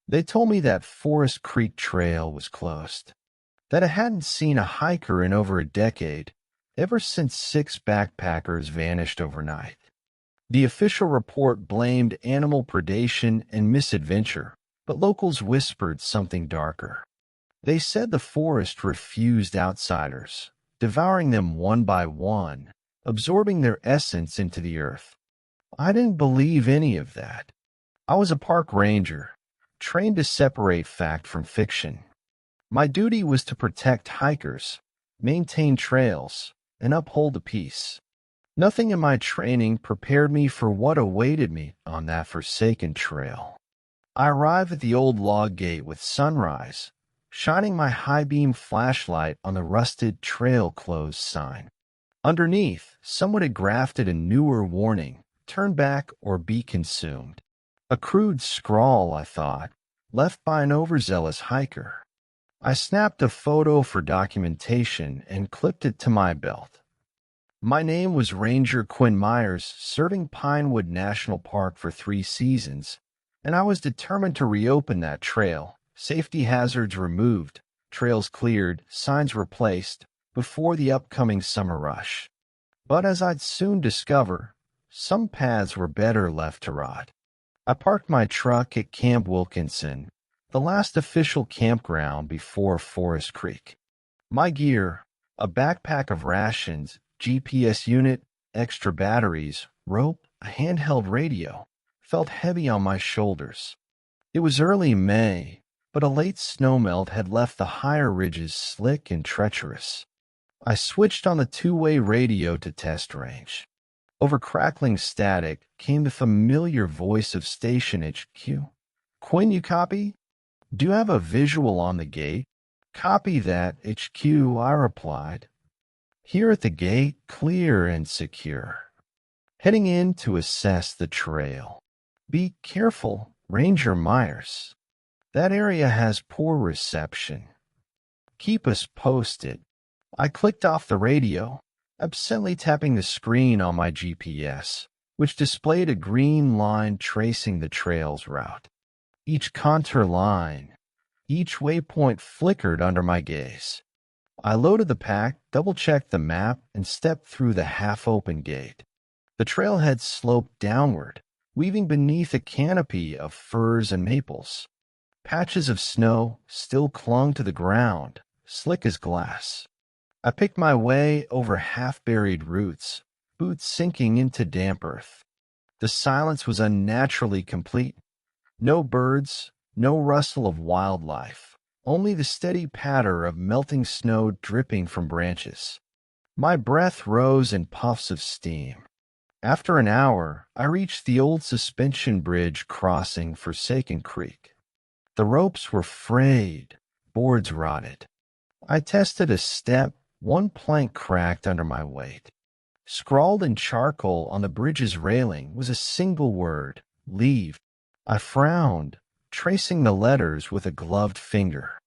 They told me that Forest Creek Trail was closed, that I hadn't seen a hiker in over a decade, ever since 6 backpackers vanished overnight. The official report blamed animal predation and misadventure, but locals whispered something darker. They said the forest refused outsiders, devouring them one by one, absorbing their essence into the earth. I didn't believe any of that. I was a park ranger, trained to separate fact from fiction. My duty was to protect hikers, maintain trails, and uphold the peace. Nothing in my training prepared me for what awaited me on that forsaken trail. I arrived at the old log gate with sunrise, shining my high-beam flashlight on the rusted trail closed sign. Underneath, someone had grafted a newer warning, turn back or be consumed. A crude scrawl, I thought, left by an overzealous hiker. I snapped a photo for documentation and clipped it to my belt. My name was Ranger Quinn Myers, serving Pinewood National Park for 3 seasons, and I was determined to reopen that trail, safety hazards removed, trails cleared, signs replaced, before the upcoming summer rush. But as I'd soon discover, some paths were better left to rot. I parked my truck at Camp Wilkinson, the last official campground before Forest Creek. My gear, a backpack of rations, GPS unit, extra batteries, rope, a handheld radio, felt heavy on my shoulders. It was early May, but a late snowmelt had left the higher ridges slick and treacherous. I switched on the two-way radio to test range. Over crackling static came the familiar voice of Station HQ. Quinn, you copy? Do you have a visual on the gate? Copy that, HQ, I replied. Here at the gate, clear and secure. Heading in to assess the trail. Be careful, Ranger Myers. That area has poor reception. Keep us posted. I clicked off the radio, absently tapping the screen on my GPS, which displayed a green line tracing the trail's route. Each contour line, each waypoint flickered under my gaze. I loaded the pack, double-checked the map, and stepped through the half-open gate. The trailhead sloped downward, weaving beneath a canopy of firs and maples. Patches of snow still clung to the ground, slick as glass. I picked my way over half-buried roots, boots sinking into damp earth. The silence was unnaturally complete. No birds, no rustle of wildlife, only the steady patter of melting snow dripping from branches. My breath rose in puffs of steam. After an hour, I reached the old suspension bridge crossing Forsaken Creek. The ropes were frayed, boards rotted. I tested a step, one plank cracked under my weight. Scrawled in charcoal on the bridge's railing was a single word, leave. I frowned, tracing the letters with a gloved finger.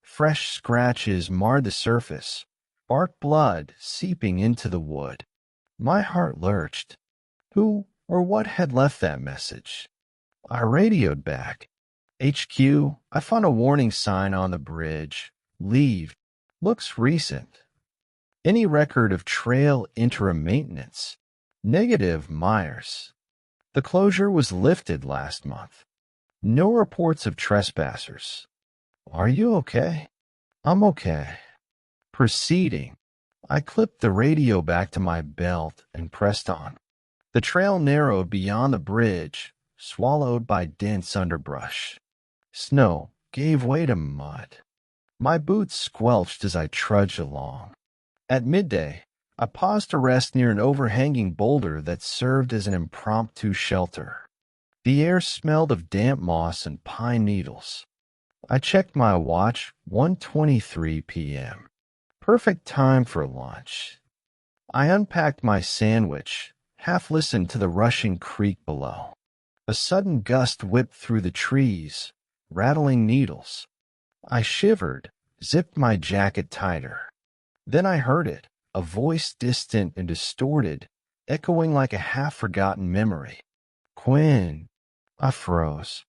Fresh scratches marred the surface, bark blood seeping into the wood. My heart lurched. Who or what had left that message? I radioed back. HQ, I found a warning sign on the bridge. Leave. Looks recent. Any record of trail interim maintenance? Negative, Myers. The closure was lifted last month. No reports of trespassers. Are you okay? I'm okay. Proceeding. I clipped the radio back to my belt and pressed on. The trail narrowed beyond the bridge, swallowed by dense underbrush. Snow gave way to mud. My boots squelched as I trudged along. At midday, I paused to rest near an overhanging boulder that served as an impromptu shelter. The air smelled of damp moss and pine needles. I checked my watch, 1:23 p.m. Perfect time for lunch. I unpacked my sandwich, half listened to the rushing creek below. A sudden gust whipped through the trees, rattling needles. I shivered, zipped my jacket tighter. Then I heard it, a voice distant and distorted, echoing like a half-forgotten memory. Quinn. I froze.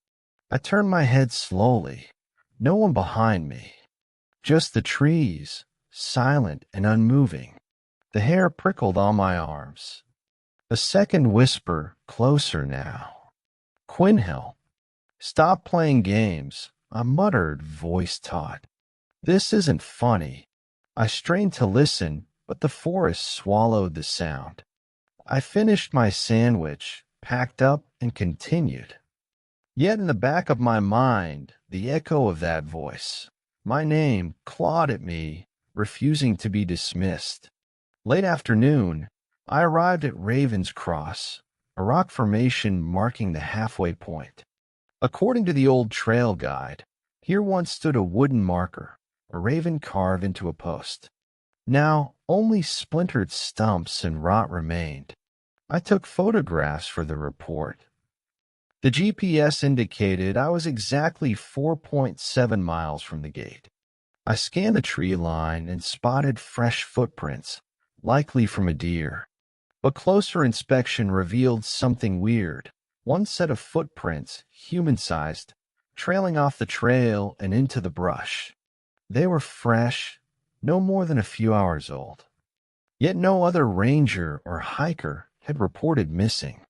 I turned my head slowly. No one behind me. Just the trees, silent and unmoving. The hair prickled on my arms. A second whisper, closer now. Quinhel, stop playing games, I muttered, voice taut. This isn't funny. I strained to listen, but the forest swallowed the sound. I finished my sandwich, packed up, and continued. Yet in the back of my mind, the echo of that voice, my name, clawed at me, refusing to be dismissed. Late afternoon, I arrived at Raven's Cross, a rock formation marking the halfway point. According to the old trail guide, here once stood a wooden marker, a raven carved into a post. Now, only splintered stumps and rot remained. I took photographs for the report. The GPS indicated I was exactly 4.7 miles from the gate. I scanned the tree line and spotted fresh footprints, likely from a deer. But closer inspection revealed something weird. One set of footprints, human-sized, trailing off the trail and into the brush. They were fresh, no more than a few hours old. Yet no other ranger or hiker had reported missing.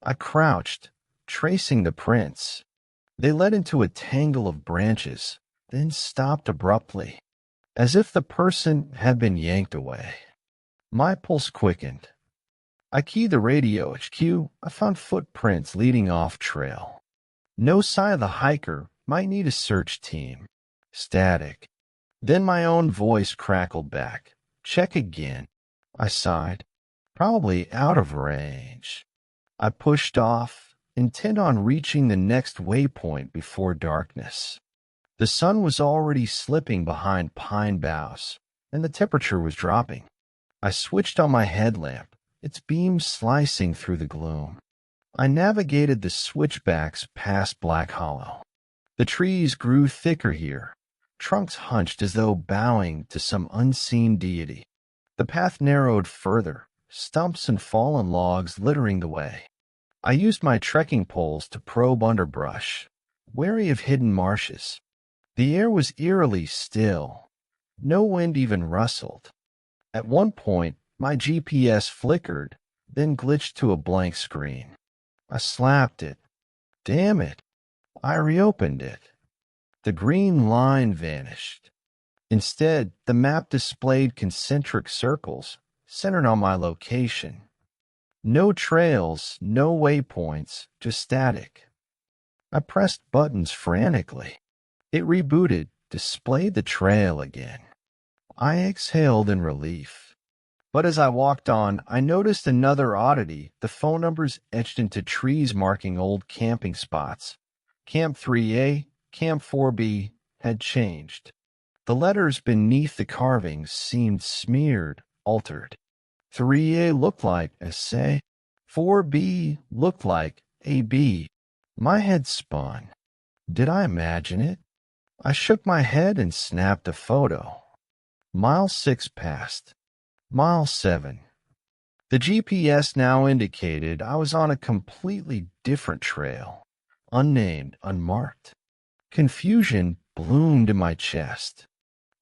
I crouched, tracing the prints. They led into a tangle of branches, then stopped abruptly, as if the person had been yanked away. My pulse quickened. I keyed the radio HQ. I found footprints leading off trail. No sign of the hiker. Might need a search team. Static. Then my own voice crackled back. Check again. I sighed. Probably out of range. I pushed off, intent on reaching the next waypoint before darkness. The sun was already slipping behind pine boughs, and the temperature was dropping. I switched on my headlamp, its beams slicing through the gloom. I navigated the switchbacks past Black Hollow. The trees grew thicker here, trunks hunched as though bowing to some unseen deity. The path narrowed further, stumps and fallen logs littering the way. I used my trekking poles to probe underbrush, wary of hidden marshes. The air was eerily still. No wind even rustled. At one point, my GPS flickered, then glitched to a blank screen. I slapped it. Damn it. I reopened it. The green line vanished. Instead, the map displayed concentric circles, centered on my location. No trails, no waypoints, just static. I pressed buttons frantically. It rebooted, displayed the trail again. I exhaled in relief. But as I walked on, I noticed another oddity, the phone numbers etched into trees marking old camping spots. Camp 3A, Camp 4B had changed. The letters beneath the carvings seemed smeared, altered. 3A looked like SA. 4B looked like AB. My head spun. Did I imagine it? I shook my head and snapped a photo. Mile 6 passed. Mile 7. The GPS now indicated I was on a completely different trail, unnamed, unmarked. Confusion bloomed in my chest.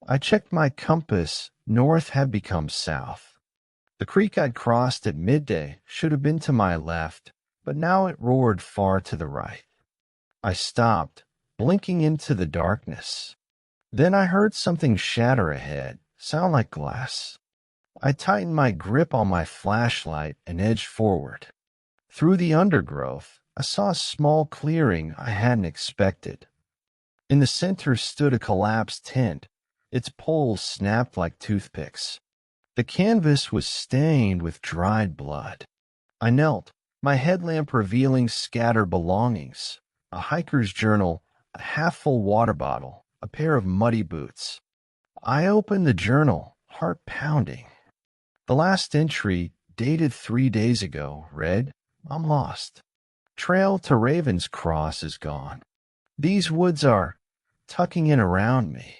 I checked my compass. North had become south. The creek I'd crossed at midday should have been to my left, but now it roared far to the right. I stopped, blinking into the darkness. Then I heard something shatter ahead, sound like glass. I tightened my grip on my flashlight and edged forward. Through the undergrowth, I saw a small clearing I hadn't expected. In the center stood a collapsed tent, its poles snapped like toothpicks. The canvas was stained with dried blood. I knelt, my headlamp revealing scattered belongings, a hiker's journal, a half-full water bottle, a pair of muddy boots. I opened the journal, heart pounding. The last entry, dated 3 days ago, read, I'm lost. Trail to Raven's Cross is gone. These woods are tucking in around me.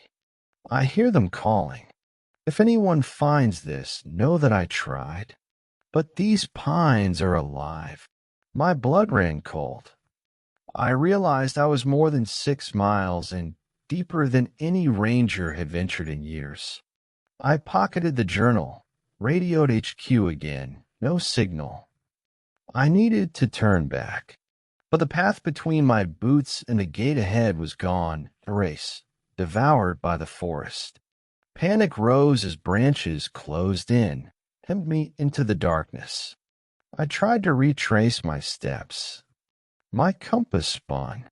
I hear them calling. If anyone finds this, know that I tried. But these pines are alive. My blood ran cold. I realized I was more than 6 miles and deeper than any ranger had ventured in years. I pocketed the journal, radioed HQ again, no signal. I needed to turn back, but the path between my boots and the gate ahead was gone, erased, devoured by the forest. Panic rose as branches closed in, hemmed me into the darkness. I tried to retrace my steps. My compass spun.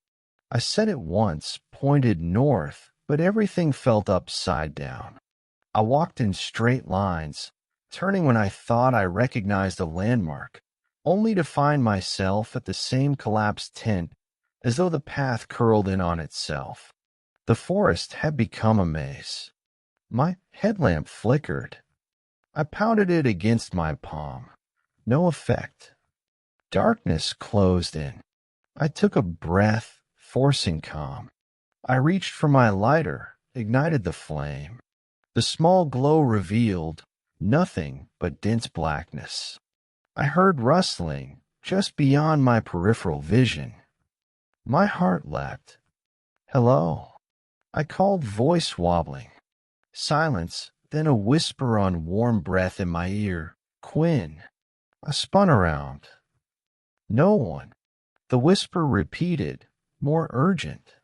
I set it once, pointed north, but everything felt upside down. I walked in straight lines, turning when I thought I recognized a landmark, only to find myself at the same collapsed tent as though the path curled in on itself. The forest had become a maze. My headlamp flickered. I pounded it against my palm. No effect. Darkness closed in. I took a breath, forcing calm. I reached for my lighter, ignited the flame. The small glow revealed nothing but dense blackness. I heard rustling just beyond my peripheral vision. My heart leapt. Hello. I called, voice wobbling. Silence, then a whisper on warm breath in my ear. Quinn. I spun around. No one. The whisper repeated, more urgent.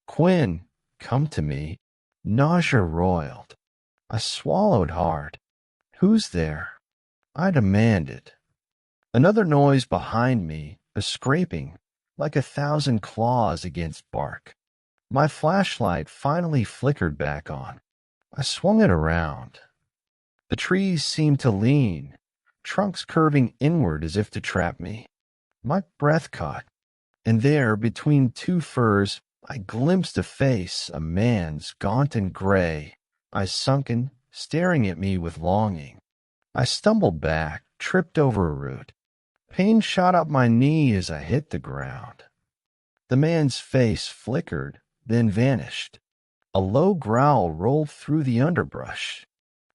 Quinn, come to me. Nausea roiled. I swallowed hard. Who's there? I demanded. Another noise behind me, a scraping, like 1,000 claws against bark. My flashlight finally flickered back on. I swung it around. The trees seemed to lean, trunks curving inward as if to trap me. My breath caught, and there, between two firs, I glimpsed a face, a man's, gaunt and gray, eyes sunken, staring at me with longing. I stumbled back, tripped over a root. Pain shot up my knee as I hit the ground. The man's face flickered, then vanished. A low growl rolled through the underbrush.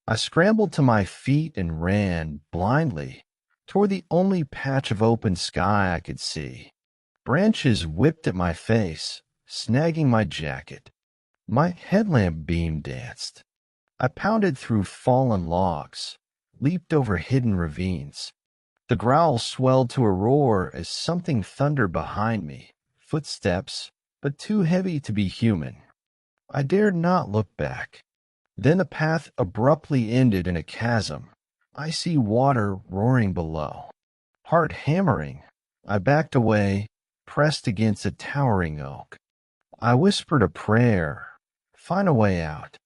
I scrambled to my feet and ran, blindly, toward the only patch of open sky I could see. Branches whipped at my face, snagging my jacket. My headlamp beam danced. I pounded through fallen logs, leaped over hidden ravines. The growl swelled to a roar as something thundered behind me, footsteps, but too heavy to be human. I dared not look back. Then the path abruptly ended in a chasm, icy water roaring below. Heart hammering, I backed away, pressed against a towering oak. I whispered a prayer, find a way out.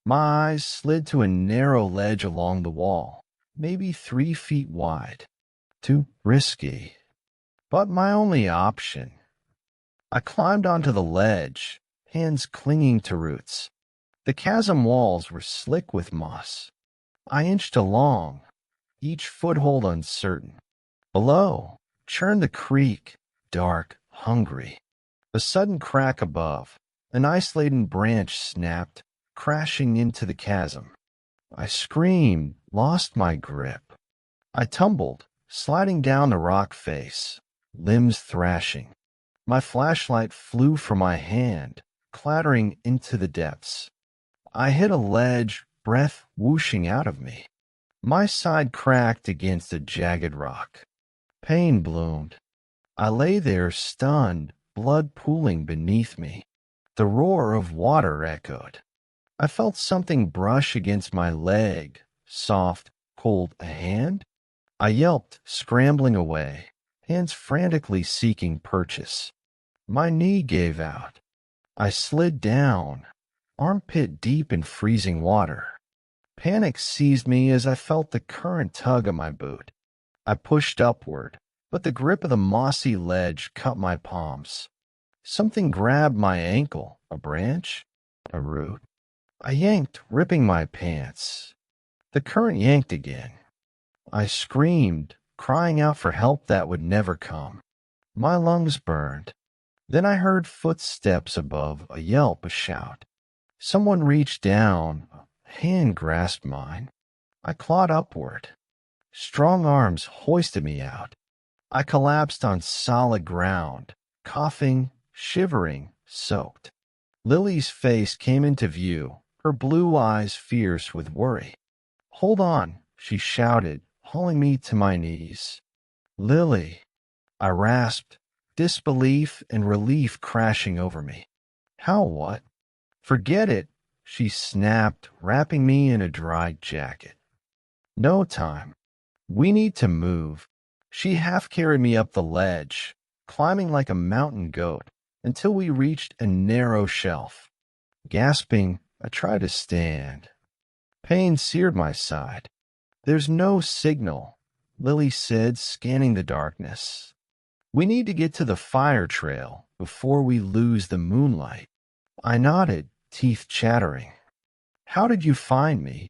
My eyes slid to a narrow ledge along the wall, maybe 3 feet wide. Too risky, but my only option. I climbed onto the ledge, hands clinging to roots. The chasm walls were slick with moss. I inched along, each foothold uncertain. Below churned the creek, dark, hungry. A sudden crack above, an isolated branch snapped, crashing into the chasm. I screamed, lost my grip. I tumbled, sliding down the rock face, limbs thrashing. My flashlight flew from my hand, clattering into the depths. I hit a ledge, breath whooshing out of me. My side cracked against a jagged rock. Pain bloomed. I lay there stunned, blood pooling beneath me. The roar of water echoed. I felt something brush against my leg, soft, cold. A hand? I yelped, scrambling away, hands frantically seeking purchase. My knee gave out. I slid down, armpit deep in freezing water. Panic seized me as I felt the current tug at my boot. I pushed upward, but the grip of the mossy ledge cut my palms. Something grabbed my ankle, a branch, a root. I yanked, ripping my pants. The current yanked again. I screamed, crying out for help that would never come. My lungs burned. Then I heard footsteps above, a yelp, a shout. Someone reached down, a hand grasped mine. I clawed upward. Strong arms hoisted me out. I collapsed on solid ground, coughing, shivering, soaked. Lily's face came into view, her blue eyes fierce with worry. "Hold on," she shouted, hauling me to my knees. "Lily," I rasped, disbelief and relief crashing over me. "How what?" "Forget it," she snapped, wrapping me in a dried jacket. "No time. We need to move." She half carried me up the ledge, climbing like a mountain goat, until we reached a narrow shelf. Gasping, I tried to stand. Pain seared my side. "There's no signal," Lily said, scanning the darkness. "We need to get to the fire trail before we lose the moonlight." I nodded, teeth chattering. "How did you find me?"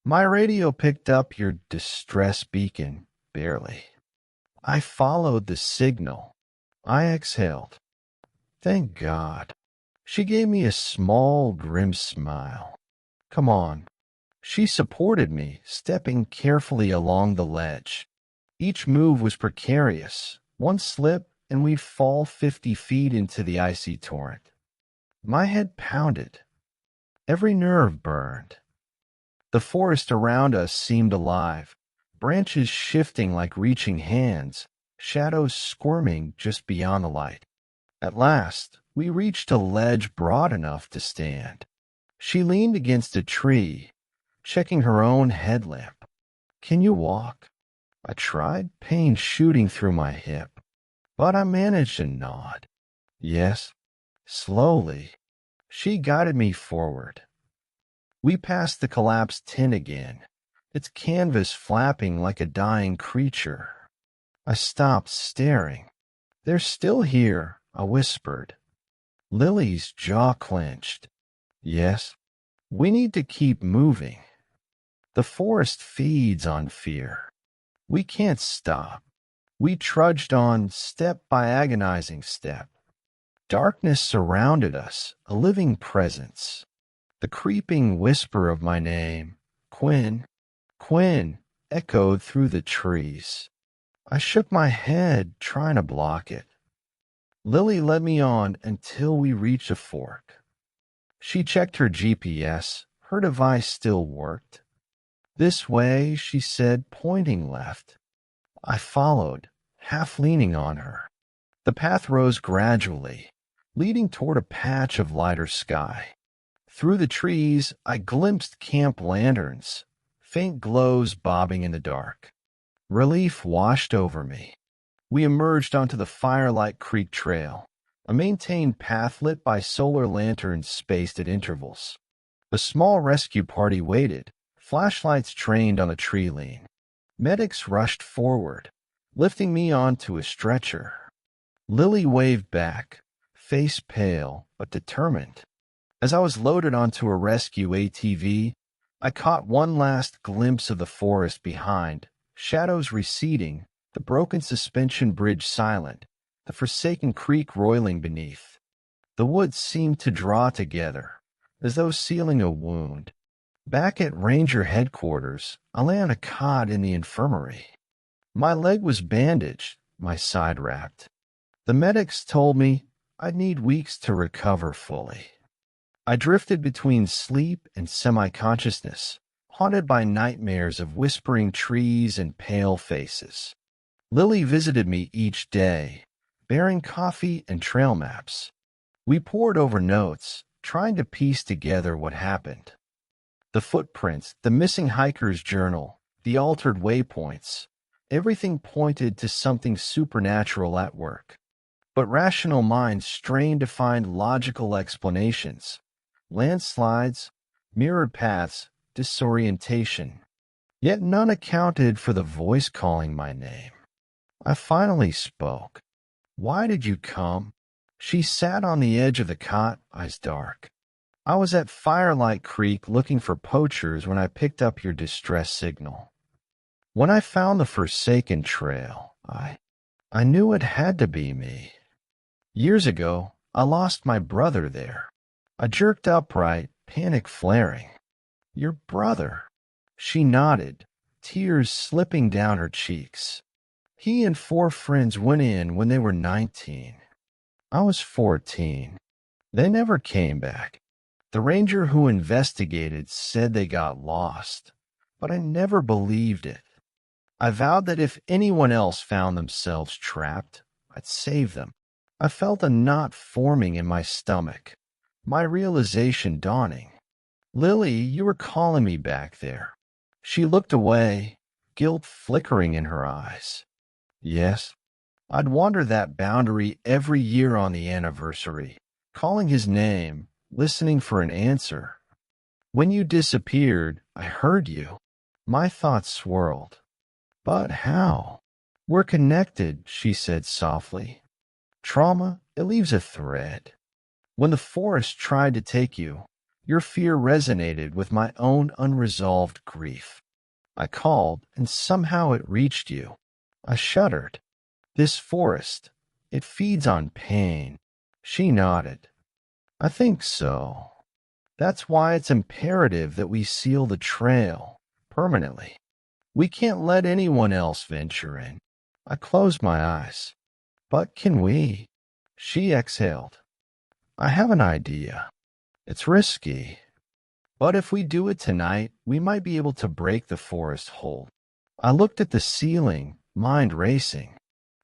"My radio picked up your distress beacon, barely." "I followed the signal." I exhaled. "Thank God." She gave me a small, grim smile. "Come on." She supported me, stepping carefully along the ledge. Each move was precarious. One slip, and we'd fall 50 feet into the icy torrent. My head pounded. Every nerve burned. The forest around us seemed alive, branches shifting like reaching hands, shadows squirming just beyond the light. At last, we reached a ledge broad enough to stand. She leaned against a tree, checking her own headlamp. "Can you walk?" I tried, pain shooting through my hip, but I managed to nod. "Yes." Slowly, she guided me forward. We passed the collapsed tent again, its canvas flapping like a dying creature. I stopped, staring. "They're still here," I whispered. Lily's jaw clenched. "Yes." "We need to keep moving. The forest feeds on fear. We can't stop." We trudged on, step by agonizing step. Darkness surrounded us, a living presence. The creeping whisper of my name, "Quinn, Quinn," echoed through the trees. I shook my head, trying to block it. Lily led me on until we reached a fork. She checked her GPS. Her device still worked. "This way," she said, pointing left. I followed, half leaning on her. The path rose gradually, leading toward a patch of lighter sky. Through the trees, I glimpsed camp lanterns, faint glows bobbing in the dark. Relief washed over me. We emerged onto the Firelight Creek Trail, a maintained path lit by solar lanterns spaced at intervals. A small rescue party waited, flashlights trained on the tree lean. Medics rushed forward, lifting me onto a stretcher. Lily waved back, face pale but determined. As I was loaded onto a rescue ATV, I caught one last glimpse of the forest behind, shadows receding, the broken suspension bridge silent, the forsaken creek roiling beneath. The woods seemed to draw together, as though sealing a wound. Back at Ranger headquarters, I lay on a cot in the infirmary. My leg was bandaged, my side wrapped. The medics told me I'd need weeks to recover fully. I drifted between sleep and semi-consciousness, haunted by nightmares of whispering trees and pale faces. Lily visited me each day, bearing coffee and trail maps. We pored over notes, trying to piece together what happened. The footprints, the missing hiker's journal, the altered waypoints, everything pointed to something supernatural at work. But rational minds strained to find logical explanations. Landslides, mirrored paths, disorientation. Yet none accounted for the voice calling my name. I finally spoke. "Why did you come?" She sat on the edge of the cot, eyes dark. "I was at Firelight Creek looking for poachers when I picked up your distress signal. When I found the Forsaken Trail, I knew it had to be me. Years ago, I lost my brother there." I jerked upright, panic flaring. "Your brother?" She nodded, tears slipping down her cheeks. "He and 4 friends went in when they were 19. I was 14. They never came back. The ranger who investigated said they got lost, but I never believed it. I vowed that if anyone else found themselves trapped, I'd save them. I felt a knot forming in my stomach, my realization dawning. Lily, you were calling me back there. She looked away, guilt flickering in her eyes. Yes, I'd wander that boundary every year on the anniversary, calling his name, listening for an answer. When you disappeared, I heard you. My thoughts swirled. But how? We're connected, she said softly. Trauma, it leaves a thread. When the forest tried to take you, your fear resonated with my own unresolved grief. I called, and somehow it reached you. I shuddered. This forest, it feeds on pain. She nodded. I think so. That's why it's imperative that we seal the trail permanently. We can't let anyone else venture in. I closed my eyes. But can we? She exhaled. I have an idea. It's risky. But if we do it tonight, we might be able to break the forest hold. I looked at the ceiling, mind racing.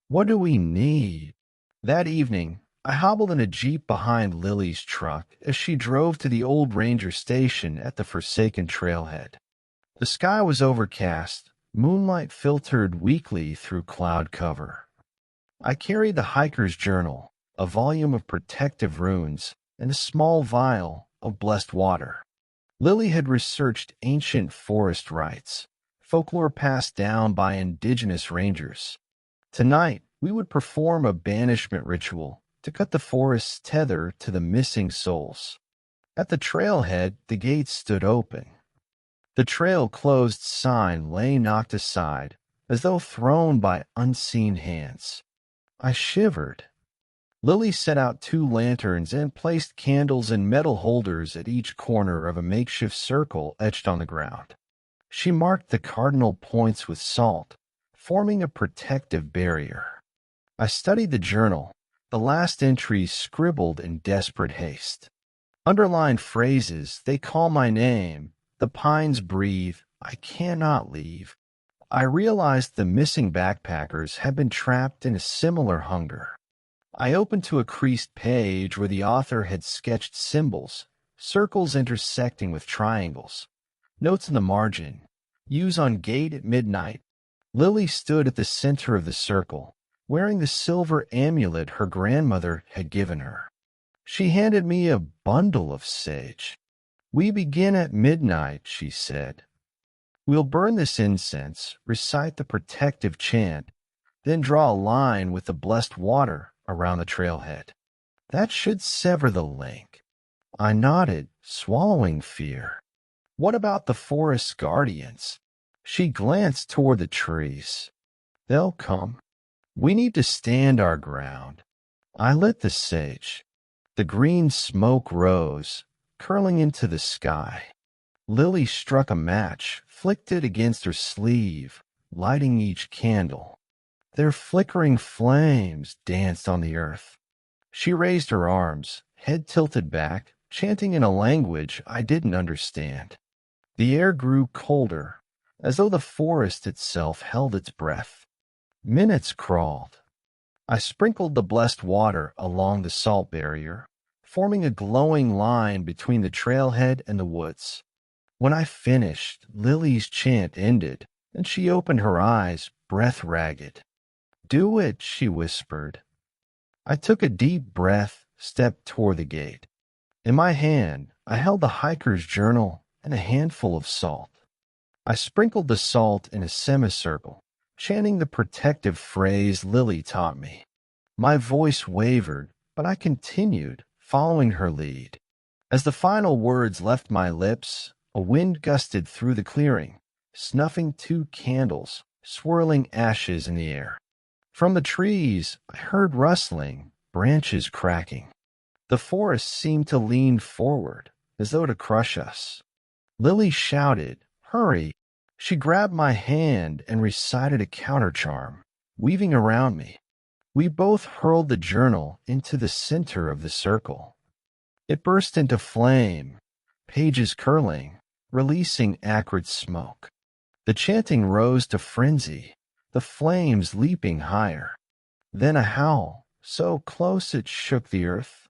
What do we need? That evening, I hobbled in a jeep behind Lily's truck as she drove to the old ranger station at the forsaken trailhead. The sky was overcast, moonlight filtered weakly through cloud cover. I carried the hiker's journal, a volume of protective runes, and a small vial of blessed water. Lily had researched ancient forest rites, folklore passed down by indigenous rangers. Tonight, we would perform a banishment ritual to cut the forest's tether to the missing souls. At the trailhead, the gates stood open. The trail closed sign lay knocked aside, as though thrown by unseen hands. I shivered. Lily set out 2 lanterns and placed candles in metal holders at each corner of a makeshift circle etched on the ground. She marked the cardinal points with salt, forming a protective barrier. I studied the journal, the last entries scribbled in desperate haste. Underlined phrases, they call my name, the pines breathe, I cannot leave. I realized the missing backpackers had been trapped in a similar hunger. I opened to a creased page where the author had sketched symbols, circles intersecting with triangles. Notes in the margin. Use on gate at midnight. Lily stood at the center of the circle, wearing the silver amulet her grandmother had given her. She handed me a bundle of sage. We begin at midnight, she said. We'll burn this incense, recite the protective chant, then draw a line with the blessed water around the trailhead. That should sever the link. I nodded, swallowing fear. What about the forest guardians? She glanced toward the trees. They'll come. We need to stand our ground. I lit the sage. The green smoke rose, curling into the sky. Lily struck a match, flicked it against her sleeve, lighting each candle. Their flickering flames danced on the earth. She raised her arms, head tilted back, chanting in a language I didn't understand. The air grew colder, as though the forest itself held its breath. Minutes crawled. I sprinkled the blessed water along the salt barrier, forming a glowing line between the trailhead and the woods. When I finished, Lily's chant ended, and she opened her eyes, breath ragged. Do it, she whispered. I took a deep breath, stepped toward the gate. In my hand, I held the hiker's journal and a handful of salt. I sprinkled the salt in a semicircle, chanting the protective phrase Lily taught me. My voice wavered, but I continued, following her lead. As the final words left my lips, a wind gusted through the clearing, snuffing 2 candles, swirling ashes in the air. From the trees, I heard rustling, branches cracking. The forest seemed to lean forward, as though to crush us. Lily shouted, "Hurry!" She grabbed my hand and recited a countercharm, weaving around me. We both hurled the journal into the center of the circle. It burst into flame, pages curling, releasing acrid smoke. The chanting rose to frenzy, the flames leaping higher. Then a howl, so close it shook the earth.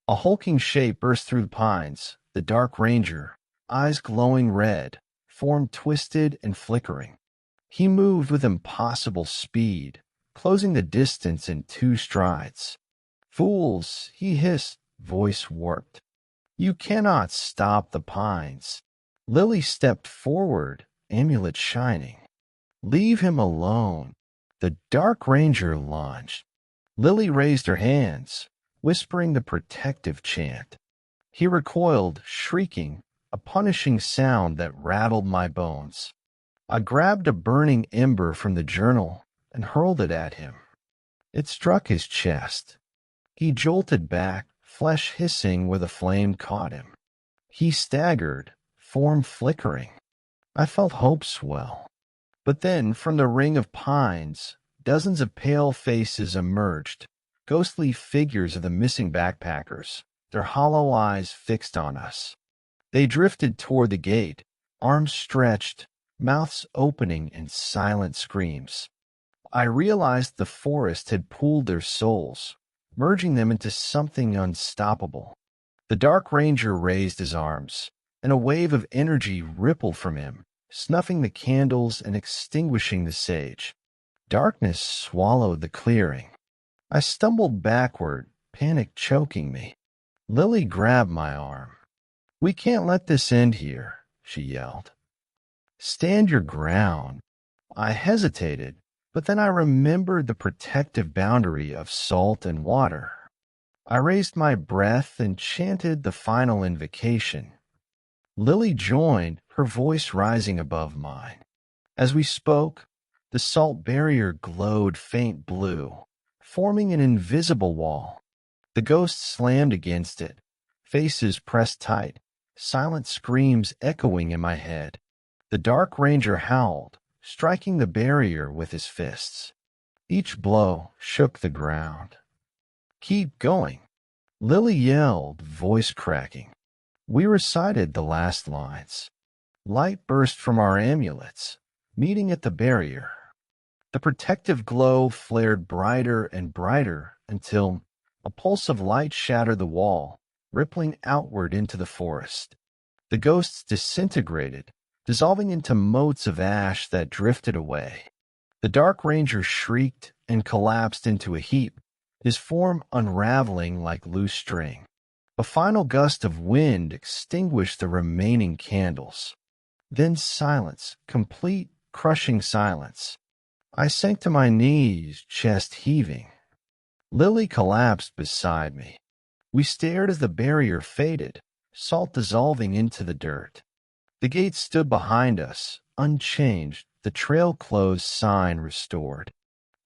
A hulking shape burst through the pines, the Dark Ranger, eyes glowing red, form twisted and flickering. He moved with impossible speed, closing the distance in 2 strides. "Fools," he hissed, voice warped. "You cannot stop the pines." Lily stepped forward, amulet shining. "Leave him alone." The Dark Ranger lunged. Lily raised her hands, whispering the protective chant. He recoiled, shrieking, a punishing sound that rattled my bones. I grabbed a burning ember from the journal and hurled it at him. It struck his chest. He jolted back, flesh hissing where the flame caught him. He staggered, form flickering. I felt hope swell. But then, from the ring of pines, dozens of pale faces emerged, ghostly figures of the missing backpackers, their hollow eyes fixed on us. They drifted toward the gate, arms stretched, mouths opening in silent screams. I realized the forest had pooled their souls, merging them into something unstoppable. The Dark Ranger raised his arms, and a wave of energy rippled from him, snuffing the candles and extinguishing the sage. Darkness swallowed the clearing. I stumbled backward, panic choking me. Lily grabbed my arm. "We can't let this end here," she yelled. "Stand your ground." I hesitated, but then I remembered the protective boundary of salt and water. I raised my breath and chanted the final invocation. Lily joined, her voice rising above mine. As we spoke, the salt barrier glowed faint blue, forming an invisible wall. The ghosts slammed against it, faces pressed tight, silent screams echoing in my head. The Dark Ranger howled, striking the barrier with his fists. Each blow shook the ground. "Keep going," Lily yelled, voice cracking. We recited the last lines. Light burst from our amulets, meeting at the barrier. The protective glow flared brighter and brighter until a pulse of light shattered the wall, rippling outward into the forest. The ghosts disintegrated, dissolving into motes of ash that drifted away. The Dark Ranger shrieked and collapsed into a heap, his form unraveling like loose string. A final gust of wind extinguished the remaining candles. Then silence, complete, crushing silence. I sank to my knees, chest heaving. Lily collapsed beside me. We stared as the barrier faded, salt dissolving into the dirt. The gate stood behind us, unchanged, the trail closed sign restored.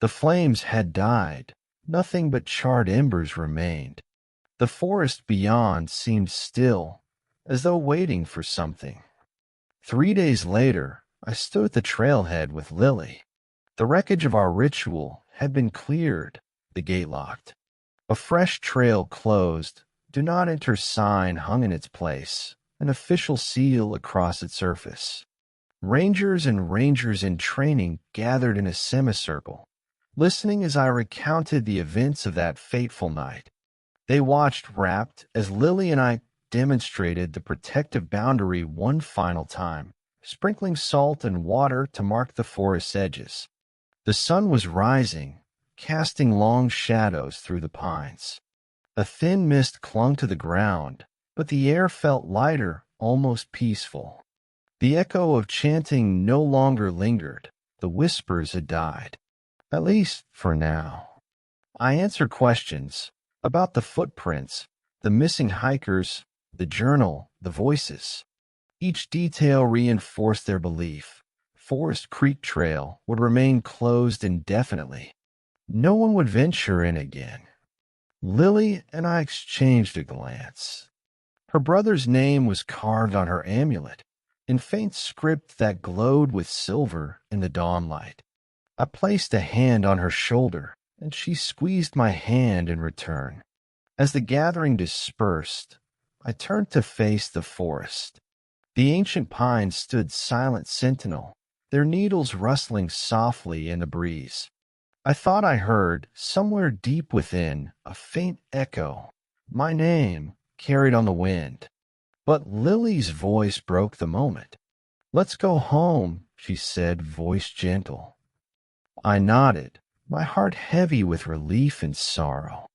The flames had died. Nothing but charred embers remained. The forest beyond seemed still, as though waiting for something. 3 days later, I stood at the trailhead with Lily. The wreckage of our ritual had been cleared, the gate locked. A fresh trail closed, "Do not enter" sign hung in its place, an official seal across its surface. Rangers and rangers in training gathered in a semicircle, listening as I recounted the events of that fateful night. They watched rapt as Lily and I demonstrated the protective boundary one final time, sprinkling salt and water to mark the forest's edges. The sun was rising, casting long shadows through the pines. A thin mist clung to the ground, but the air felt lighter, almost peaceful. The echo of chanting no longer lingered. The whispers had died. At least for now. I answered questions about the footprints, the missing hikers, the journal, the voices. Each detail reinforced their belief. Forest Creek Trail would remain closed indefinitely. No one would venture in again. Lily and I exchanged a glance. Her brother's name was carved on her amulet, in faint script that glowed with silver in the dawnlight. I placed a hand on her shoulder, and she squeezed my hand in return. As the gathering dispersed, I turned to face the forest. The ancient pines stood silent sentinel, their needles rustling softly in the breeze. I thought I heard, somewhere deep within, a faint echo, my name carried on the wind. But Lily's voice broke the moment. "Let's go home," she said, voice gentle. I nodded, my heart heavy with relief and sorrow.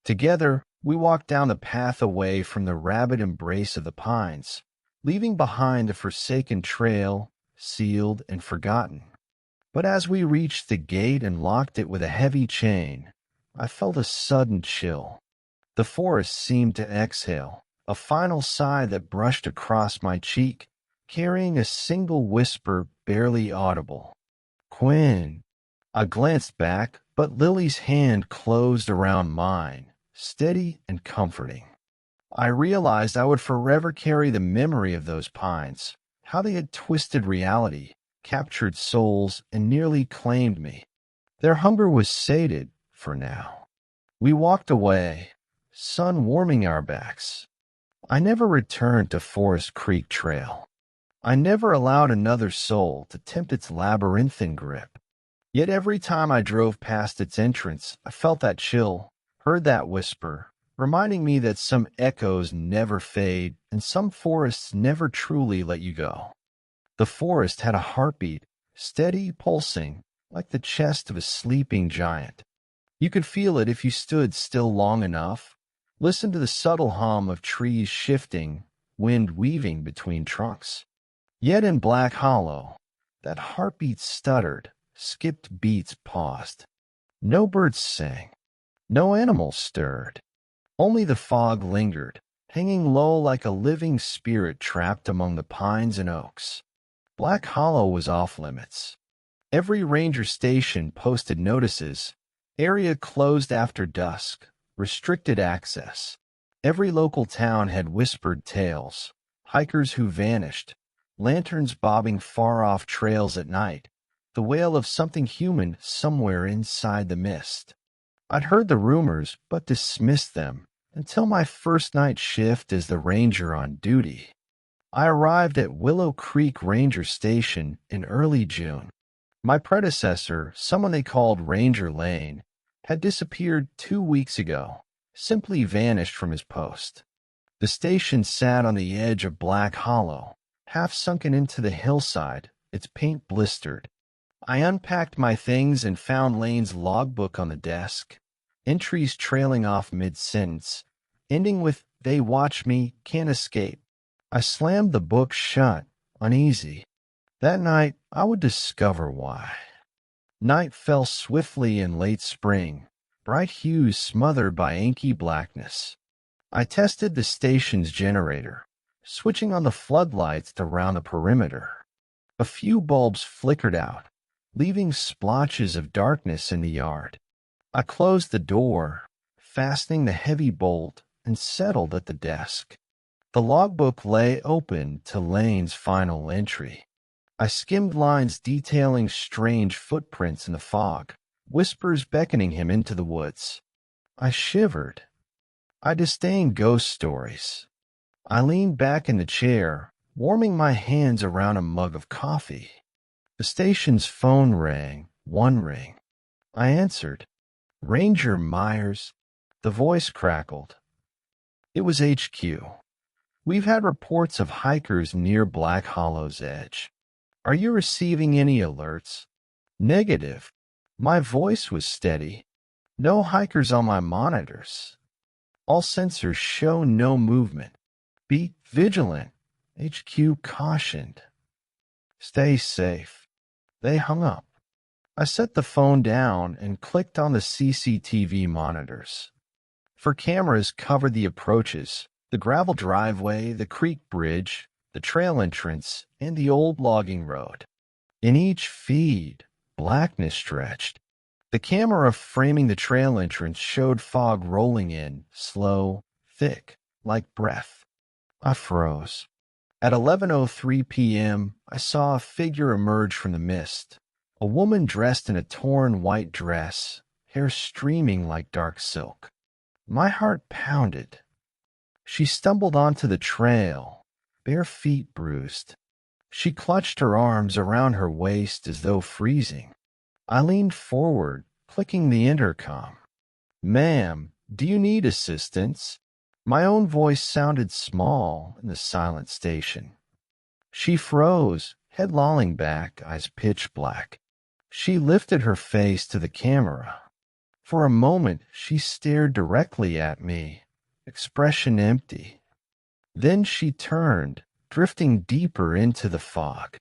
Together, we walked down the path away from the rabid embrace of the pines, leaving behind the forsaken trail, sealed and forgotten. But as we reached the gate and locked it with a heavy chain, I felt a sudden chill. The forest seemed to exhale, a final sigh that brushed across my cheek, carrying a single whisper barely audible. "Quinn." I glanced back, but Lily's hand closed around mine, steady and comforting. I realized I would forever carry the memory of those pines, how they had twisted reality, captured souls, and nearly claimed me. Their hunger was sated for now. We walked away, sun warming our backs. I never returned to Forest Creek Trail. I never allowed another soul to tempt its labyrinthine grip. Yet every time I drove past its entrance, I felt that chill, heard that whisper, reminding me that some echoes never fade and some forests never truly let you go. The forest had a heartbeat, steady, pulsing, like the chest of a sleeping giant. You could feel it if you stood still long enough, listened to the subtle hum of trees shifting, wind weaving between trunks. Yet in Black Hollow, that heartbeat stuttered, skipped beats paused. No birds sang, no animals stirred. Only the fog lingered, hanging low like a living spirit trapped among the pines and oaks. Black Hollow was off limits. Every ranger station posted notices, area closed after dusk, restricted access. Every local town had whispered tales, hikers who vanished, lanterns bobbing far off trails at night, the wail of something human somewhere inside the mist. I'd heard the rumors, but dismissed them until my first night shift as the ranger on duty. I arrived at Willow Creek Ranger Station in early June. My predecessor, someone they called Ranger Lane, had disappeared 2 weeks ago, simply vanished from his post. The station sat on the edge of Black Hollow, half sunken into the hillside, its paint blistered. I unpacked my things and found Lane's logbook on the desk, entries trailing off mid-sentence, ending with, "They watch me, can't escape." I slammed the book shut, uneasy. That night, I would discover why. Night fell swiftly in late spring, bright hues smothered by inky blackness. I tested the station's generator, switching on the floodlights around the perimeter. A few bulbs flickered out, leaving splotches of darkness in the yard. I closed the door, fastening the heavy bolt, and settled at the desk. The logbook lay open to Lane's final entry. I skimmed lines detailing strange footprints in the fog, whispers beckoning him into the woods. I shivered. I disdained ghost stories. I leaned back in the chair, warming my hands around a mug of coffee. The station's phone rang, one ring. I answered. "Ranger Myers." The voice crackled. It was HQ. "We've had reports of hikers near Black Hollow's edge. Are you receiving any alerts?" "Negative." My voice was steady. "No hikers on my monitors. All sensors show no movement. Be vigilant," HQ cautioned. "Stay safe." They hung up. I set the phone down and clicked on the CCTV monitors. For cameras covered the approaches, the gravel driveway, the creek bridge, the trail entrance, and the old logging road. In each feed, blackness stretched. The camera framing the trail entrance showed fog rolling in, slow, thick, like breath. I froze. At 11:03 p.m., I saw a figure emerge from the mist. A woman dressed in a torn white dress, hair streaming like dark silk. My heart pounded. She stumbled onto the trail, bare feet bruised. She clutched her arms around her waist as though freezing. I leaned forward, clicking the intercom. "Ma'am, do you need assistance?" My own voice sounded small in the silent station. She froze, head lolling back, eyes pitch black. She lifted her face to the camera. For a moment, she stared directly at me, expression empty. Then she turned, drifting deeper into the fog.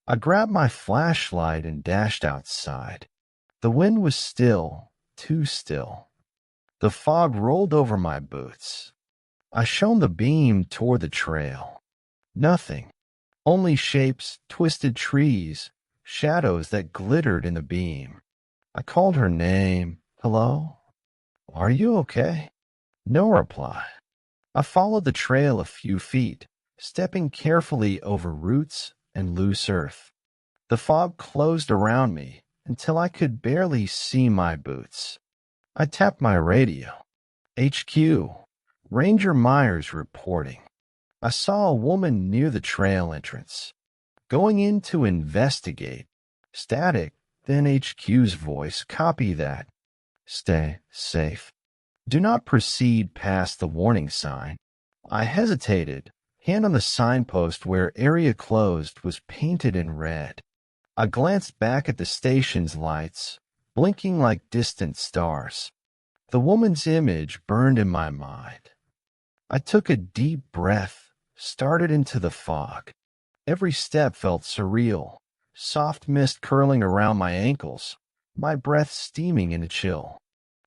I grabbed my flashlight and dashed outside. The wind was still, too still. The fog rolled over my boots. I shone the beam toward the trail. Nothing. Only shapes, twisted trees, shadows that glittered in the beam. I called her name. "Hello? Are you okay?" No reply. I followed the trail a few feet, stepping carefully over roots and loose earth. The fog closed around me until I could barely see my boots. I tapped my radio. "HQ. Ranger Myers reporting. I saw a woman near the trail entrance. Going in to investigate." Static, then HQ's voice. "Copy that. Stay safe. Do not proceed past the warning sign." I hesitated, hand on the signpost where "area closed" was painted in red. I glanced back at the station's lights, blinking like distant stars. The woman's image burned in my mind. I took a deep breath, started into the fog. Every step felt surreal, soft mist curling around my ankles, my breath steaming in a chill.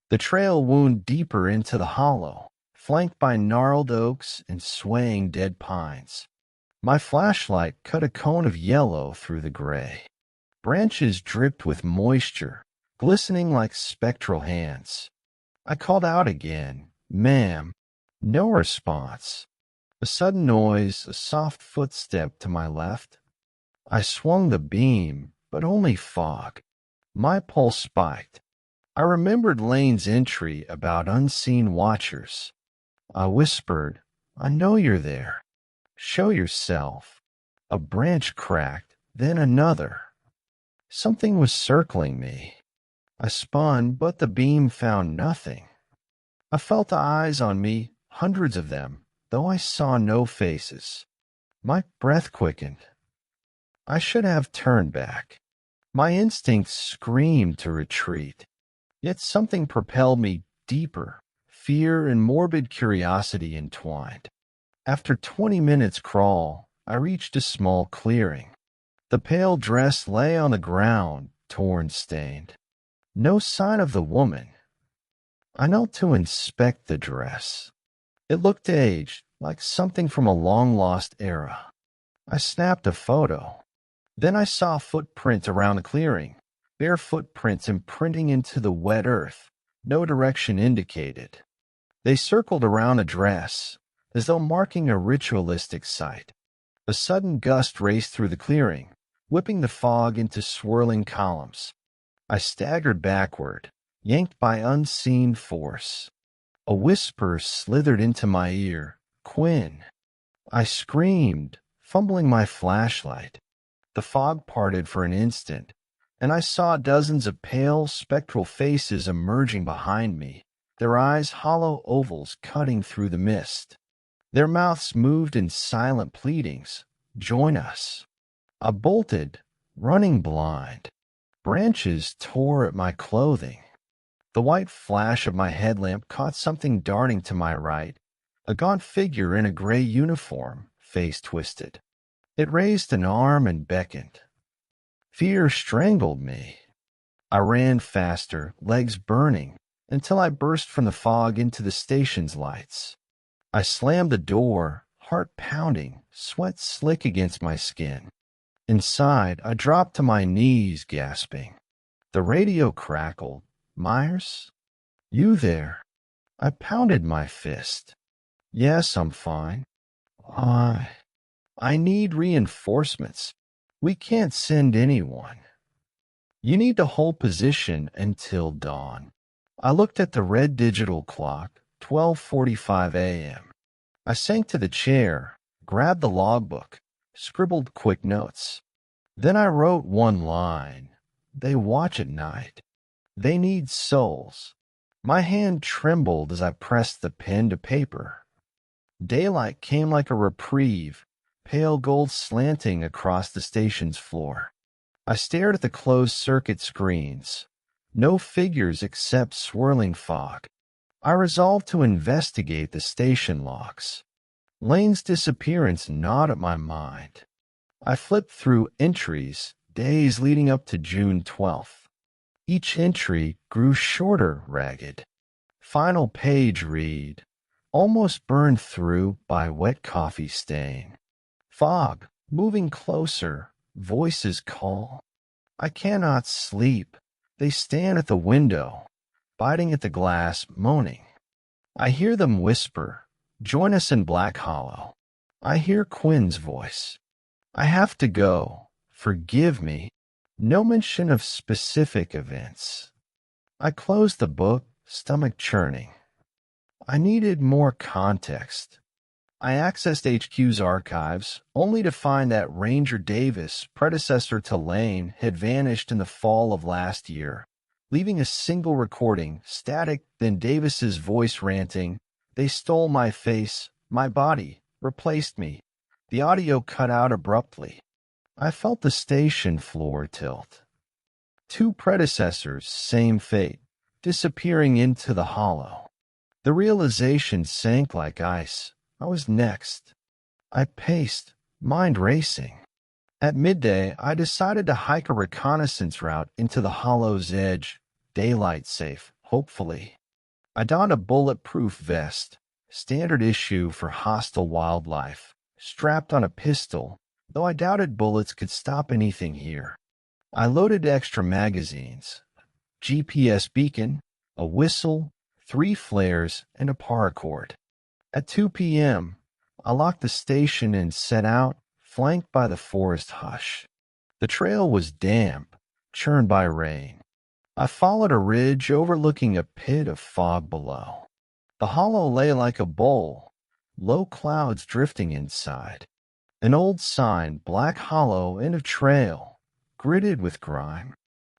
The trail wound deeper into the hollow, flanked by gnarled oaks and swaying dead pines. My flashlight cut a cone of yellow through the gray. Branches dripped with moisture, glistening like spectral hands. I called out again, "Ma'am." No response. A sudden noise, a soft footstep to my left. I swung the beam, but only fog. My pulse spiked. I remembered Lane's entry about unseen watchers. I whispered, "I know you're there. Show yourself." A branch cracked, then another. Something was circling me. I spun, but the beam found nothing. I felt eyes on me, hundreds of them, though I saw no faces. My breath quickened. I should have turned back. My instincts screamed to retreat. Yet something propelled me deeper, fear and morbid curiosity entwined. After 20 minutes crawl, I reached a small clearing. The pale dress lay on the ground, torn, stained. No sign of the woman. I knelt to inspect the dress. It looked aged, like something from a long-lost era. I snapped a photo. Then I saw a footprint around the clearing, bare footprints imprinting into the wet earth, no direction indicated. They circled around the dress, as though marking a ritualistic site. A sudden gust raced through the clearing, whipping the fog into swirling columns. I staggered backward, yanked by unseen force. A whisper slithered into my ear, "Quinn." I screamed, fumbling my flashlight. The fog parted for an instant, and I saw dozens of pale, spectral faces emerging behind me, their eyes hollow ovals cutting through the mist. Their mouths moved in silent pleadings, "Join us." I bolted, running blind. Branches tore at my clothing. The white flash of my headlamp caught something darting to my right, a gaunt figure in a gray uniform, face twisted. It raised an arm and beckoned. Fear strangled me. I ran faster, legs burning, until I burst from the fog into the station's lights. I slammed the door, heart pounding, sweat slick against my skin. Inside, I dropped to my knees, gasping. The radio crackled. "Myers? You there?" I pounded my fist. "Yes, I'm fine. I need reinforcements. We can't send anyone. You need to hold position until dawn." I looked at the red digital clock, 12:45 a.m. I sank to the chair, grabbed the logbook, scribbled quick notes. Then I wrote one line. They watch at night. They need souls. My hand trembled as I pressed the pen to paper. Daylight came like a reprieve, pale gold slanting across the station's floor. I stared at the closed-circuit screens. No figures except swirling fog. I resolved to investigate the station logs. Lane's disappearance gnawed at my mind. I flipped through entries, days leading up to June 12th. Each entry grew shorter, ragged. Final page read, almost burned through by wet coffee stain. Fog, moving closer, voices call. I cannot sleep. They stand at the window, biting at the glass, moaning. I hear them whisper, join us in Black Hollow. I hear Quinn's voice. I have to go. Forgive me. No mention of specific events. I closed the book, stomach churning. I needed more context. I accessed HQ's archives, only to find that Ranger Davis, predecessor to Lane, had vanished in the fall of last year, leaving a single recording, static, then Davis's voice ranting, "They stole my face, my body, replaced me." The audio cut out abruptly. I felt the station floor tilt. Two predecessors, same fate, disappearing into the hollow. The realization sank like ice. I was next. I paced, mind racing. At midday, I decided to hike a reconnaissance route into the hollow's edge, daylight safe, hopefully. I donned a bulletproof vest, standard issue for hostile wildlife, strapped on a pistol, though I doubted bullets could stop anything here. I loaded extra magazines, GPS beacon, a whistle, 3 flares, and a paracord. At 2 p.m., I locked the station and set out, flanked by the forest hush. The trail was damp, churned by rain. I followed a ridge overlooking a pit of fog below. The hollow lay like a bowl, low clouds drifting inside. An old sign, Black Hollow, end of trail, gritted with grime.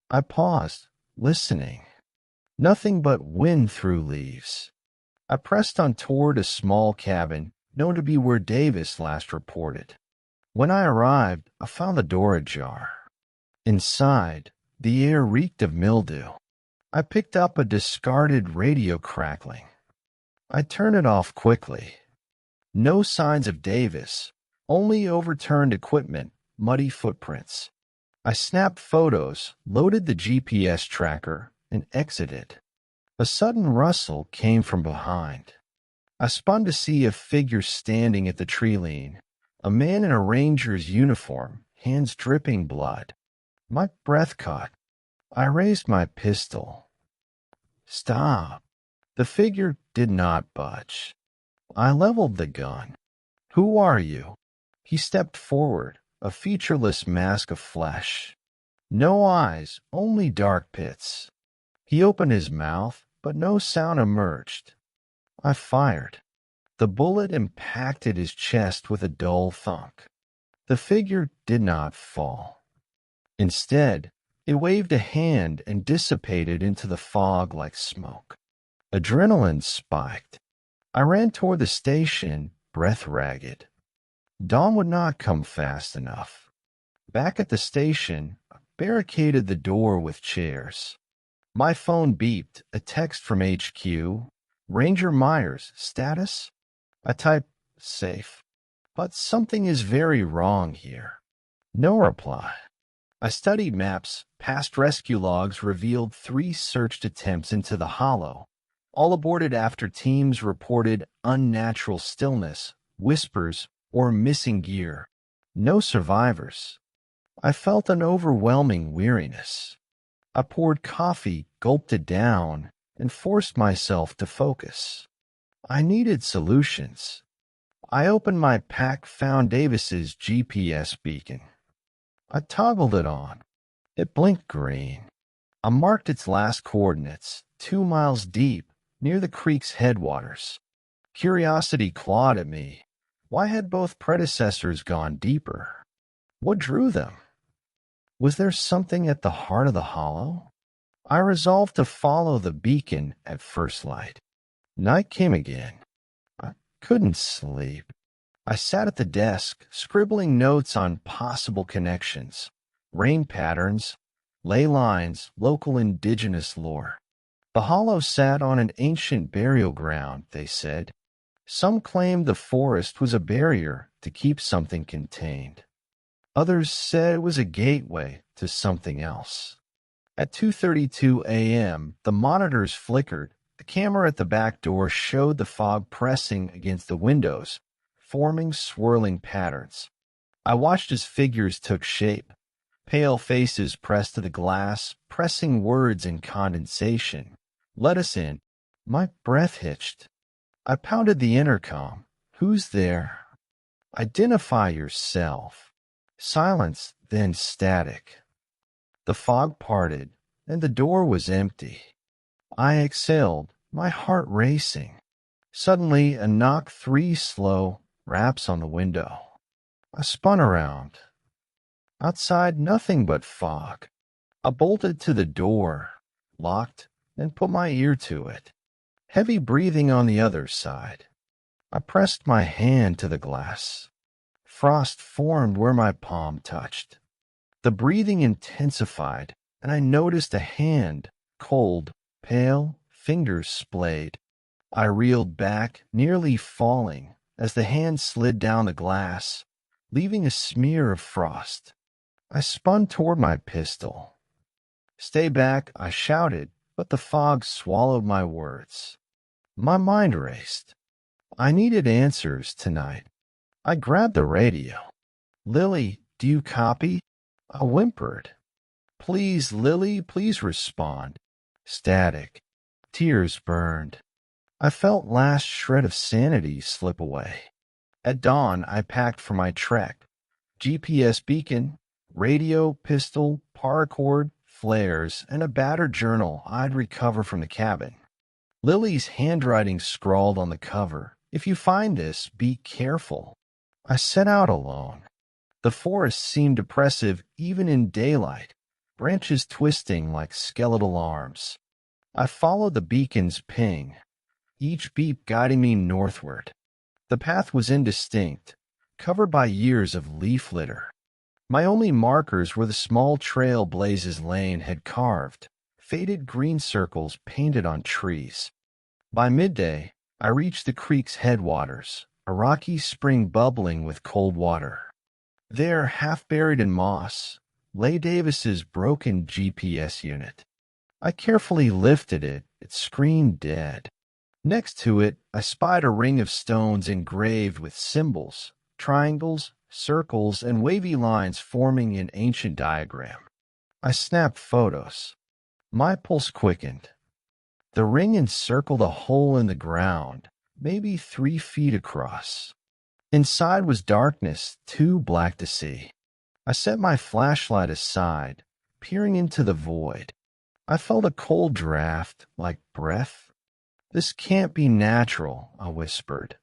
I paused, listening. Nothing but wind through leaves. I pressed on toward a small cabin, known to be where Davis last reported. When I arrived, I found the door ajar. Inside, the air reeked of mildew. I picked up a discarded radio crackling. I turned it off quickly. No signs of Davis, only overturned equipment, muddy footprints. I snapped photos, loaded the GPS tracker, and exited. A sudden rustle came from behind. I spun to see a figure standing at the tree lean, a man in a ranger's uniform, hands dripping blood. My breath caught. I raised my pistol. Stop. The figure did not budge. I leveled the gun. Who are you? He stepped forward, a featureless mask of flesh. No eyes, only dark pits. He opened his mouth, but no sound emerged. I fired. The bullet impacted his chest with a dull thunk. The figure did not fall. Instead, it waved a hand and dissipated into the fog like smoke. Adrenaline spiked. I ran toward the station, breath ragged. Dawn would not come fast enough. Back at the station, I barricaded the door with chairs. My phone beeped, a text from HQ. Ranger Myers, status? I typed, safe. But something is very wrong here. No reply. I studied maps. Past rescue logs revealed 3 searched attempts into the hollow, all aborted after teams reported unnatural stillness, whispers, or missing gear. No survivors. I felt an overwhelming weariness. I poured coffee, gulped it down, and forced myself to focus. I needed solutions. I opened my pack, found Davis's GPS beacon. I toggled it on. It blinked green. I marked its last coordinates, 2 miles deep, near the creek's headwaters. Curiosity clawed at me. Why had both predecessors gone deeper? What drew them? Was there something at the heart of the hollow? I resolved to follow the beacon at first light. Night came again. I couldn't sleep. I sat at the desk, scribbling notes on possible connections, rain patterns, ley lines, local indigenous lore. The hollow sat on an ancient burial ground, they said. Some claimed the forest was a barrier to keep something contained. Others said it was a gateway to something else. At 2:32 a.m., the monitors flickered. The camera at the back door showed the fog pressing against the windows, forming swirling patterns. I watched as figures took shape. Pale faces pressed to the glass, pressing words in condensation. Let us in. My breath hitched. I pounded the intercom. Who's there? Identify yourself. Silence, then static. The fog parted, and the door was empty. I exhaled, my heart racing. Suddenly, a knock, 3 slow raps on the window. I spun around. Outside, nothing but fog. I bolted to the door, locked, and put my ear to it. Heavy breathing on the other side. I pressed my hand to the glass. Frost formed where my palm touched. The breathing intensified, and I noticed a hand, cold, pale, fingers splayed. I reeled back, nearly falling, as the hand slid down the glass, leaving a smear of frost. I spun toward my pistol. Stay back, I shouted, but the fog swallowed my words. My mind raced. I needed answers tonight. I grabbed the radio. Lily, do you copy? I whimpered. Please, Lily, please respond. Static. Tears burned. I felt last shred of sanity slip away. At dawn, I packed for my trek. GPS beacon, radio, pistol, paracord, flares, and a battered journal I'd recover from the cabin. Lily's handwriting scrawled on the cover. If you find this, be careful. I set out alone. The forest seemed oppressive even in daylight, branches twisting like skeletal arms. I followed the beacon's ping, each beep guiding me northward. The path was indistinct, covered by years of leaf litter. My only markers were the small trail Blaze's Lane had carved, faded green circles painted on trees. By midday, I reached the creek's headwaters, a rocky spring bubbling with cold water. There, half buried in moss, lay Davis's broken GPS unit. I carefully lifted it. It screamed dead. Next to it, I spied a ring of stones engraved with symbols, triangles, circles, and wavy lines forming an ancient diagram. I snapped photos. My pulse quickened. The ring encircled a hole in the ground, maybe 3 feet across. Inside was darkness, too black to see. I set my flashlight aside, peering into the void. I felt a cold draft, like breath. This can't be natural, I whispered.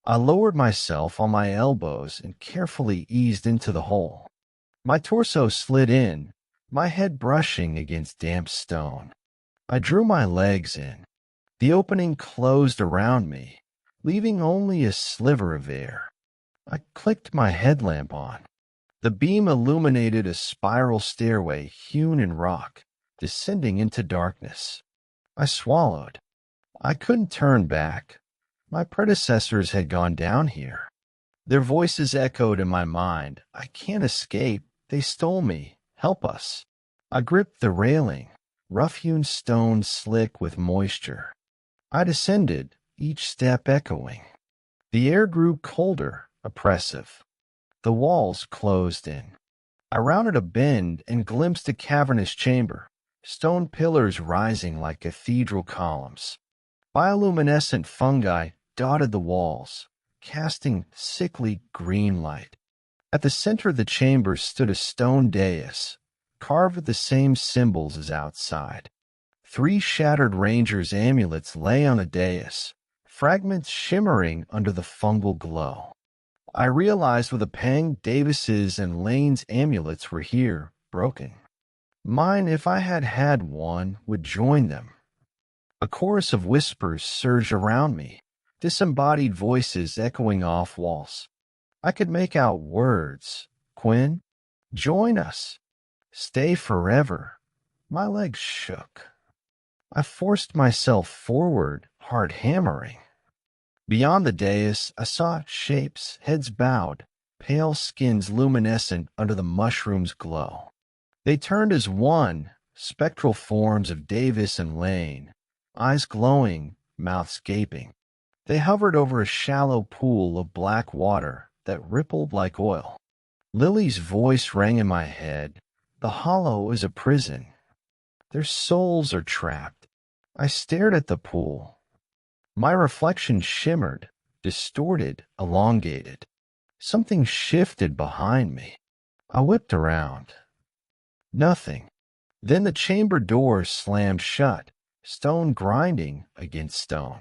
I lowered myself on my elbows and carefully eased into the hole. My torso slid in, my head brushing against damp stone. I drew my legs in. The opening closed around me, leaving only a sliver of air. I clicked my headlamp on. The beam illuminated a spiral stairway hewn in rock, descending into darkness. I swallowed. I couldn't turn back. My predecessors had gone down here. Their voices echoed in my mind. I can't escape. They stole me. Help us. I gripped the railing, rough-hewn stone slick with moisture. I descended, each step echoing. The air grew colder, oppressive. The walls closed in. I rounded a bend and glimpsed a cavernous chamber, stone pillars rising like cathedral columns. Bioluminescent fungi dotted the walls, casting sickly green light. At the center of the chamber stood a stone dais, carved with the same symbols as outside. 3 shattered Rangers' amulets lay on a dais, fragments shimmering under the fungal glow. I realized with a pang Davis's and Lane's amulets were here, broken. Mine, if I had had one, would join them. A chorus of whispers surged around me, disembodied voices echoing off walls. I could make out words. Quinn, join us. Stay forever. My legs shook. I forced myself forward, heart hammering. Beyond the dais, I saw shapes, heads bowed, pale skins luminescent under the mushroom's glow. They turned as one, spectral forms of Davis and Lane, eyes glowing, mouths gaping. They hovered over a shallow pool of black water that rippled like oil. Lily's voice rang in my head. The hollow is a prison. Their souls are trapped. I stared at the pool. My reflection shimmered, distorted, elongated. Something shifted behind me. I whipped around. Nothing. Then the chamber door slammed shut, stone grinding against stone.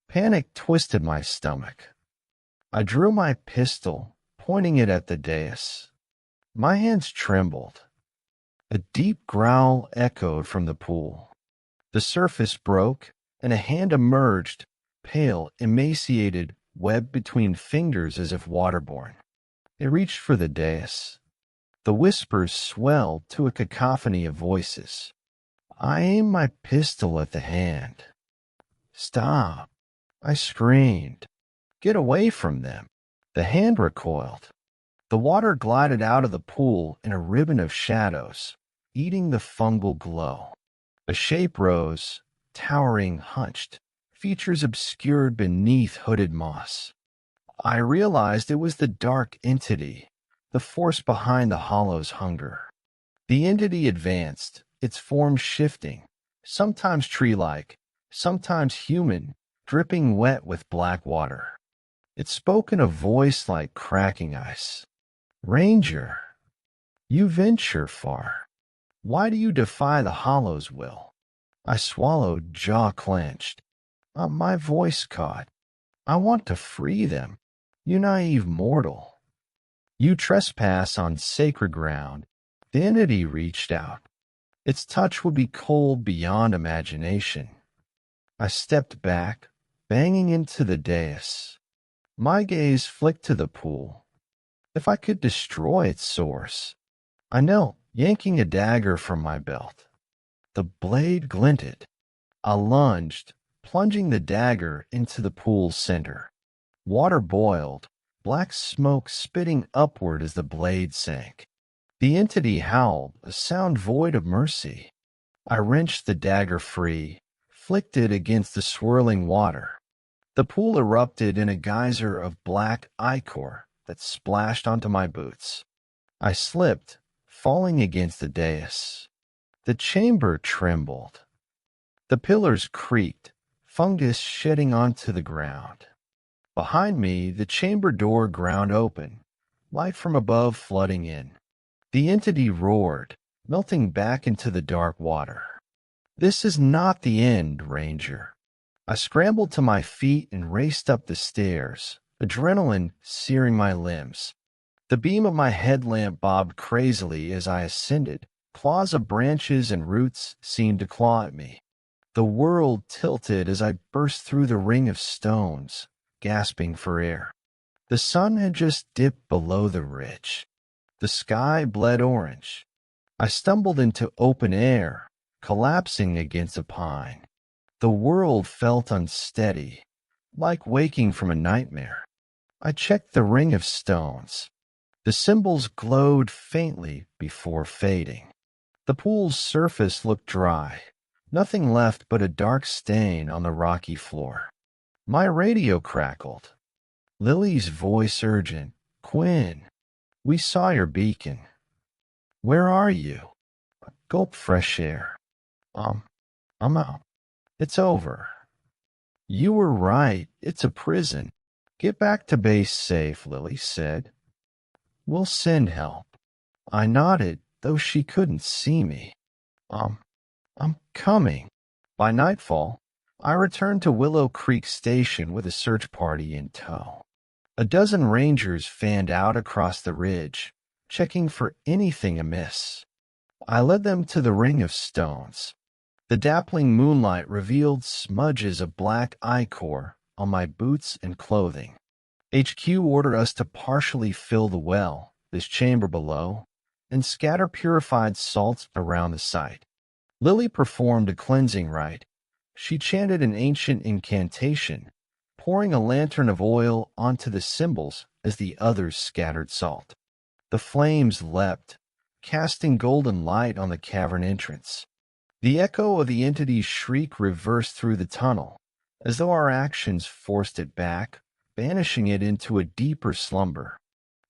Panic twisted my stomach. I drew my pistol, pointing it at the dais. My hands trembled. A deep growl echoed from the pool. The surface broke, and a hand emerged, pale, emaciated, webbed between fingers as if waterborne. It reached for the dais. The whispers swelled to a cacophony of voices. I aimed my pistol at the hand. Stop! I screamed. Get away from them. The hand recoiled. The water glided out of the pool in a ribbon of shadows, eating the fungal glow. A shape rose, towering, hunched, features obscured beneath hooded moss. I realized it was the dark entity, the force behind the hollow's hunger. The entity advanced, its form shifting, sometimes tree-like, sometimes human, dripping wet with black water. It spoke in a voice like cracking ice. Ranger, you venture far. Why do you defy the hollow's will? I swallowed, jaw clenched. My voice caught. I want to free them. You naive mortal. You trespass on sacred ground. The entity reached out. Its touch would be cold beyond imagination. I stepped back, banging into the dais. My gaze flicked to the pool. If I could destroy its source. I knelt, yanking a dagger from my belt. The blade glinted. I lunged, plunging the dagger into the pool's center. Water boiled, black smoke spitting upward as the blade sank. The entity howled, a sound void of mercy. I wrenched the dagger free, flicked it against the swirling water. The pool erupted in a geyser of black ichor that splashed onto my boots. I slipped, falling against the dais. The chamber trembled. The pillars creaked, fungus shedding onto the ground. Behind me, the chamber door ground open, light from above flooding in. The entity roared, melting back into the dark water. This is not the end, Ranger. I scrambled to my feet and raced up the stairs, adrenaline searing my limbs. The beam of my headlamp bobbed crazily as I ascended. Claws of branches and roots seemed to claw at me. The world tilted as I burst through the ring of stones, gasping for air. The sun had just dipped below the ridge. The sky bled orange. I stumbled into open air, collapsing against a pine. The world felt unsteady, like waking from a nightmare. I checked the ring of stones. The symbols glowed faintly before fading. The pool's surface looked dry, nothing left but a dark stain on the rocky floor. My radio crackled. Lily's voice urgent. Quinn, we saw your beacon. Where are you? Gulp fresh air. I'm out. It's over. You were right. It's a prison. Get back to base safe, Lily said. We'll send help. I nodded, though she couldn't see me. I'm coming. By nightfall, I returned to Willow Creek Station with a search party in tow. A dozen rangers fanned out across the ridge, checking for anything amiss. I led them to the ring of stones. The dappling moonlight revealed smudges of black ichor on my boots and clothing. HQ ordered us to partially fill the well, this chamber below, and scatter purified salts around the site. Lily performed a cleansing rite. She chanted an ancient incantation, pouring a lantern of oil onto the symbols as the others scattered salt. The flames leapt, casting golden light on the cavern entrance. The echo of the entity's shriek reversed through the tunnel, as though our actions forced it back, banishing it into a deeper slumber.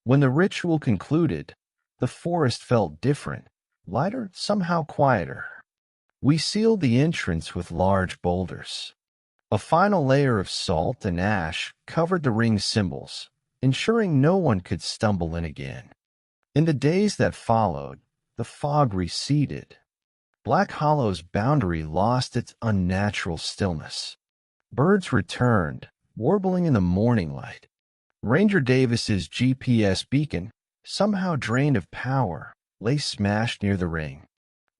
When the ritual concluded, the forest felt different, lighter, somehow quieter. We sealed the entrance with large boulders. A final layer of salt and ash covered the ring's symbols, ensuring no one could stumble in again. In the days that followed, the fog receded. Black Hollow's boundary lost its unnatural stillness. Birds returned, warbling in the morning light. Ranger Davis's GPS beacon, somehow drained of power, lay smashed near the ring.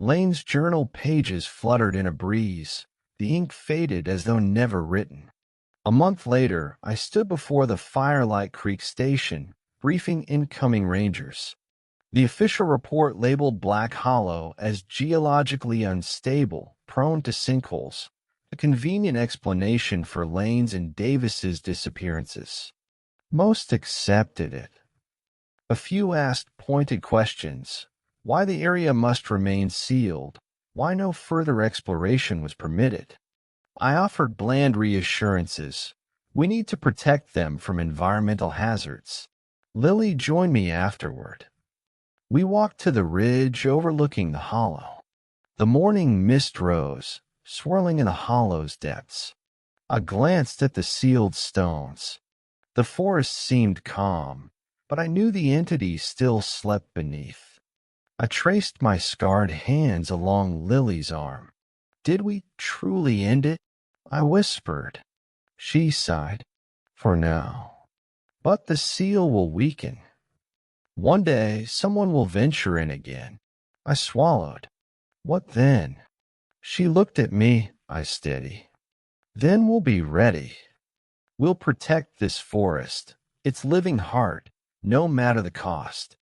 Lane's journal pages fluttered in a breeze, the ink faded as though never written. A month later, I stood before the Firelight Creek Station, briefing incoming rangers. The official report labeled Black Hollow as geologically unstable, prone to sinkholes, a convenient explanation for Lane's and Davis's disappearances. Most accepted it. A few asked pointed questions: why the area must remain sealed, why no further exploration was permitted. I offered bland reassurances. We need to protect them from environmental hazards. Lily joined me afterward. We walked to the ridge overlooking the hollow. The morning mist rose, swirling in the hollow's depths. I glanced at the sealed stones. The forest seemed calm, but I knew the entity still slept beneath. I traced my scarred hands along Lily's arm. Did we truly end it? I whispered. She sighed. For now. But the seal will weaken. One day, someone will venture in again. I swallowed. What then? She looked at me, I steadied. Then we'll be ready. We'll protect this forest, its living heart, no matter the cost.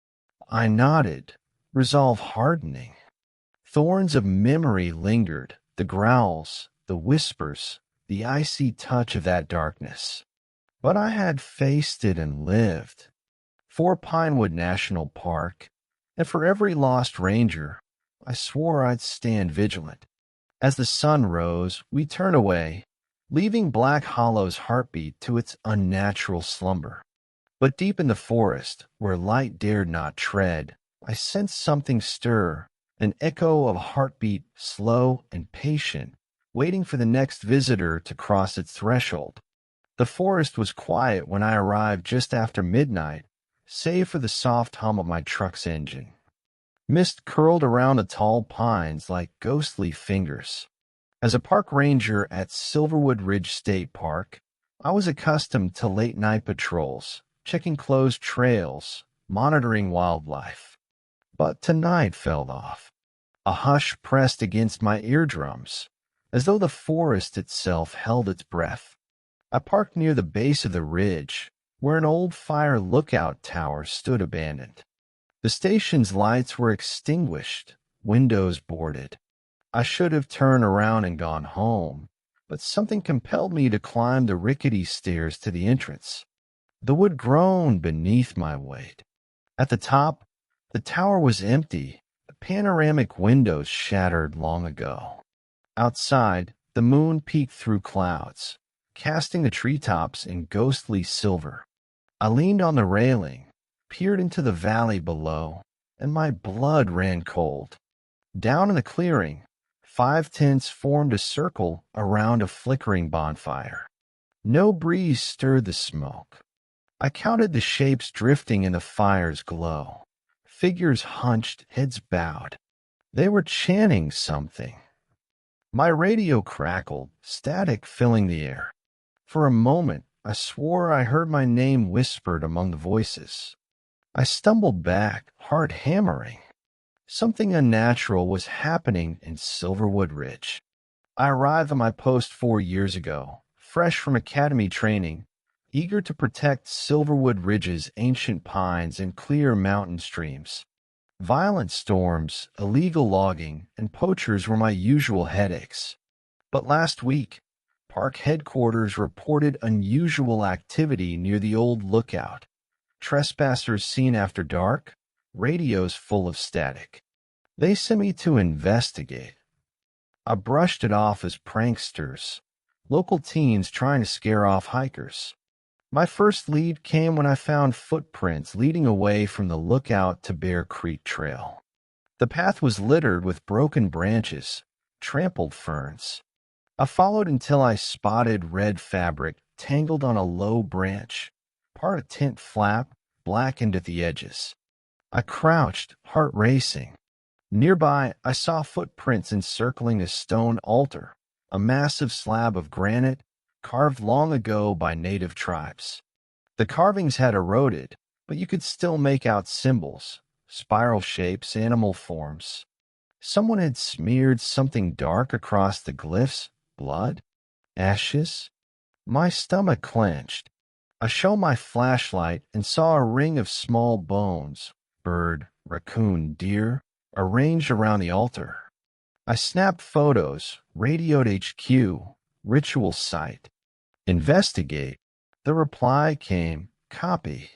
I nodded, resolve hardening. Thorns of memory lingered, the growls, the whispers, the icy touch of that darkness. But I had faced it and lived. For Pinewood National Park, and for every lost ranger, I swore I'd stand vigilant. As the sun rose, we turned away, leaving Black Hollow's heartbeat to its unnatural slumber. But deep in the forest, where light dared not tread, I sensed something stir, an echo of a heartbeat, slow and patient, waiting for the next visitor to cross its threshold. The forest was quiet when I arrived just after midnight, save for the soft hum of my truck's engine. Mist curled around the tall pines like ghostly fingers. As a park ranger at Silverwood Ridge State Park, I was accustomed to late-night patrols, checking closed trails, monitoring wildlife. But tonight fell off. A hush pressed against my eardrums, as though the forest itself held its breath. I parked near the base of the ridge, where an old fire lookout tower stood abandoned. The station's lights were extinguished, windows boarded. I should have turned around and gone home, but something compelled me to climb the rickety stairs to the entrance. The wood groaned beneath my weight. At the top, the tower was empty, the panoramic windows shattered long ago. Outside, the moon peeked through clouds, casting the treetops in ghostly silver. I leaned on the railing, peered into the valley below, and my blood ran cold. Down in the clearing, 5 tents formed a circle around a flickering bonfire. No breeze stirred the smoke. I counted the shapes drifting in the fire's glow. Figures hunched, heads bowed. They were chanting something. My radio crackled, static filling the air. For a moment, I swore I heard my name whispered among the voices. I stumbled back, heart hammering. Something unnatural was happening in Silverwood Ridge. I arrived at my post 4 years ago, fresh from academy training, eager to protect Silverwood Ridge's ancient pines and clear mountain streams. Violent storms, illegal logging, and poachers were my usual headaches. But last week, park headquarters reported unusual activity near the old lookout. Trespassers seen after dark, radios full of static. They sent me to investigate. I brushed it off as pranksters, local teens trying to scare off hikers. My first lead came when I found footprints leading away from the Lookout to Bear Creek Trail. The path was littered with broken branches, trampled ferns. I followed until I spotted red fabric tangled on a low branch, part a tent flap, blackened at the edges. I crouched, heart racing. Nearby, I saw footprints encircling a stone altar, a massive slab of granite carved long ago by native tribes. The carvings had eroded, but you could still make out symbols, spiral shapes, animal forms. Someone had smeared something dark across the glyphs, blood, ashes. My stomach clenched. I shone my flashlight and saw a ring of small bones, bird, raccoon, deer, arranged around the altar. I snapped photos, radioed HQ, ritual site. Investigate. The reply came, copy.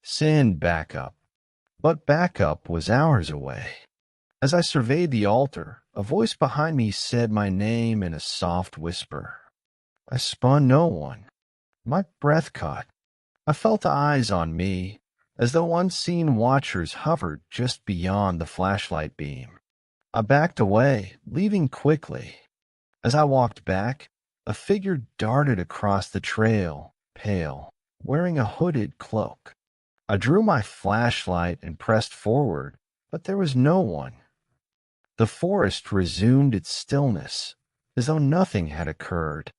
Send backup. But backup was hours away. As I surveyed the altar, a voice behind me said my name in a soft whisper. I spun no one. My breath caught. I felt eyes on me, as though unseen watchers hovered just beyond the flashlight beam. I backed away, leaving quickly. As I walked back, a figure darted across the trail, pale, wearing a hooded cloak. I drew my flashlight and pressed forward, but there was no one. The forest resumed its stillness, as though nothing had occurred.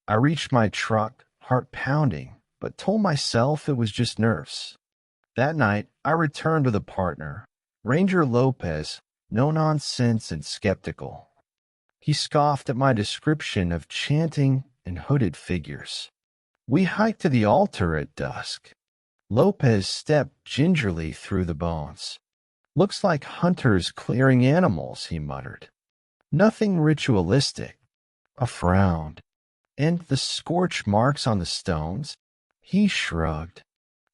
I reached my truck, heart pounding, but told myself it was just nerves. That night, I returned with a partner, Ranger Lopez, no nonsense and skeptical. He scoffed at my description of chanting and hooded figures. We hiked to the altar at dusk. Lopez stepped gingerly through the bones. Looks like hunters clearing animals, he muttered. Nothing ritualistic. I frowned. And the scorch marks on the stones? He shrugged.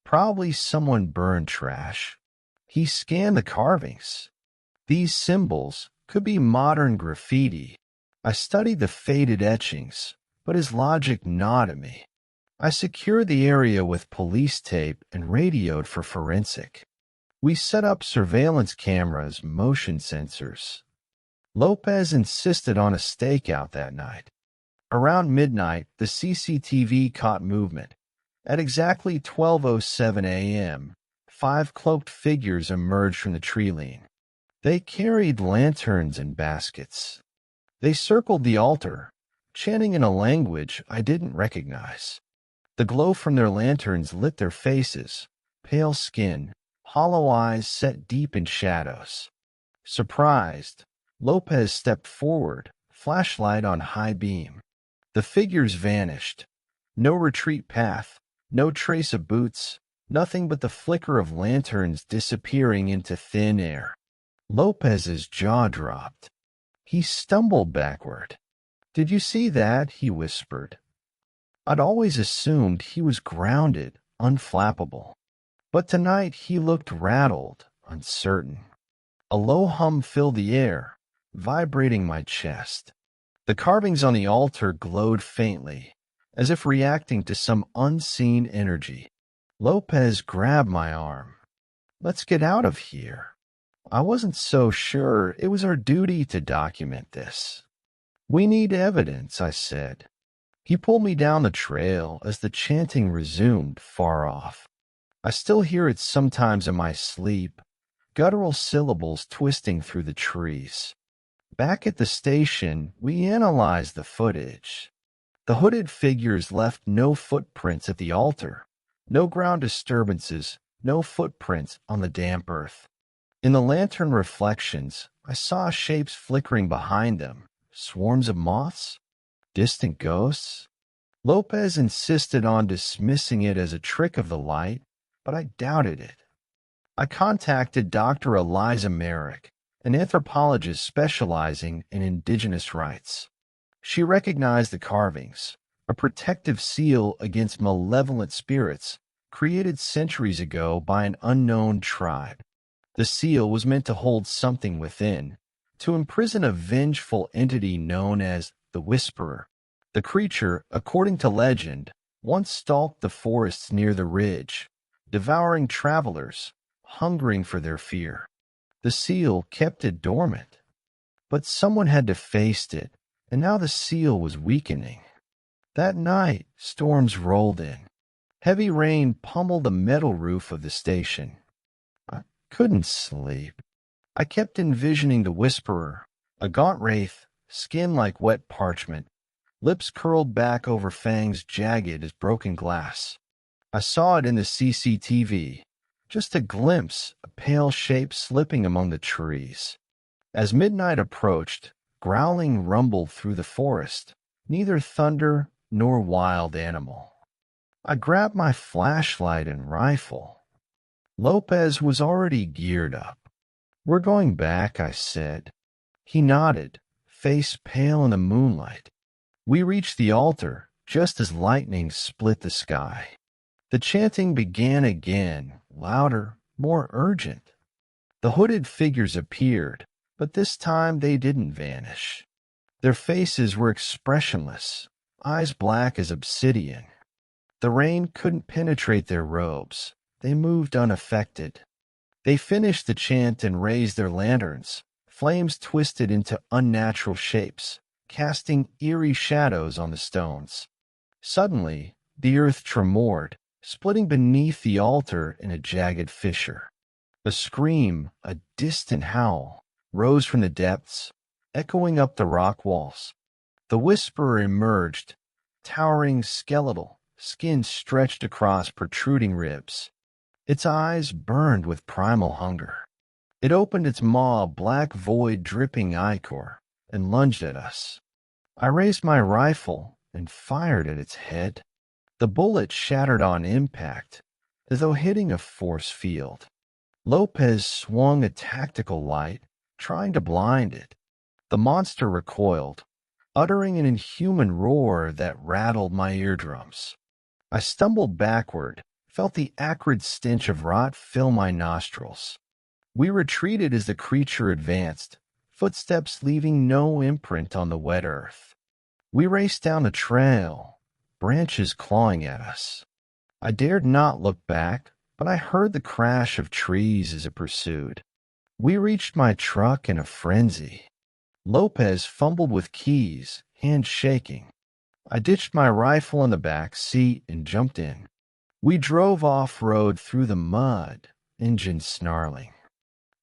Probably someone burned trash. He scanned the carvings. These symbols could be modern graffiti. I studied the faded etchings, but his logic gnawed at me. I secured the area with police tape and radioed for forensic. We set up surveillance cameras, motion sensors. Lopez insisted on a stakeout that night. Around midnight, the CCTV caught movement. At exactly 12:07 a.m., 5 cloaked figures emerged from the tree lean. They carried lanterns and baskets. They circled the altar, chanting in a language I didn't recognize. The glow from their lanterns lit their faces, pale skin, hollow eyes set deep in shadows. Surprised, Lopez stepped forward, flashlight on high beam. The figures vanished. No retreat path, no trace of boots, nothing but the flicker of lanterns disappearing into thin air. Lopez's jaw dropped. He stumbled backward. "Did you see that?" he whispered. I'd always assumed he was grounded, unflappable. But tonight he looked rattled, uncertain. A low hum filled the air, vibrating my chest. The carvings on the altar glowed faintly, as if reacting to some unseen energy. Lopez grabbed my arm. "Let's get out of here." I wasn't so sure it was our duty to document this. "We need evidence," I said. He pulled me down the trail as the chanting resumed far off. I still hear it sometimes in my sleep, guttural syllables twisting through the trees. Back at the station, we analyzed the footage. The hooded figures left no footprints at the altar, no ground disturbances, no footprints on the damp earth. In the lantern reflections, I saw shapes flickering behind them, swarms of moths, distant ghosts. Lopez insisted on dismissing it as a trick of the light, but I doubted it. I contacted Dr. Eliza Merrick, an anthropologist specializing in indigenous rights. She recognized the carvings, a protective seal against malevolent spirits created centuries ago by an unknown tribe. The seal was meant to hold something within, to imprison a vengeful entity known as the Whisperer. The creature, according to legend, once stalked the forests near the ridge, devouring travelers, hungering for their fear. The seal kept it dormant, but someone had defaced it, and now the seal was weakening. That night, storms rolled in. Heavy rain pummeled the metal roof of the station. I couldn't sleep. I kept envisioning the Whisperer, a gaunt wraith, skin like wet parchment, lips curled back over fangs jagged as broken glass. I saw it in the CCTV, just a glimpse, a pale shape slipping among the trees. As midnight approached, growling rumbled through the forest, neither thunder nor wild animal. I grabbed my flashlight and rifle. Lopez was already geared up. "We're going back," I said. He nodded, face pale in the moonlight. We reached the altar just as lightning split the sky. The chanting began again, louder, more urgent. The hooded figures appeared, but this time they didn't vanish. Their faces were expressionless, eyes black as obsidian. The rain couldn't penetrate their robes. They moved unaffected. They finished the chant and raised their lanterns. Flames twisted into unnatural shapes, casting eerie shadows on the stones. Suddenly, the earth tremored, splitting beneath the altar in a jagged fissure. A scream, a distant howl, rose from the depths, echoing up the rock walls. The Whisperer emerged, towering skeletal, skin stretched across protruding ribs. Its eyes burned with primal hunger. It opened its maw, a black void dripping ichor, and lunged at us. I raised my rifle and fired at its head. The bullet shattered on impact, as though hitting a force field. Lopez swung a tactical light, trying to blind it. The monster recoiled, uttering an inhuman roar that rattled my eardrums. I stumbled backward, felt the acrid stench of rot fill my nostrils. We retreated as the creature advanced, footsteps leaving no imprint on the wet earth. We raced down the trail, branches clawing at us. I dared not look back, but I heard the crash of trees as it pursued. We reached my truck in a frenzy. Lopez fumbled with keys, hands shaking. I ditched my rifle in the back seat and jumped in. We drove off-road through the mud, engine snarling.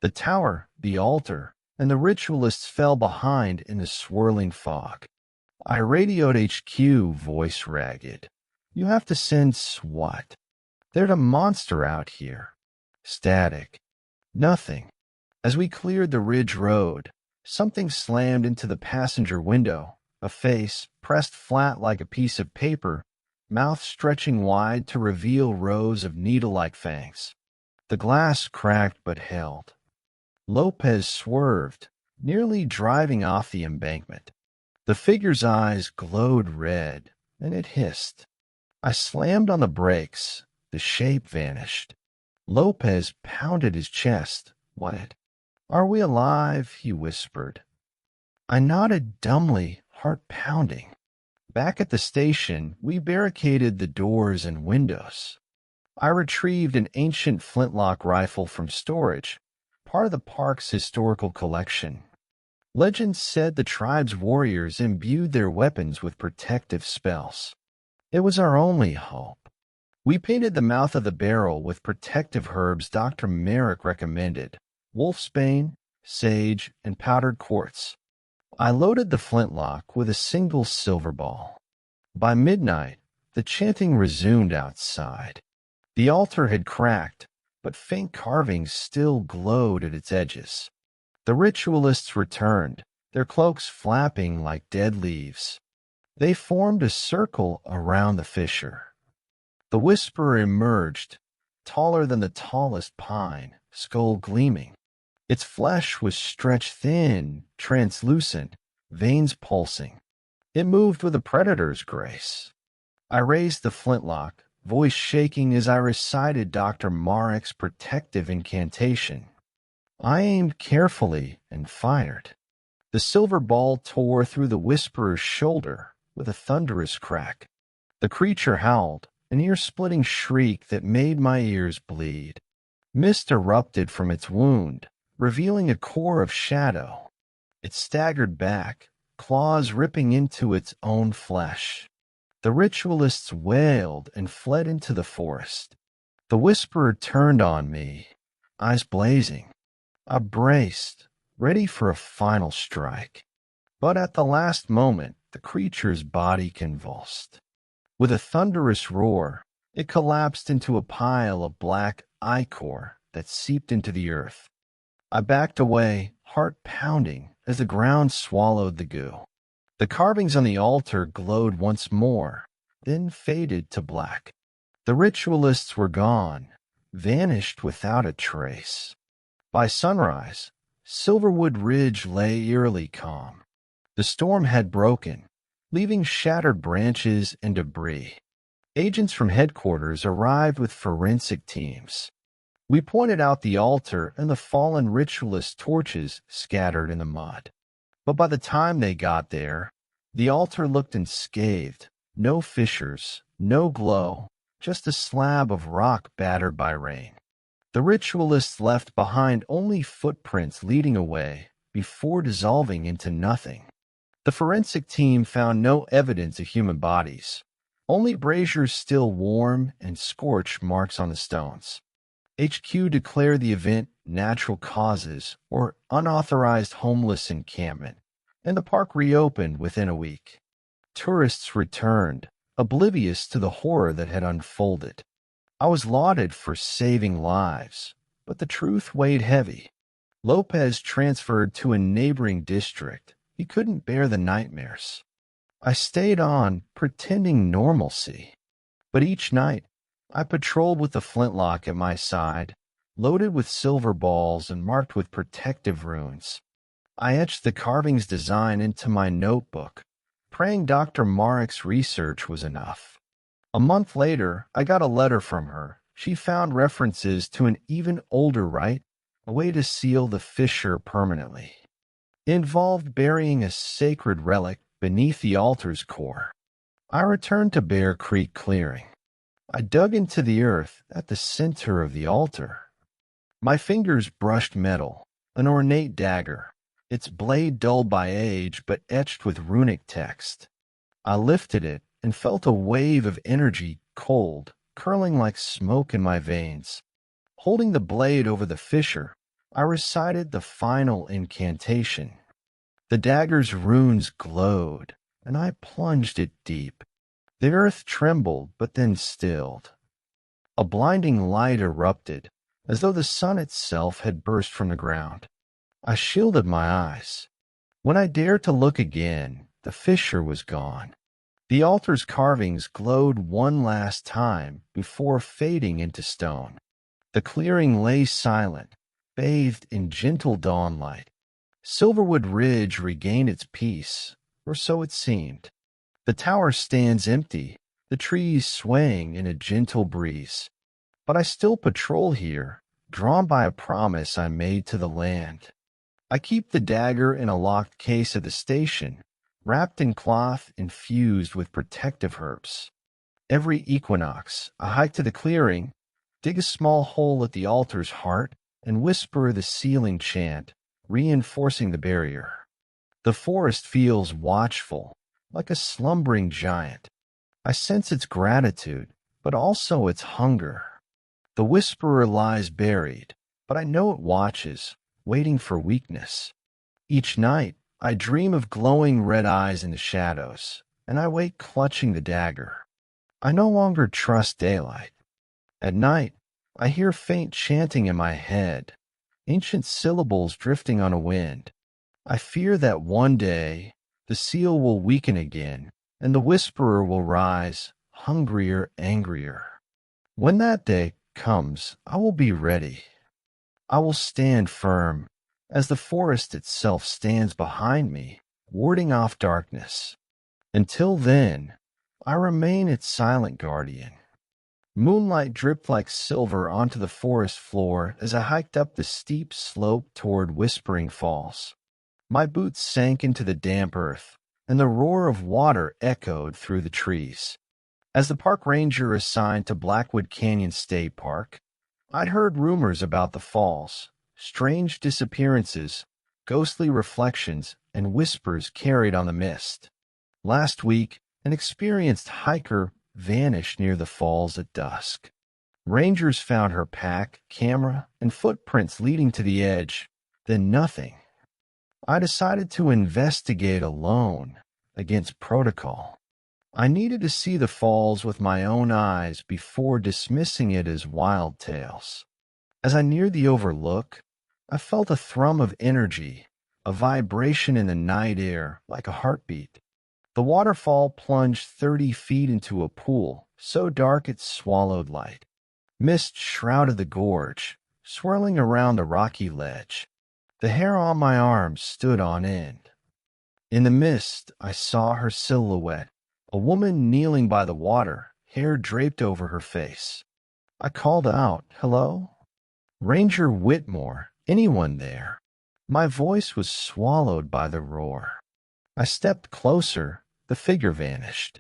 The tower, the altar, and the ritualists fell behind in the swirling fog. I radioed HQ, voice ragged. "You have to send SWAT. There's a monster out here." Static. Nothing. As we cleared the ridge road, something slammed into the passenger window, a face pressed flat like a piece of paper, mouth stretching wide to reveal rows of needle-like fangs. The glass cracked but held. Lopez swerved, nearly driving off the embankment. The figure's eyes glowed red, and it hissed. I slammed on the brakes. The shape vanished. Lopez pounded his chest. "What? Are we alive?" he whispered. I nodded dumbly, heart pounding. Back at the station, we barricaded the doors and windows. I retrieved an ancient flintlock rifle from storage, part of the park's historical collection. Legend said the tribe's warriors imbued their weapons with protective spells. It was our only hope. We painted the mouth of the barrel with protective herbs Dr. Merrick recommended: wolfsbane, sage, and powdered quartz. I loaded the flintlock with a single silver ball. By midnight, the chanting resumed outside. The altar had cracked, but faint carvings still glowed at its edges. The ritualists returned, their cloaks flapping like dead leaves. They formed a circle around the fissure. The Whisperer emerged, taller than the tallest pine, skull gleaming. Its flesh was stretched thin, translucent, veins pulsing. It moved with a predator's grace. I raised the flintlock, voice shaking as I recited Dr. Marek's protective incantation. I aimed carefully and fired. The silver ball tore through the Whisperer's shoulder with a thunderous crack. The creature howled, an ear-splitting shriek that made my ears bleed. Mist erupted from its wound, revealing a core of shadow. It staggered back, claws ripping into its own flesh. The ritualists wailed and fled into the forest. The Whisperer turned on me, eyes blazing. I braced, ready for a final strike. But at the last moment, the creature's body convulsed. With a thunderous roar, it collapsed into a pile of black ichor that seeped into the earth. I backed away, heart pounding, as the ground swallowed the goo. The carvings on the altar glowed once more, then faded to black. The ritualists were gone, vanished without a trace. By sunrise, Silverwood Ridge lay eerily calm. The storm had broken, leaving shattered branches and debris. Agents from headquarters arrived with forensic teams. We pointed out the altar and the fallen ritualist torches scattered in the mud. But by the time they got there, the altar looked unscathed. No fissures, no glow, just a slab of rock battered by rain. The ritualists left behind only footprints leading away before dissolving into nothing. The forensic team found no evidence of human bodies, only braziers still warm and scorch marks on the stones. HQ declared the event natural causes or unauthorized homeless encampment, and the park reopened within a week. Tourists returned, oblivious to the horror that had unfolded. I was lauded for saving lives, but the truth weighed heavy. Lopez transferred to a neighboring district. He couldn't bear the nightmares. I stayed on, pretending normalcy. But each night, I patrolled with the flintlock at my side, loaded with silver balls and marked with protective runes. I etched the carving's design into my notebook, praying Dr. Marek's research was enough. A month later, I got a letter from her. She found references to an even older rite, a way to seal the fissure permanently. It involved burying a sacred relic beneath the altar's core. I returned to Bear Creek Clearing. I dug into the earth at the center of the altar. My fingers brushed metal, an ornate dagger, its blade dulled by age but etched with runic text. I lifted it and felt a wave of energy, cold, curling like smoke in my veins. Holding the blade over the fissure, I recited the final incantation. The dagger's runes glowed, and I plunged it deep. The earth trembled, but then stilled. A blinding light erupted, as though the sun itself had burst from the ground. I shielded my eyes. When I dared to look again, the fissure was gone. The altar's carvings glowed one last time before fading into stone. The clearing lay silent, bathed in gentle dawnlight. Silverwood Ridge regained its peace, or so it seemed. The tower stands empty, the trees swaying in a gentle breeze. But I still patrol here, drawn by a promise I made to the land. I keep the dagger in a locked case at the station, wrapped in cloth infused with protective herbs. Every equinox, I hike to the clearing, dig a small hole at the altar's heart, and whisper the sealing chant, reinforcing the barrier. The forest feels watchful, like a slumbering giant. I sense its gratitude, but also its hunger. The Whisperer lies buried, but I know it watches, waiting for weakness. Each night, I dream of glowing red eyes in the shadows, and I wake clutching the dagger. I no longer trust daylight. At night, I hear faint chanting in my head, ancient syllables drifting on a wind. I fear that one day the seal will weaken again, and the whisperer will rise, hungrier, angrier. When that day comes, I will be ready. I will stand firm, as the forest itself stands behind me, warding off darkness. Until then, I remain its silent guardian. Moonlight dripped like silver onto the forest floor as I hiked up the steep slope toward Whispering Falls. My boots sank into the damp earth, and the roar of water echoed through the trees. As the park ranger assigned to Blackwood Canyon State Park, I'd heard rumors about the falls, strange disappearances, ghostly reflections, and whispers carried on the mist. Last week, an experienced hiker vanished near the falls at dusk. Rangers found her pack, camera, and footprints leading to the edge, then nothing. I decided to investigate alone, against protocol. I needed to see the falls with my own eyes before dismissing it as wild tales. As I neared the overlook, I felt a thrum of energy, a vibration in the night air like a heartbeat. The waterfall plunged 30 feet into a pool, so dark it swallowed light. Mist shrouded the gorge, swirling around the rocky ledge. The hair on my arms stood on end. In the mist, I saw her silhouette, a woman kneeling by the water, hair draped over her face. I called out, "Hello? Ranger Whitmore, anyone there?" My voice was swallowed by the roar. I stepped closer, the figure vanished.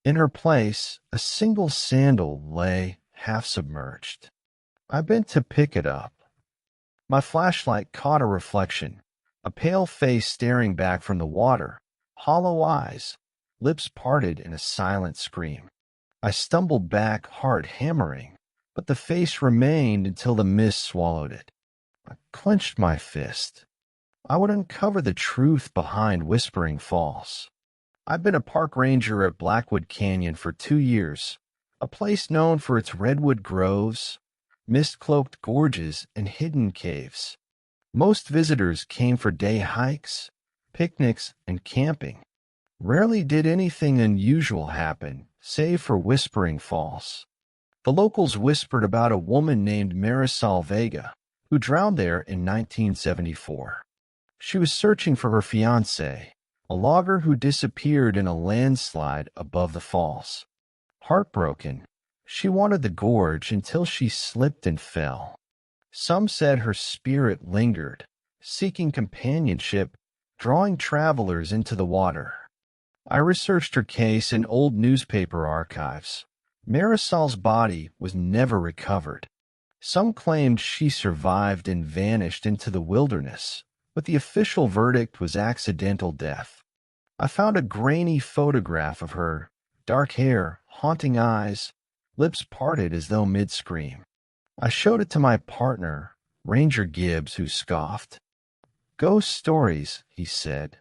In her place, a single sandal lay half submerged. I bent to pick it up. My flashlight caught a reflection, a pale face staring back from the water, hollow eyes, lips parted in a silent scream. I stumbled back, heart hammering, but the face remained until the mist swallowed it. I clenched my fist. I would uncover the truth behind Whispering Falls. I've been a park ranger at Blackwood Canyon for 2 years, a place known for its redwood groves, mist-cloaked gorges, and hidden caves. Most visitors came for day hikes, picnics, and camping. Rarely did anything unusual happen, save for Whispering Falls. The locals whispered about a woman named Marisol Vega, who drowned there in 1974. She was searching for her fiancé, a logger who disappeared in a landslide above the falls. Heartbroken, she wanted the gorge until she slipped and fell. Some said her spirit lingered, seeking companionship, drawing travelers into the water. I researched her case in old newspaper archives. Marisol's body was never recovered. Some claimed she survived and vanished into the wilderness, but the official verdict was accidental death. I found a grainy photograph of her, dark hair, haunting eyes, lips parted as though mid-scream. I showed it to my partner, Ranger Gibbs, who scoffed. "Ghost stories," he said.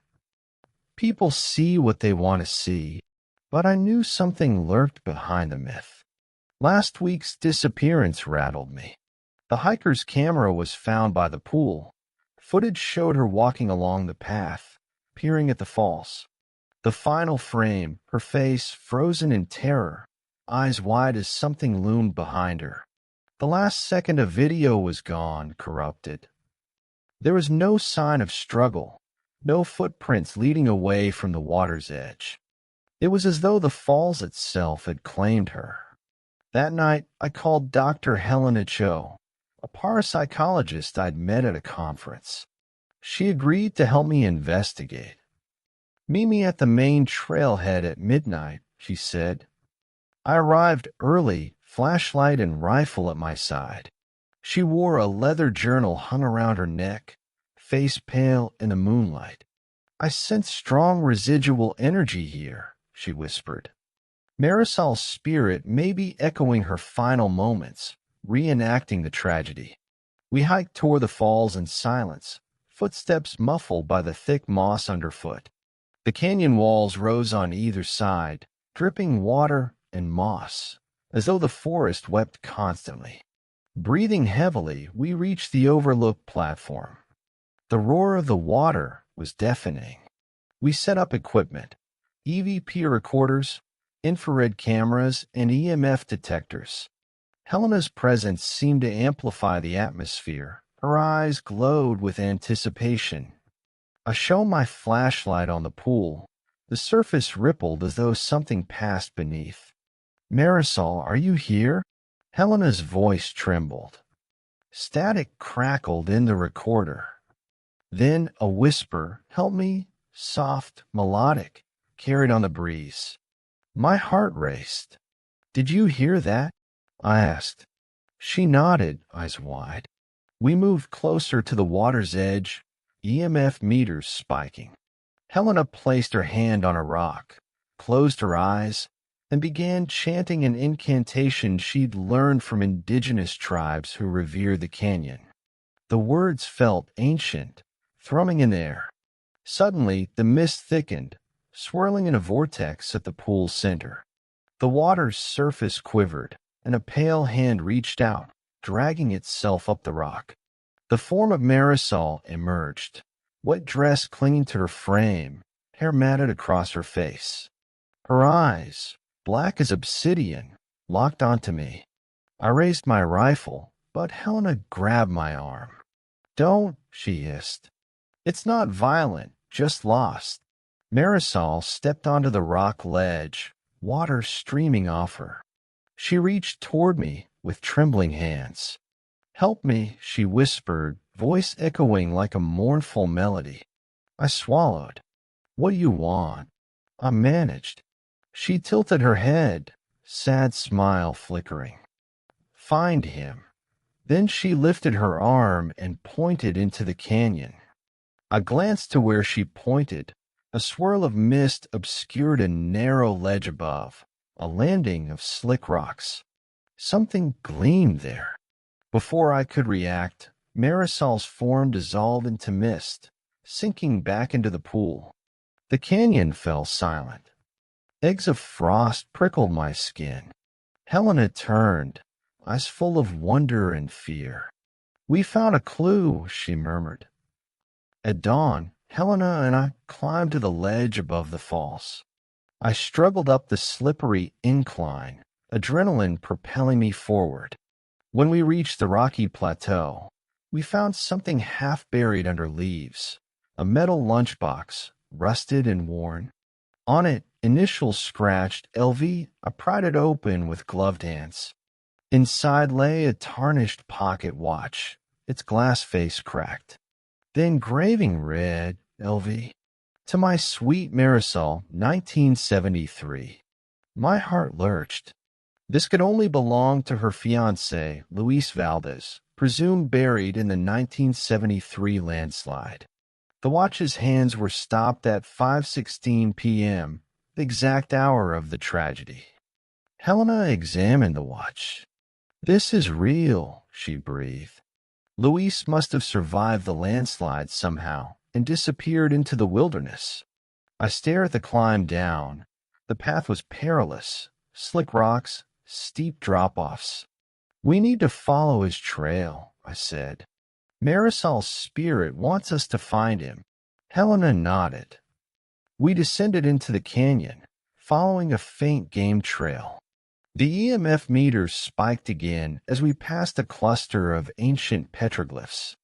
"People see what they want to see," but I knew something lurked behind the myth. Last week's disappearance rattled me. The hiker's camera was found by the pool. Footage showed her walking along the path, peering at the falls. The final frame, her face frozen in terror, eyes wide as something loomed behind her. The last second of video was gone, corrupted. There was no sign of struggle, no footprints leading away from the water's edge. It was as though the falls itself had claimed her. That night, I called Dr. Helena Cho, a parapsychologist I'd met at a conference. She agreed to help me investigate. "Meet me at the main trailhead at midnight," she said. I arrived early, flashlight and rifle at my side. She wore a leather journal hung around her neck, face pale in the moonlight. "I sense strong residual energy here," she whispered. Marisol's spirit may be echoing her final moments, reenacting the tragedy. We hiked toward the falls in silence, footsteps muffled by the thick moss underfoot. The canyon walls rose on either side, dripping water and moss, as though the forest wept constantly. Breathing heavily, we reached the overlook platform. The roar of the water was deafening. We set up equipment, EVP recorders, infrared cameras, and EMF detectors. Helena's presence seemed to amplify the atmosphere. Her eyes glowed with anticipation. I shone my flashlight on the pool. The surface rippled as though something passed beneath. "Marisol, are you here?" Helena's voice trembled. Static crackled in the recorder. Then a whisper, "Help me," soft, melodic, carried on the breeze. My heart raced. "Did you hear that?" I asked. She nodded, eyes wide. We moved closer to the water's edge, EMF meters spiking. Helena placed her hand on a rock, closed her eyes, and began chanting an incantation she'd learned from indigenous tribes who revere the canyon. The words felt ancient, thrumming in the air. Suddenly, the mist thickened, swirling in a vortex at the pool's center. The water's surface quivered, and a pale hand reached out, dragging itself up the rock. The form of Marisol emerged, wet dress clinging to her frame, hair matted across her face. Her eyes, black as obsidian, locked onto me. I raised my rifle, but Helena grabbed my arm. "Don't," she hissed. "It's not violent, just lost." Marisol stepped onto the rock ledge, water streaming off her. She reached toward me with trembling hands. "Help me," she whispered, voice echoing like a mournful melody. I swallowed. "What do you want?" I managed. She tilted her head, sad smile flickering. "Find him." Then she lifted her arm and pointed into the canyon. I glanced to where she pointed. A swirl of mist obscured a narrow ledge above, a landing of slick rocks. Something gleamed there. Before I could react, Marisol's form dissolved into mist, sinking back into the pool. The canyon fell silent. Eggs of frost prickled my skin. Helena turned, eyes full of wonder and fear. "We found a clue," she murmured. At dawn, Helena and I climbed to the ledge above the falls. I struggled up the slippery incline, adrenaline propelling me forward. When we reached the rocky plateau, we found something half buried under leaves, a metal lunchbox, rusted and worn. On it, initials scratched LV. I pried it open with gloved hands. Inside lay a tarnished pocket watch, its glass face cracked. The engraving read, "LV. To my sweet Marisol, 1973. My heart lurched. This could only belong to her fiancé, Luis Valdez, presumed buried in the 1973 landslide. The watch's hands were stopped at 5:16 p.m., the exact hour of the tragedy. Helena examined the watch. "This is real," she breathed. "Luis must have survived the landslide somehow and disappeared into the wilderness." I stared at the climb down. The path was perilous, slick rocks, steep drop-offs. "We need to follow his trail," I said. "Marisol's spirit wants us to find him." Helena nodded. We descended into the canyon, following a faint game trail. The EMF meters spiked again as we passed a cluster of ancient petroglyphs.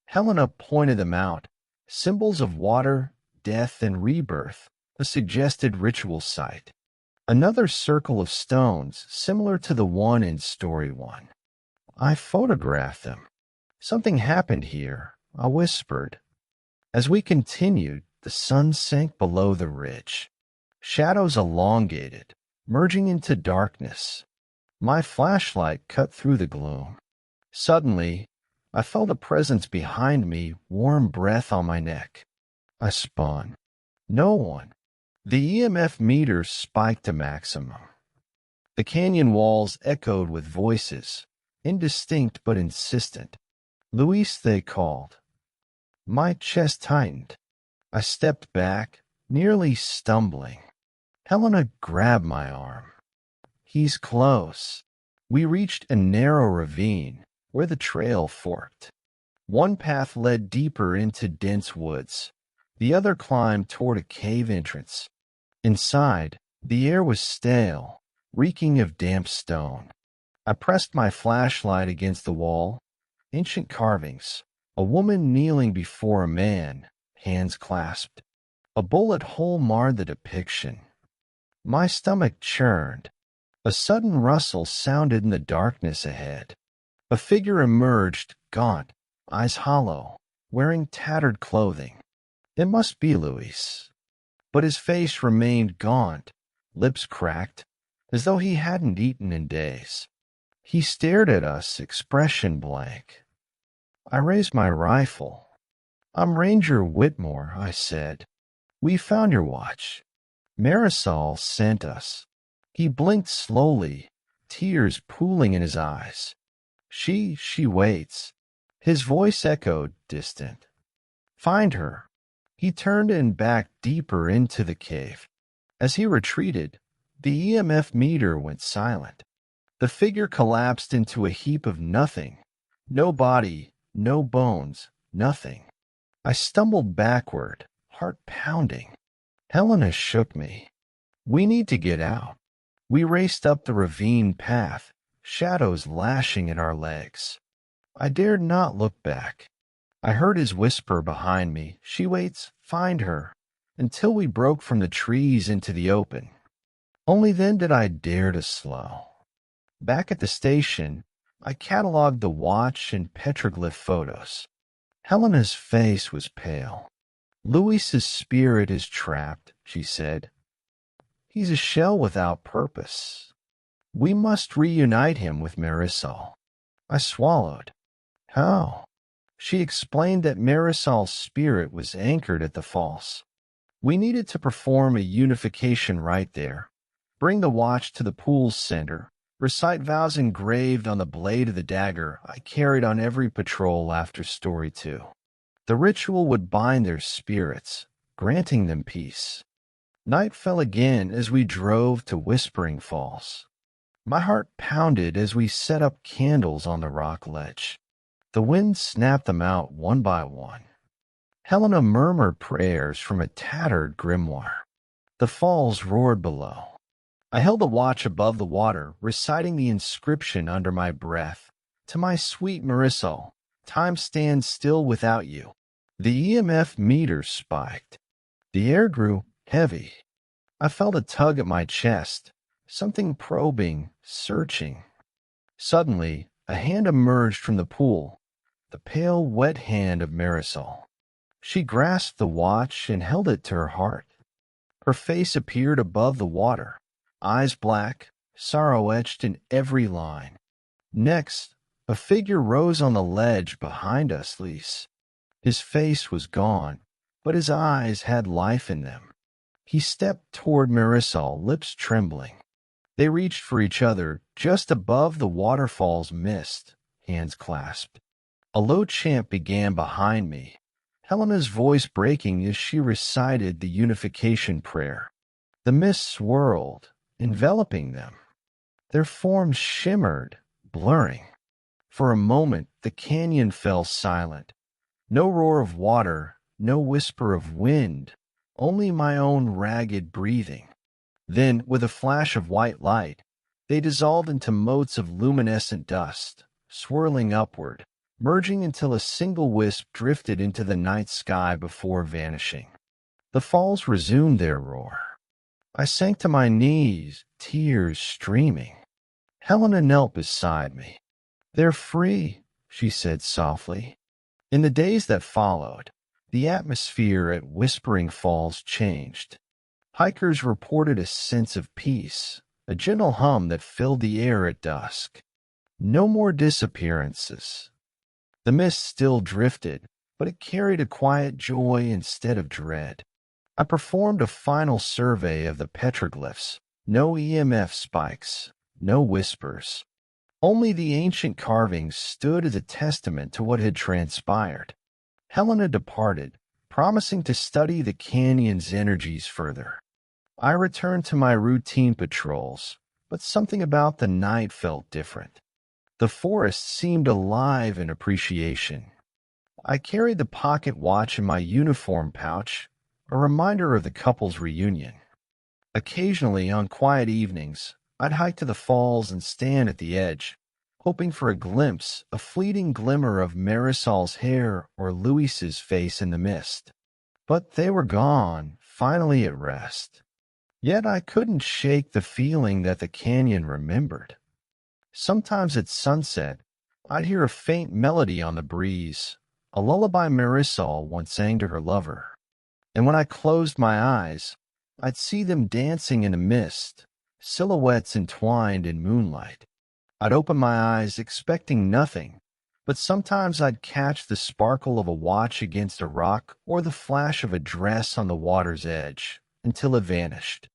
Helena pointed them out, symbols of water, death, and rebirth, a suggested ritual site. Another circle of stones, similar to the one in Story 1. I photographed them. "Something happened here," I whispered. As we continued, the sun sank below the ridge. Shadows elongated, merging into darkness. My flashlight cut through the gloom. Suddenly, I felt a presence behind me, warm breath on my neck. I spun. No one. The EMF meters spiked to maximum. The canyon walls echoed with voices, indistinct but insistent. "Luis," they called. My chest tightened. I stepped back, nearly stumbling. Helena grabbed my arm. He's close. We reached a narrow ravine where the trail forked. One path led deeper into dense woods. The other climbed toward a cave entrance. Inside, the air was stale, reeking of damp stone. I pressed my flashlight against the wall. Ancient carvings. A woman kneeling before a man, hands clasped. A bullet hole marred the depiction. My stomach churned. A sudden rustle sounded in the darkness ahead. A figure emerged, gaunt, eyes hollow, wearing tattered clothing. It must be Luis. But his face remained gaunt, lips cracked, as though he hadn't eaten in days. He stared at us, expression blank. I raised my rifle. "I'm Ranger Whitmore," I said. "We found your watch. Marisol sent us." He blinked slowly, tears pooling in his eyes. She waits." His voice echoed, distant. "Find her." He turned and backed deeper into the cave. As he retreated, the EMF meter went silent. The figure collapsed into a heap of nothing. No body, no bones, nothing. I stumbled backward, heart pounding. Helena shook me. "We need to get out." We raced up the ravine path, shadows lashing at our legs. I dared not look back. I heard his whisper behind me, "She waits, find her," until we broke from the trees into the open. Only then did I dare to slow. Back at the station, I cataloged the watch and petroglyph photos. Helena's face was pale. "Luis's spirit is trapped," she said. "He's a shell without purpose. We must reunite him with Marisol." I swallowed. "How?" She explained that Marisol's spirit was anchored at the falls. We needed to perform a unification rite there, bring the watch to the pool's center, recite vows engraved on the blade of the dagger I carried on every patrol after Story 2. The ritual would bind their spirits, granting them peace. Night fell again as we drove to Whispering Falls. My heart pounded as we set up candles on the rock ledge. The wind snapped them out one by one. Helena murmured prayers from a tattered grimoire. The falls roared below. I held the watch above the water, reciting the inscription under my breath. "To my sweet Marisol, time stands still without you." The EMF meter spiked. The air grew heavy. I felt a tug at my chest, something probing, searching. Suddenly, a hand emerged from the pool, the pale, wet hand of Marisol. She grasped the watch and held it to her heart. Her face appeared above the water, eyes black, sorrow etched in every line. Next, a figure rose on the ledge behind us, Lise. His face was gone, but his eyes had life in them. He stepped toward Marisol, lips trembling. They reached for each other just above the waterfall's mist, hands clasped. A low chant began behind me, Helena's voice breaking as she recited the unification prayer. The mist swirled, enveloping them. Their forms shimmered, blurring. For a moment, the canyon fell silent. No roar of water, no whisper of wind, only my own ragged breathing. Then, with a flash of white light, they dissolved into motes of luminescent dust, swirling upward, merging until a single wisp drifted into the night sky before vanishing. The falls resumed their roar. I sank to my knees, tears streaming. Helena knelt beside me. "They're free," she said softly. In the days that followed, the atmosphere at Whispering Falls changed. Hikers reported a sense of peace, a gentle hum that filled the air at dusk. No more disappearances. The mist still drifted, but it carried a quiet joy instead of dread. I performed a final survey of the petroglyphs. No EMF spikes, no whispers. Only the ancient carvings stood as a testament to what had transpired. Helena departed, promising to study the canyon's energies further. I returned to my routine patrols, but something about the night felt different. The forest seemed alive in appreciation. I carried the pocket watch in my uniform pouch, a reminder of the couple's reunion. Occasionally, on quiet evenings, I'd hike to the falls and stand at the edge, hoping for a fleeting glimmer of Marisol's hair or Luis's face in the mist. But they were gone, finally at rest. Yet I couldn't shake the feeling that the canyon remembered. Sometimes at sunset, I'd hear a faint melody on the breeze, a lullaby Marisol once sang to her lover. And when I closed my eyes, I'd see them dancing in a mist, silhouettes entwined in moonlight. I'd open my eyes expecting nothing, but sometimes I'd catch the sparkle of a watch against a rock or the flash of a dress on the water's edge until it vanished.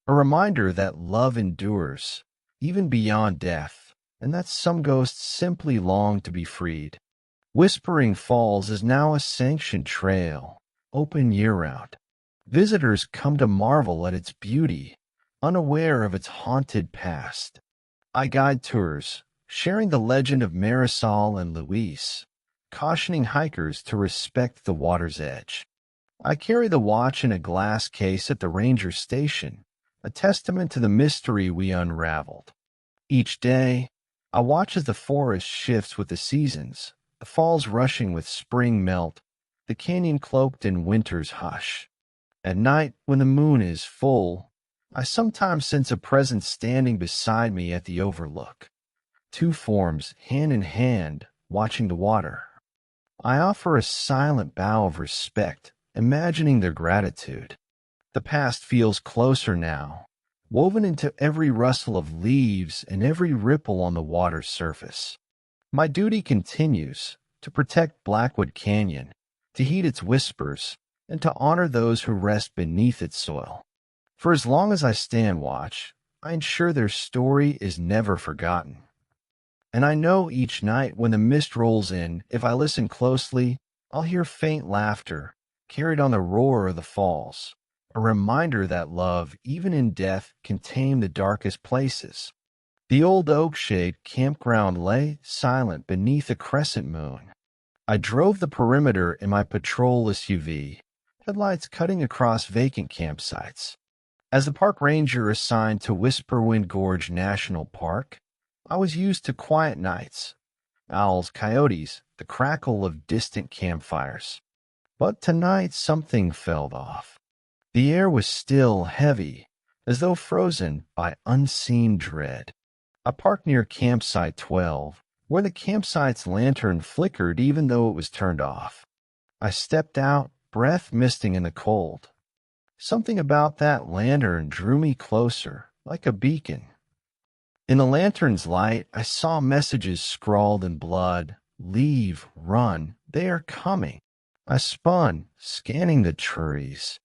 A reminder that love endures, even beyond death, and that some ghosts simply long to be freed. Whispering Falls is now a sanctioned trail, open year-round. Visitors come to marvel at its beauty, unaware of its haunted past. I guide tours, sharing the legend of Marisol and Luis, cautioning hikers to respect the water's edge. I carry the watch in a glass case at the ranger station, a testament to the mystery we unraveled. Each day, I watch as the forest shifts with the seasons, the falls rushing with spring melt, the canyon cloaked in winter's hush. At night, when the moon is full, I sometimes sense a presence standing beside me at the overlook. Two forms, hand in hand, watching the water. I offer a silent bow of respect, imagining their gratitude. The past feels closer now, woven into every rustle of leaves and every ripple on the water's surface. My duty continues to protect Blackwood Canyon, to heed its whispers, and to honor those who rest beneath its soil. For as long as I stand watch, I ensure their story is never forgotten. And I know each night when the mist rolls in, if I listen closely, I'll hear faint laughter, carried on the roar of the falls, a reminder that love, even in death, can tame the darkest places. The old Oakshade campground lay silent beneath a crescent moon. I drove the perimeter in my patrol SUV, headlights cutting across vacant campsites. As the park ranger assigned to Whisperwind Gorge National Park, I was used to quiet nights, owls, coyotes, the crackle of distant campfires. But tonight something fell off. The air was still heavy, as though frozen by unseen dread. I parked near campsite 12, where the campsite's lantern flickered even though it was turned off. I stepped out, breath misting in the cold. Something about that lantern drew me closer, like a beacon. In the lantern's light, I saw messages scrawled in blood. Leave, run, they are coming. I spun, scanning the trees.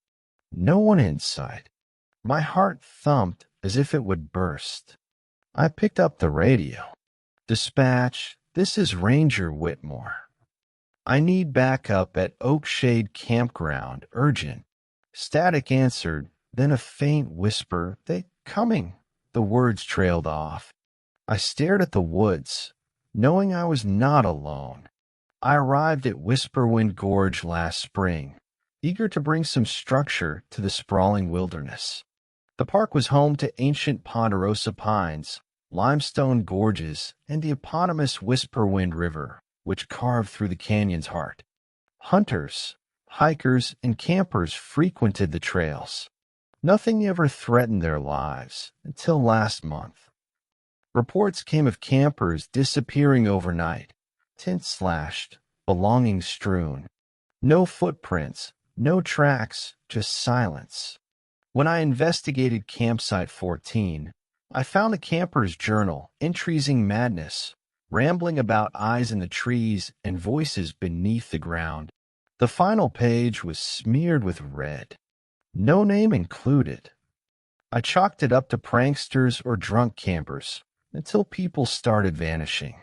No one in sight. My heart thumped as if it would burst. I picked up the radio. Dispatch, this is Ranger Whitmore. I need backup at Oakshade Campground, urgent. Static answered, then a faint whisper, they coming. The words trailed off. I stared at the woods, knowing I was not alone. I arrived at Whisperwind Gorge last spring, eager to bring some structure to the sprawling wilderness. The park was home to ancient ponderosa pines, limestone gorges, and the eponymous Whisperwind River, which carved through the canyon's heart. Hunters, hikers, and campers frequented the trails. Nothing ever threatened their lives until last month. Reports came of campers disappearing overnight, tents slashed, belongings strewn. No footprints, no tracks, just silence. When I investigated Campsite 14, I found a camper's journal, entries in madness, rambling about eyes in the trees and voices beneath the ground. The final page was smeared with red. No name included. I chalked it up to pranksters or drunk campers until people started vanishing.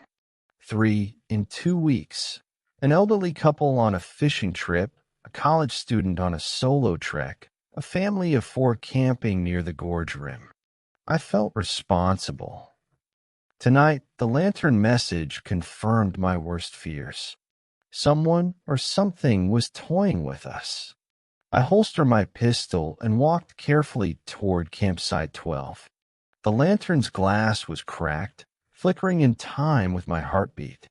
3 in 2 weeks. An elderly couple on a fishing trip, a college student on a solo trek, a family of 4 camping near the gorge rim. I felt responsible. Tonight, the lantern message confirmed my worst fears. Someone or something was toying with us. I holstered my pistol and walked carefully toward campsite 12. The lantern's glass was cracked, flickering in time with my heartbeat.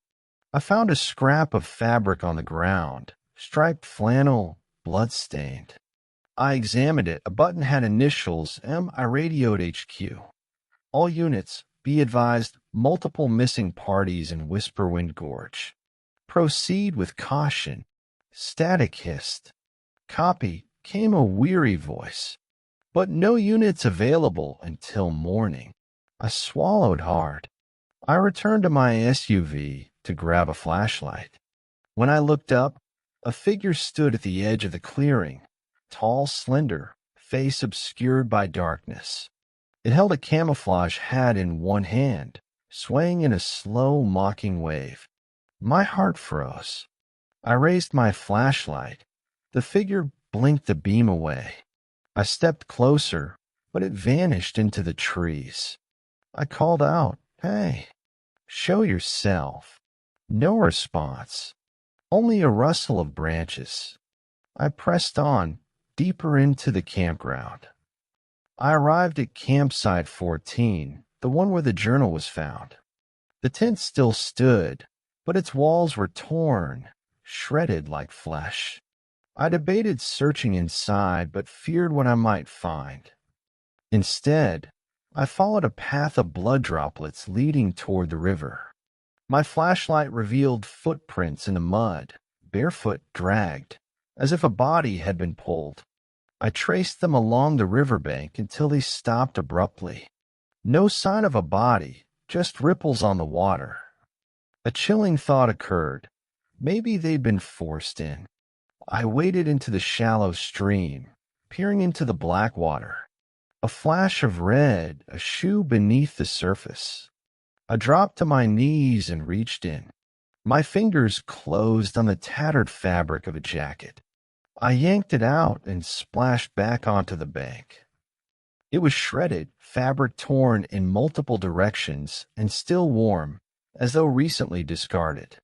I found a scrap of fabric on the ground, striped flannel, blood-stained. I examined it. A button had initials M. I radioed HQ. All units, be advised, multiple missing parties in Whisperwind Gorge. Proceed with caution. Static hissed. Copy, came a weary voice. But no units available until morning. I swallowed hard. I returned to my SUV to grab a flashlight. When I looked up, a figure stood at the edge of the clearing, tall, slender, face obscured by darkness. It held a camouflage hat in one hand, swaying in a slow, mocking wave. My heart froze. I raised my flashlight. The figure blinked the beam away. I stepped closer, but it vanished into the trees. I called out, "Hey, show yourself." No response, only a rustle of branches. I pressed on, deeper into the campground. I arrived at campsite 14, the one where the journal was found. The tent still stood, but its walls were torn, shredded like flesh. I debated searching inside, but feared what I might find. Instead, I followed a path of blood droplets leading toward the river. My flashlight revealed footprints in the mud, barefoot, dragged, as if a body had been pulled. I traced them along the riverbank until they stopped abruptly. No sign of a body, just ripples on the water. A chilling thought occurred. Maybe they'd been forced in. I waded into the shallow stream, peering into the black water. A flash of red, a shoe beneath the surface. I dropped to my knees and reached in. My fingers closed on the tattered fabric of a jacket. I yanked it out and splashed back onto the bank. It was shredded, fabric torn in multiple directions, and still warm, as though recently discarded.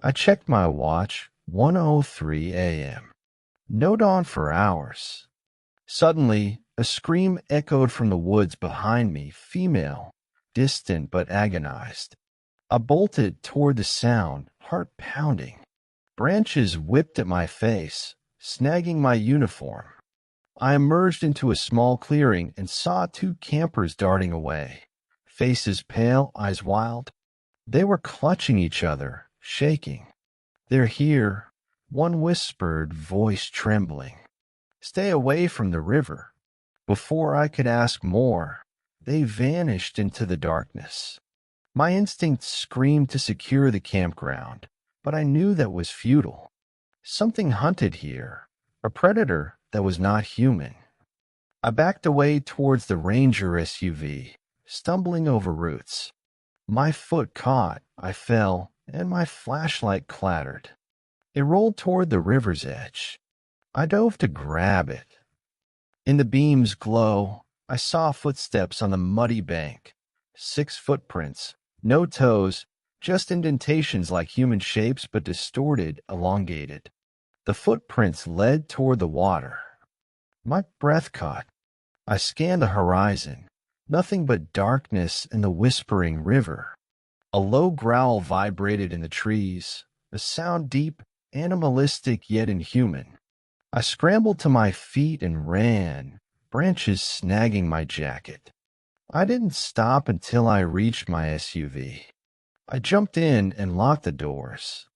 I checked my watch, 1:03 a.m. No dawn for hours. Suddenly, a scream echoed from the woods behind me, female, distant but agonized. I bolted toward the sound, heart pounding. Branches whipped at my face, snagging my uniform. I emerged into a small clearing and saw 2 campers darting away, faces pale, eyes wild. They were clutching each other, shaking. "They're here," one whispered, voice trembling. "Stay away from the river." Before I could ask more, they vanished into the darkness. My instinct screamed to secure the campground, but I knew that was futile. Something hunted here, a predator that was not human. I backed away towards the Ranger SUV, stumbling over roots. My foot caught, I fell, and my flashlight clattered. It rolled toward the river's edge. I dove to grab it. In the beam's glow, I saw footsteps on the muddy bank. 6 footprints, no toes, just indentations like human shapes but distorted, elongated. The footprints led toward the water. My breath caught. I scanned the horizon. Nothing but darkness and the whispering river. A low growl vibrated in the trees, a sound deep, animalistic yet inhuman. I scrambled to my feet and ran, branches snagging my jacket. I didn't stop until I reached my SUV. I jumped in and locked the doors.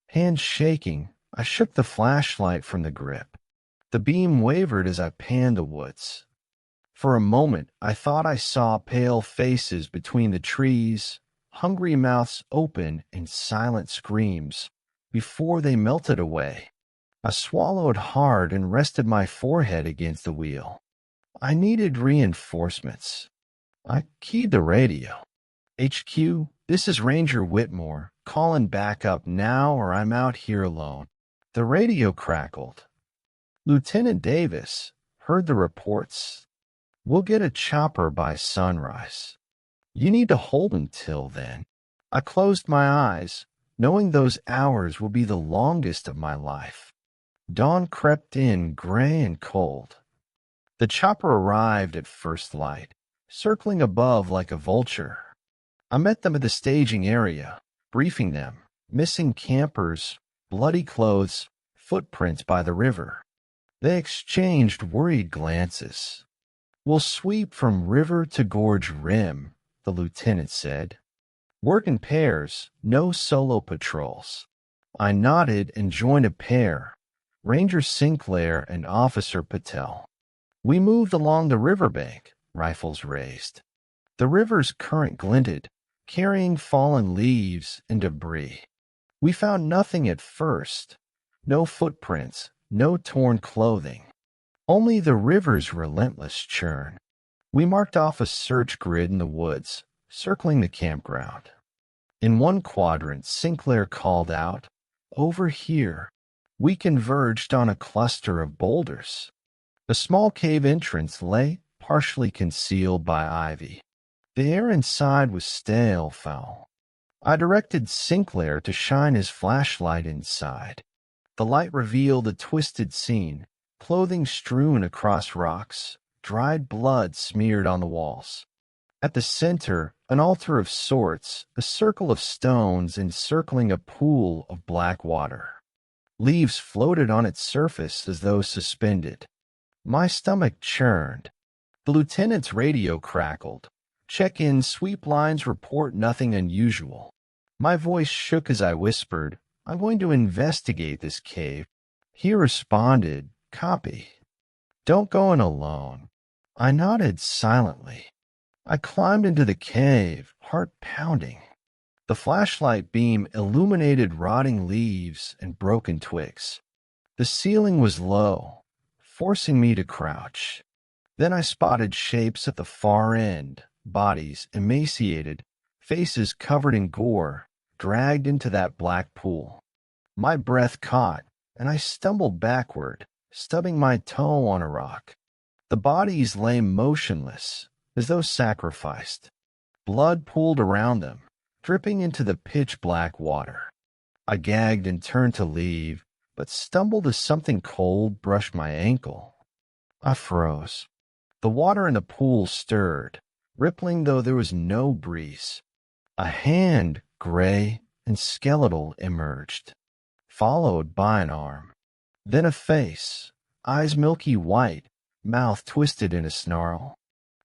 Hands shaking, I shook the flashlight from the grip. The beam wavered as I panned the woods. For a moment, I thought I saw pale faces between the trees, hungry mouths open in silent screams, before they melted away. I swallowed hard and rested my forehead against the wheel. I needed reinforcements. I keyed the radio. "HQ, This is Ranger Whitmore, calling back up now or I'm out here alone. The radio crackled. Lieutenant Davis, heard the reports. We'll get a chopper by sunrise. You need to hold until then. I closed my eyes, knowing those hours will be the longest of my life. Dawn crept in, gray and cold. The chopper arrived at first light, circling above like a vulture. I met them at the staging area, briefing them, missing campers, bloody clothes, footprints by the river. They exchanged worried glances. We'll sweep from river to gorge rim, the lieutenant said. Work in pairs, no solo patrols. I nodded and joined a pair, Ranger Sinclair and Officer Patel. We moved along the riverbank, rifles raised. The river's current glinted, carrying fallen leaves and debris. We found nothing at first. No footprints, no torn clothing. Only the river's relentless churn. We marked off a search grid in the woods, circling the campground. In one quadrant, Sinclair called out, "Over here." We converged on a cluster of boulders. The small cave entrance lay partially concealed by ivy. The air inside was stale foul. I directed Sinclair to shine his flashlight inside. The light revealed a twisted scene, clothing strewn across rocks, dried blood smeared on the walls. At the center, an altar of sorts, a circle of stones encircling a pool of black water. Leaves floated on its surface as though suspended. My stomach churned. The lieutenant's radio crackled. Check-in sweep lines report nothing unusual. My voice shook as I whispered, "I'm going to investigate this cave." He responded, "Copy." "Don't go in alone." I nodded silently. I climbed into the cave, heart pounding. The flashlight beam illuminated rotting leaves and broken twigs. The ceiling was low, forcing me to crouch. Then I spotted shapes at the far end, bodies emaciated, faces covered in gore, dragged into that black pool. My breath caught, and I stumbled backward, stubbing my toe on a rock. The bodies lay motionless, as though sacrificed. Blood pooled around them, dripping into the pitch-black water. I gagged and turned to leave, but stumbled as something cold brushed my ankle. I froze. The water in the pool stirred, rippling though there was no breeze. A hand, gray and skeletal, emerged, followed by an arm. Then a face, eyes milky white, mouth twisted in a snarl.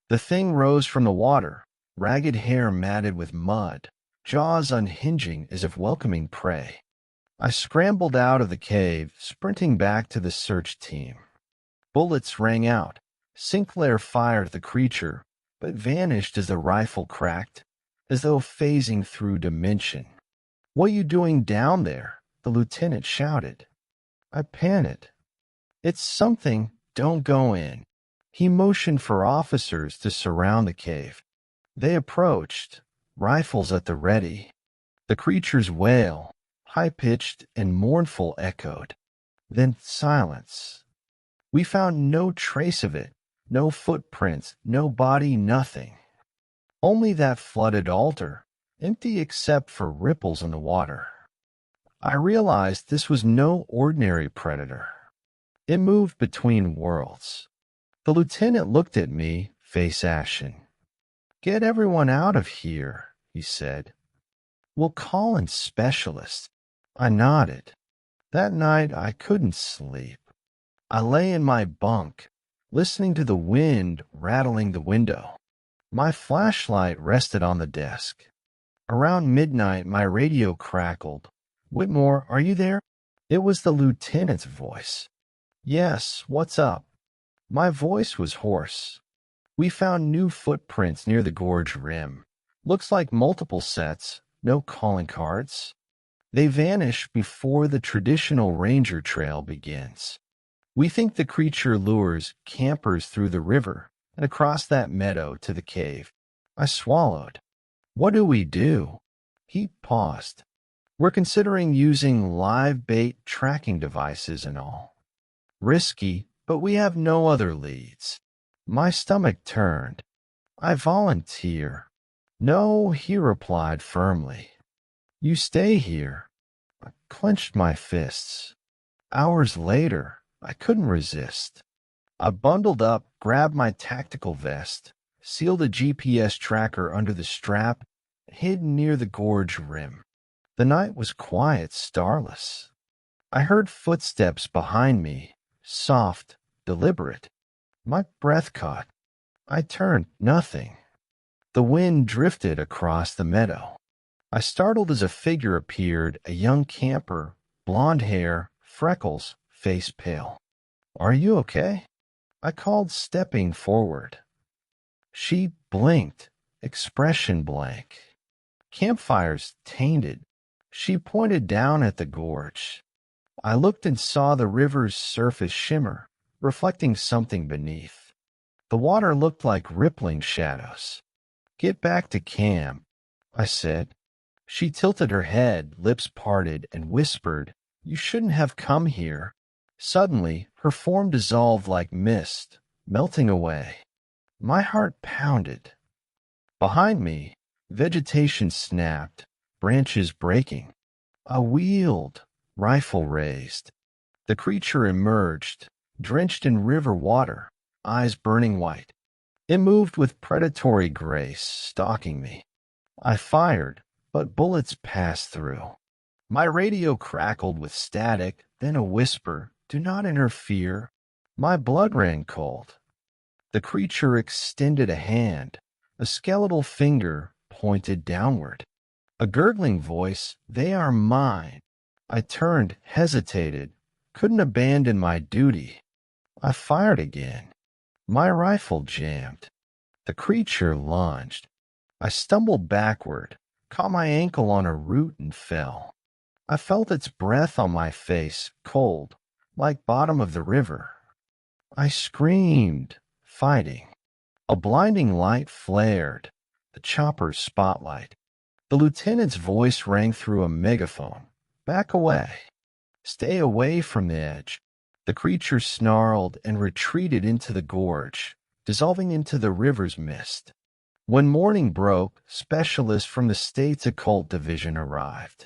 The thing rose from the water, ragged hair matted with mud, jaws unhinging as if welcoming prey. I scrambled out of the cave, sprinting back to the search team. Bullets rang out. Sinclair fired at the creature, but vanished as the rifle cracked, as though phasing through dimension. "What you doing down there?" the lieutenant shouted. I panted. "It's something, don't go in." He motioned for officers to surround the cave. They approached, rifles at the ready. The creature's wail, high-pitched and mournful, echoed. Then silence. We found no trace of it, no footprints, no body, nothing. Only that flooded altar, empty except for ripples in the water. I realized this was no ordinary predator. It moved between worlds. The lieutenant looked at me, face ashen. "Get everyone out of here," he said. "We'll call in specialists." I nodded. That night I couldn't sleep. I lay in my bunk, listening to the wind rattling the window. My flashlight rested on the desk. Around midnight my radio crackled. "Whitmore, are you there?" It was the lieutenant's voice. "Yes, what's up?" My voice was hoarse. "We found new footprints near the gorge rim. Looks like multiple sets, no calling cards. They vanish before the traditional ranger trail begins. We think the creature lures campers through the river and across that meadow to the cave." I swallowed. "What do we do?" He paused. We're considering using live bait tracking devices and all. Risky, but we have no other leads. My stomach turned. I volunteer. No, he replied firmly. You stay here. I clenched my fists. Hours later, I couldn't resist. I bundled up, grabbed my tactical vest, sealed a GPS tracker under the strap, hid near the gorge rim. The night was quiet, starless. I heard footsteps behind me, soft, deliberate. My breath caught. I turned, nothing. The wind drifted across the meadow. I startled as a figure appeared, a young camper, blonde hair, freckles, face pale. Are you okay? I called, stepping forward. She blinked, expression blank. Campfires tainted. She pointed down at the gorge. I looked and saw the river's surface shimmer, reflecting something beneath. The water looked like rippling shadows. Get back to camp, I said. She tilted her head, lips parted, and whispered, You shouldn't have come here. Suddenly, her form dissolved like mist, melting away. My heart pounded. Behind me, vegetation snapped, branches breaking. I wheeled, rifle raised. The creature emerged, drenched in river water, eyes burning white. It moved with predatory grace, stalking me. I fired, but bullets passed through. My radio crackled with static, then a whisper, Do not interfere. My blood ran cold. The creature extended a hand. A skeletal finger pointed downward. A gurgling voice, They are mine. I turned, hesitated, couldn't abandon my duty. I fired again. My rifle jammed. The creature lunged. I stumbled backward, caught my ankle on a root and fell. I felt its breath on my face, cold, like bottom of the river. I screamed, fighting. A blinding light flared, the chopper's spotlight. The lieutenant's voice rang through a megaphone. Back away. Stay away from the edge. The creature snarled and retreated into the gorge, dissolving into the river's mist. When morning broke, specialists from the state's occult division arrived.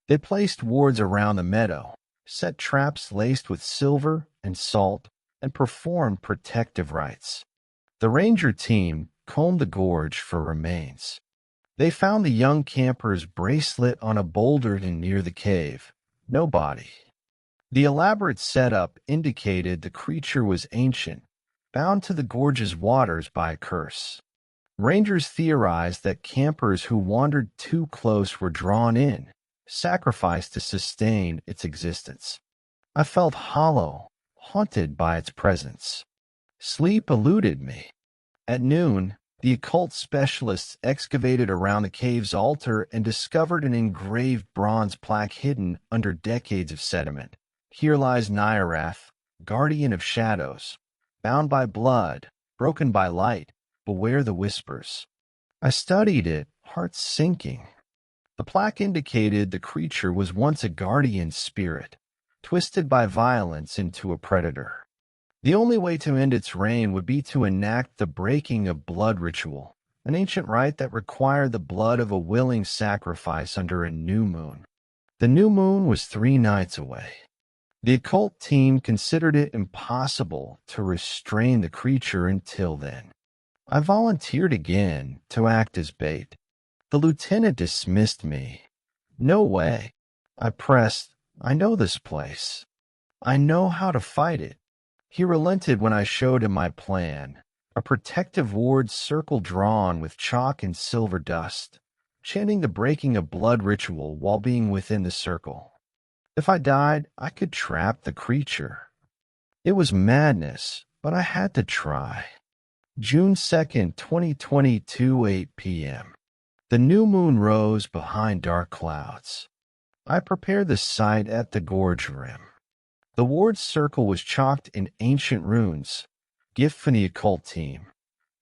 They placed wards around the meadow, set traps laced with silver and salt, and performed protective rites. The ranger team combed the gorge for remains. They found the young camper's bracelet on a boulder near the cave. No body. The elaborate setup indicated the creature was ancient, bound to the gorge's waters by a curse. Rangers theorized that campers who wandered too close were drawn in, sacrificed to sustain its existence. I felt hollow, haunted by its presence. Sleep eluded me. At noon, the occult specialists excavated around the cave's altar and discovered an engraved bronze plaque hidden under decades of sediment. Here lies Nyarath, guardian of shadows, bound by blood, broken by light, beware the whispers. I studied it, heart sinking. The plaque indicated the creature was once a guardian spirit, twisted by violence into a predator. The only way to end its reign would be to enact the breaking of blood ritual, an ancient rite that required the blood of a willing sacrifice under a new moon. The new moon was 3 nights away. The occult team considered it impossible to restrain the creature until then. I volunteered again to act as bait. The lieutenant dismissed me. No way. I pressed, I know this place. I know how to fight it. He relented when I showed him my plan, a protective ward circle drawn with chalk and silver dust, chanting the breaking of blood ritual while being within the circle. If I died, I could trap the creature. It was madness, but I had to try. June 2nd, 2022, 8 p.m. The new moon rose behind dark clouds. I prepared the site at the gorge rim. The ward circle was chalked in ancient runes, gift from the occult team,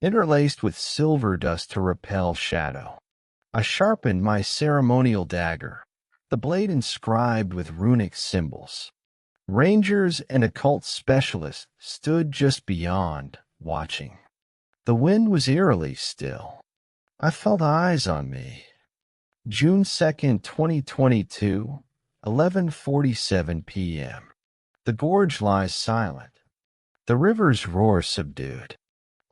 interlaced with silver dust to repel shadow. I sharpened my ceremonial dagger, the blade inscribed with runic symbols. Rangers and occult specialists stood just beyond, watching. The wind was eerily still. I felt eyes on me. June 2nd, 2022, 11:47 p.m. The gorge lies silent. The river's roar subdued.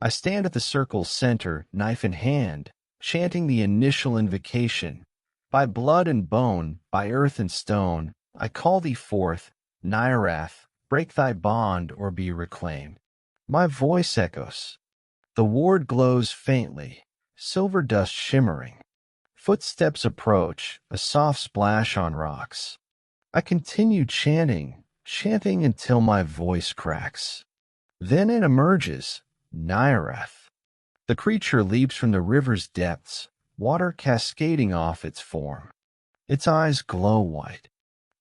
I stand at the circle's center, knife in hand, chanting the initial invocation. By blood and bone, by earth and stone, I call thee forth, Nyarath, break thy bond or be reclaimed. My voice echoes. The ward glows faintly, silver dust shimmering. Footsteps approach, a soft splash on rocks. I continue chanting until my voice cracks. Then it emerges, Nyarath. The creature leaps from the river's depths, water cascading off its form. Its eyes glow white.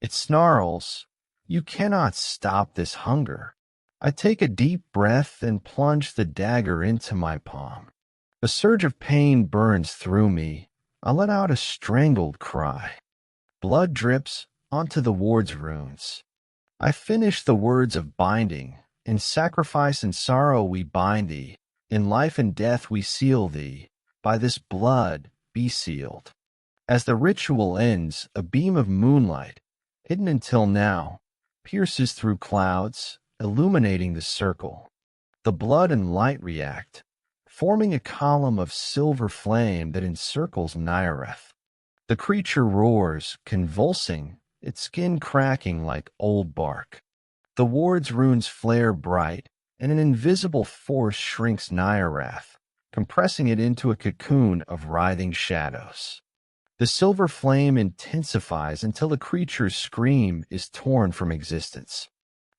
It snarls, "You cannot stop this hunger." I take a deep breath and plunge the dagger into my palm. A surge of pain burns through me. I let out a strangled cry. Blood drips onto the ward's runes. I finish the words of binding. In sacrifice and sorrow we bind thee. In life and death we seal thee. By this blood be sealed. As the ritual ends, a beam of moonlight, hidden until now, pierces through clouds, illuminating the circle. The blood and light react, forming a column of silver flame that encircles Nyarath. The creature roars, convulsing, its skin cracking like old bark. The ward's runes flare bright, and an invisible force shrinks Nyarath, compressing it into a cocoon of writhing shadows. The silver flame intensifies until the creature's scream is torn from existence.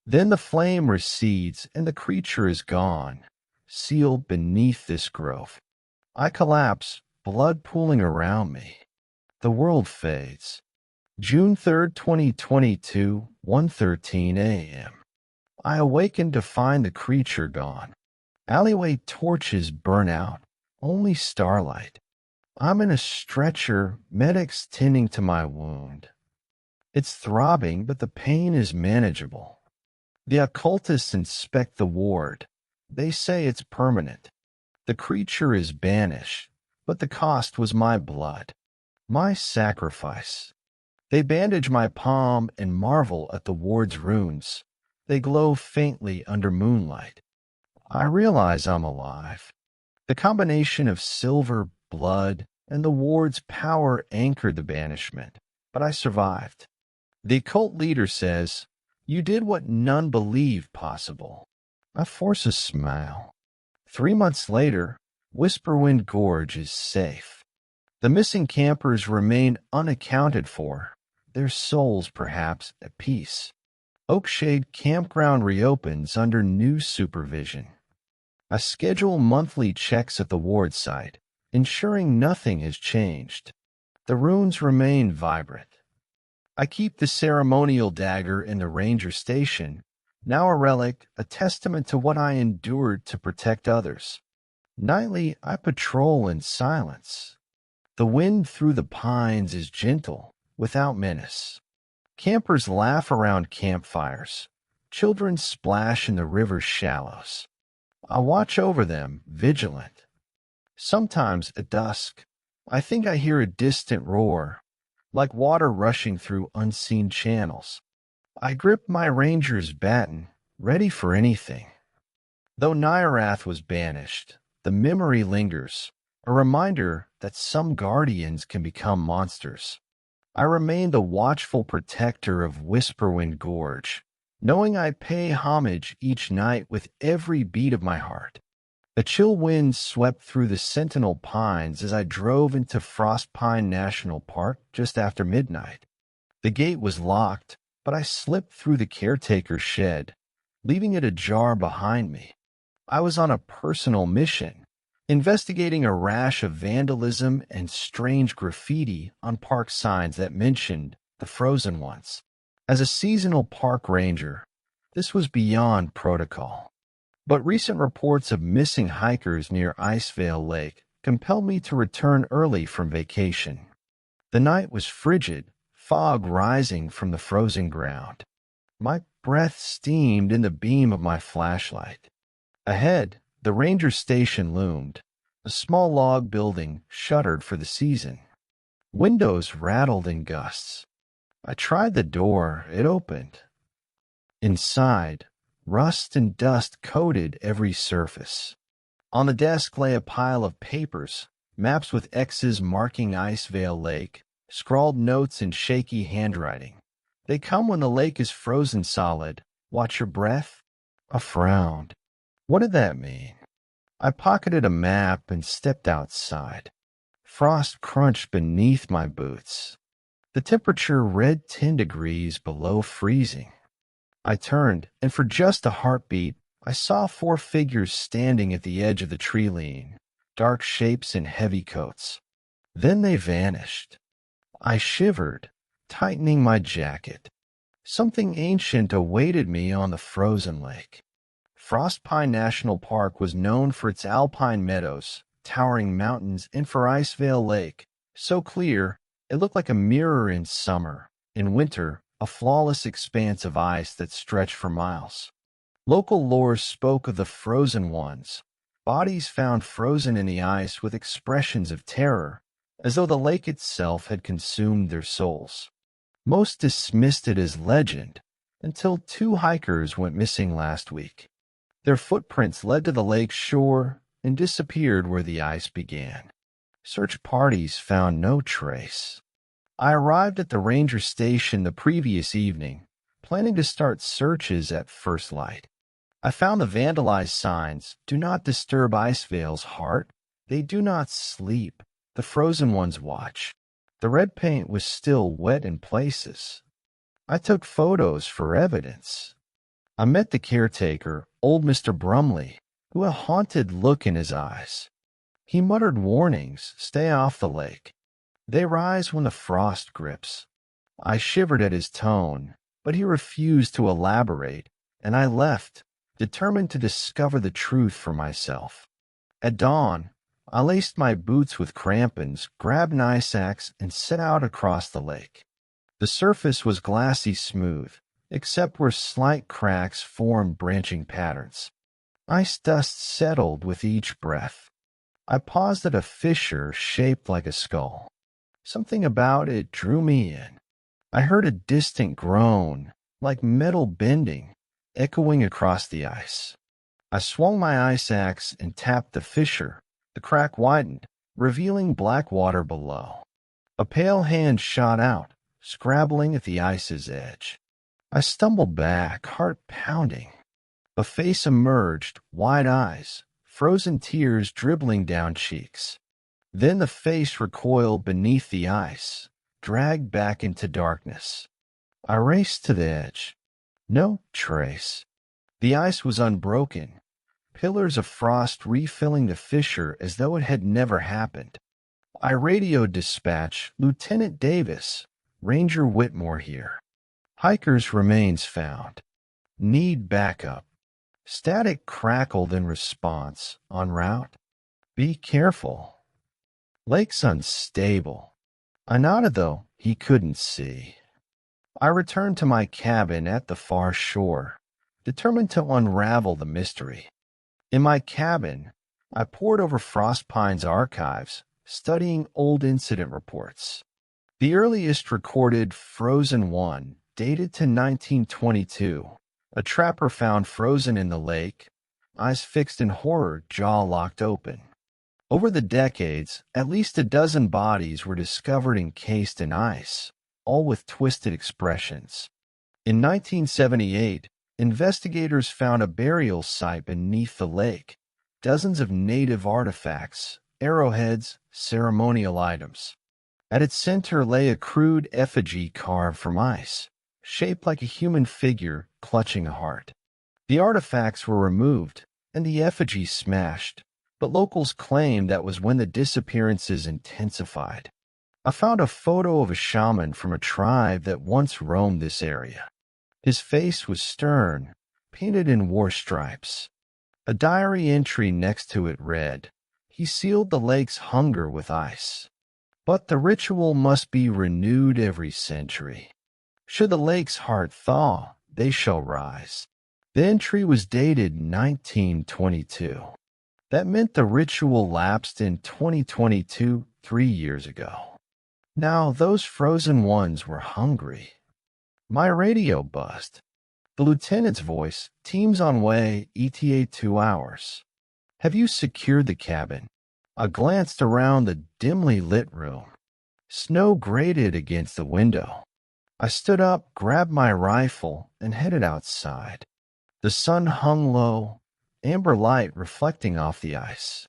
Then the flame recedes and the creature is gone, sealed beneath this grove. I collapse, blood pooling around me. The world fades. June 3rd, 2022, 1:13 a.m. I awaken to find the creature gone. Alleyway torches burn out, only starlight. I'm in a stretcher, medics tending to my wound. It's throbbing, but the pain is manageable. The occultists inspect the ward. They say it's permanent. The creature is banished, but the cost was my blood, my sacrifice. They bandage my palm and marvel at the ward's runes. They glow faintly under moonlight. I realize I'm alive. The combination of silver, blood, and the ward's power anchored the banishment, but I survived. The occult leader says, "You did what none believed possible." I force a smile. 3 months later, Whisperwind Gorge is safe. The missing campers remain unaccounted for, their souls perhaps at peace. Oakshade Campground reopens under new supervision. I schedule monthly checks at the ward site, ensuring nothing has changed. The runes remain vibrant. I keep the ceremonial dagger in the ranger station, now a relic, a testament to what I endured to protect others. Nightly, I patrol in silence. The wind through the pines is gentle, without menace. Campers laugh around campfires. Children splash in the river's shallows. I watch over them, vigilant. Sometimes at dusk, I think I hear a distant roar, like water rushing through unseen channels. I grip my ranger's baton, ready for anything. Though Nyarath was banished, the memory lingers, a reminder that some guardians can become monsters. I remain the watchful protector of Whisperwind Gorge, knowing I pay homage each night with every beat of my heart. A chill wind swept through the sentinel pines as I drove into Frostpine National Park just after midnight. The gate was locked, but I slipped through the caretaker's shed, leaving it ajar behind me. I was on a personal mission, investigating a rash of vandalism and strange graffiti on park signs that mentioned the Frozen Ones. As a seasonal park ranger, this was beyond protocol. But recent reports of missing hikers near Icevale Lake compelled me to return early from vacation. The night was frigid, fog rising from the frozen ground. My breath steamed in the beam of my flashlight. Ahead, the ranger station loomed, a small log building shuttered for the season. Windows rattled in gusts. I tried the door. It opened. Inside, rust and dust coated every surface. On the desk lay a pile of papers, maps with X's marking Icevale Lake, scrawled notes in shaky handwriting. They come when the lake is frozen solid. Watch your breath. I frowned. What did that mean? I pocketed a map and stepped outside. Frost crunched beneath my boots. The temperature read 10 degrees below freezing. I turned, and for just a heartbeat, I saw 4 figures standing at the edge of the tree lean, dark shapes in heavy coats. Then they vanished. I shivered, tightening my jacket. Something ancient awaited me on the frozen lake. Frostpine National Park was known for its alpine meadows, towering mountains, and for Icevale Lake, so clear it looked like a mirror in summer. In winter, a flawless expanse of ice that stretched for miles. Local lore spoke of the frozen ones, bodies found frozen in the ice with expressions of terror, as though the lake itself had consumed their souls. Most dismissed it as legend, until 2 hikers went missing last week. Their footprints led to the lake's shore and disappeared where the ice began. Search parties found no trace. I arrived at the ranger station the previous evening, planning to start searches at first light. I found the vandalized signs, "Do not disturb Icevale's heart. They do not sleep. The frozen ones watch." The red paint was still wet in places. I took photos for evidence. I met the caretaker, old Mr. Brumley, who had a haunted look in his eyes. He muttered warnings, "Stay off the lake. They rise when the frost grips." I shivered at his tone, but he refused to elaborate, and I left, determined to discover the truth for myself. At dawn, I laced my boots with crampons, grabbed an ice axe, and set out across the lake. The surface was glassy smooth, except where slight cracks formed branching patterns. Ice dust settled with each breath. I paused at a fissure shaped like a skull. Something about it drew me in. I heard a distant groan, like metal bending, echoing across the ice. I swung my ice axe and tapped the fissure. The crack widened, revealing black water below. A pale hand shot out, scrabbling at the ice's edge. I stumbled back, heart pounding. A face emerged, wide eyes, frozen tears dribbling down cheeks. Then the face recoiled beneath the ice, dragged back into darkness. I raced to the edge. No trace. The ice was unbroken, pillars of frost refilling the fissure as though it had never happened. I radioed dispatch, "Lieutenant Davis, Ranger Whitmore here. Hiker's remains found. Need backup." Static crackled in response. "En route. Be careful. Lake's unstable." I nodded, though he couldn't see. I returned to my cabin at the far shore, determined to unravel the mystery. In my cabin, I pored over Frostpine's archives, studying old incident reports. The earliest recorded Frozen One dated to 1922. A trapper found frozen in the lake, eyes fixed in horror, jaw locked open. Over the decades, at least a dozen bodies were discovered encased in ice, all with twisted expressions. In 1978, investigators found a burial site beneath the lake, dozens of native artifacts, arrowheads, ceremonial items. At its center lay a crude effigy carved from ice, shaped like a human figure clutching a heart. The artifacts were removed, and the effigy smashed, but locals claimed that was when the disappearances intensified. I found a photo of a shaman from a tribe that once roamed this area. His face was stern, painted in war stripes. A diary entry next to it read, He sealed the lake's hunger with ice. But the ritual must be renewed every century. Should the lake's heart thaw, they shall rise. The entry was dated 1922. That meant the ritual lapsed in 2022, 3 years ago. Now those frozen ones were hungry. My radio buzzed. The lieutenant's voice, teams on way, ETA 2 hours. Have you secured the cabin? I glanced around the dimly lit room. Snow grated against the window. I stood up, grabbed my rifle, and headed outside. The sun hung low, amber light reflecting off the ice.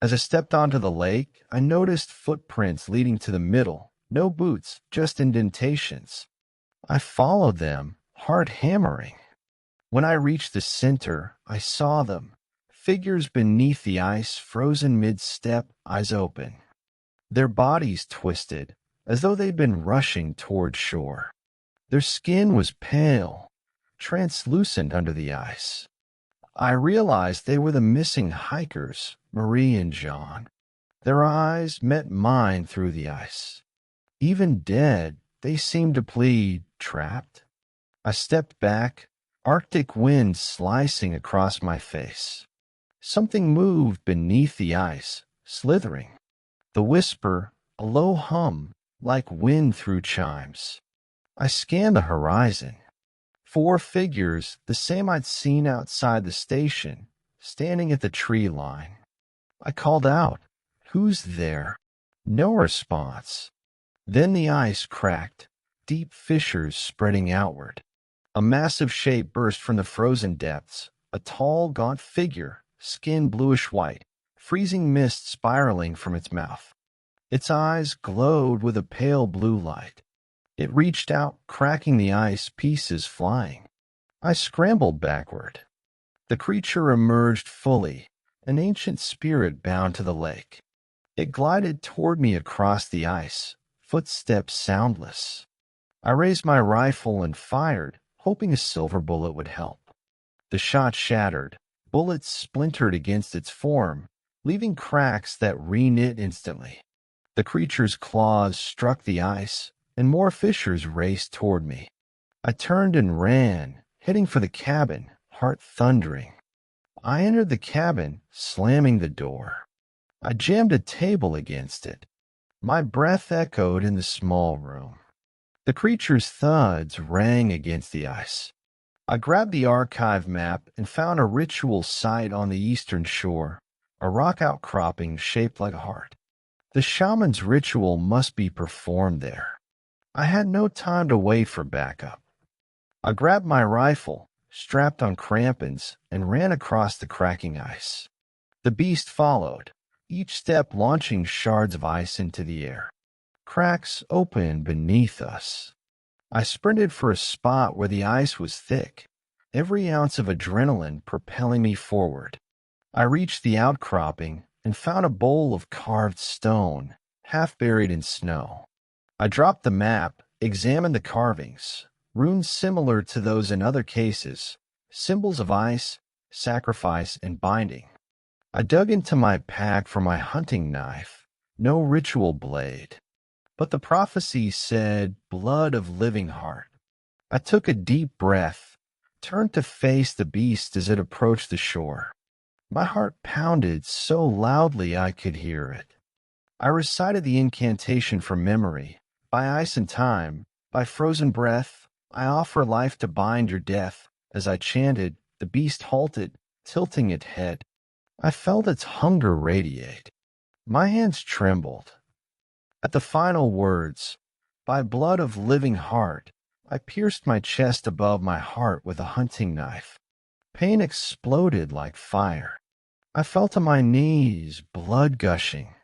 As I stepped onto the lake, I noticed footprints leading to the middle. No boots, just indentations. I followed them, heart hammering. When I reached the center, I saw them. Figures beneath the ice, frozen mid-step, eyes open. Their bodies twisted, as though they'd been rushing toward shore. Their skin was pale, translucent under the ice. I realized they were the missing hikers, Marie and John. Their eyes met mine through the ice. Even dead, they seemed to plead, trapped. I stepped back, Arctic wind slicing across my face. Something moved beneath the ice, slithering. The whisper, a low hum, like wind through chimes. I scanned the horizon. 4 figures, the same I'd seen outside the station, standing at the tree line. I called out, "Who's there?" No response. Then the ice cracked, deep fissures spreading outward. A massive shape burst from the frozen depths, a tall, gaunt figure, skin bluish-white, freezing mist spiraling from its mouth. Its eyes glowed with a pale blue light. It reached out, cracking the ice, pieces flying. I scrambled backward. The creature emerged fully, an ancient spirit bound to the lake. It glided toward me across the ice, footsteps soundless. I raised my rifle and fired, hoping a silver bullet would help. The shot shattered. Bullets splintered against its form, leaving cracks that reknit instantly. The creature's claws struck the ice, and more fissures raced toward me. I turned and ran, heading for the cabin, heart thundering. I entered the cabin, slamming the door. I jammed a table against it. My breath echoed in the small room. The creature's thuds rang against the ice. I grabbed the archive map and found a ritual site on the eastern shore, a rock outcropping shaped like a heart. The shaman's ritual must be performed there. I had no time to wait for backup. I grabbed my rifle, strapped on crampons, and ran across the cracking ice. The beast followed, each step launching shards of ice into the air. Cracks opened beneath us. I sprinted for a spot where the ice was thick, every ounce of adrenaline propelling me forward. I reached the outcropping and found a bowl of carved stone, half buried in snow. I dropped the map, examined the carvings, runes similar to those in other cases, symbols of ice, sacrifice, and binding. I dug into my pack for my hunting knife, no ritual blade. But the prophecy said, blood of living heart. I took a deep breath, turned to face the beast as it approached the shore. My heart pounded so loudly I could hear it. I recited the incantation from memory. By ice and time, by frozen breath, I offer life to bind your death. As I chanted, the beast halted, tilting its head. I felt its hunger radiate. My hands trembled. At the final words, by blood of living heart, I pierced my chest above my heart with a hunting knife. Pain exploded like fire. I fell to my knees, blood gushing.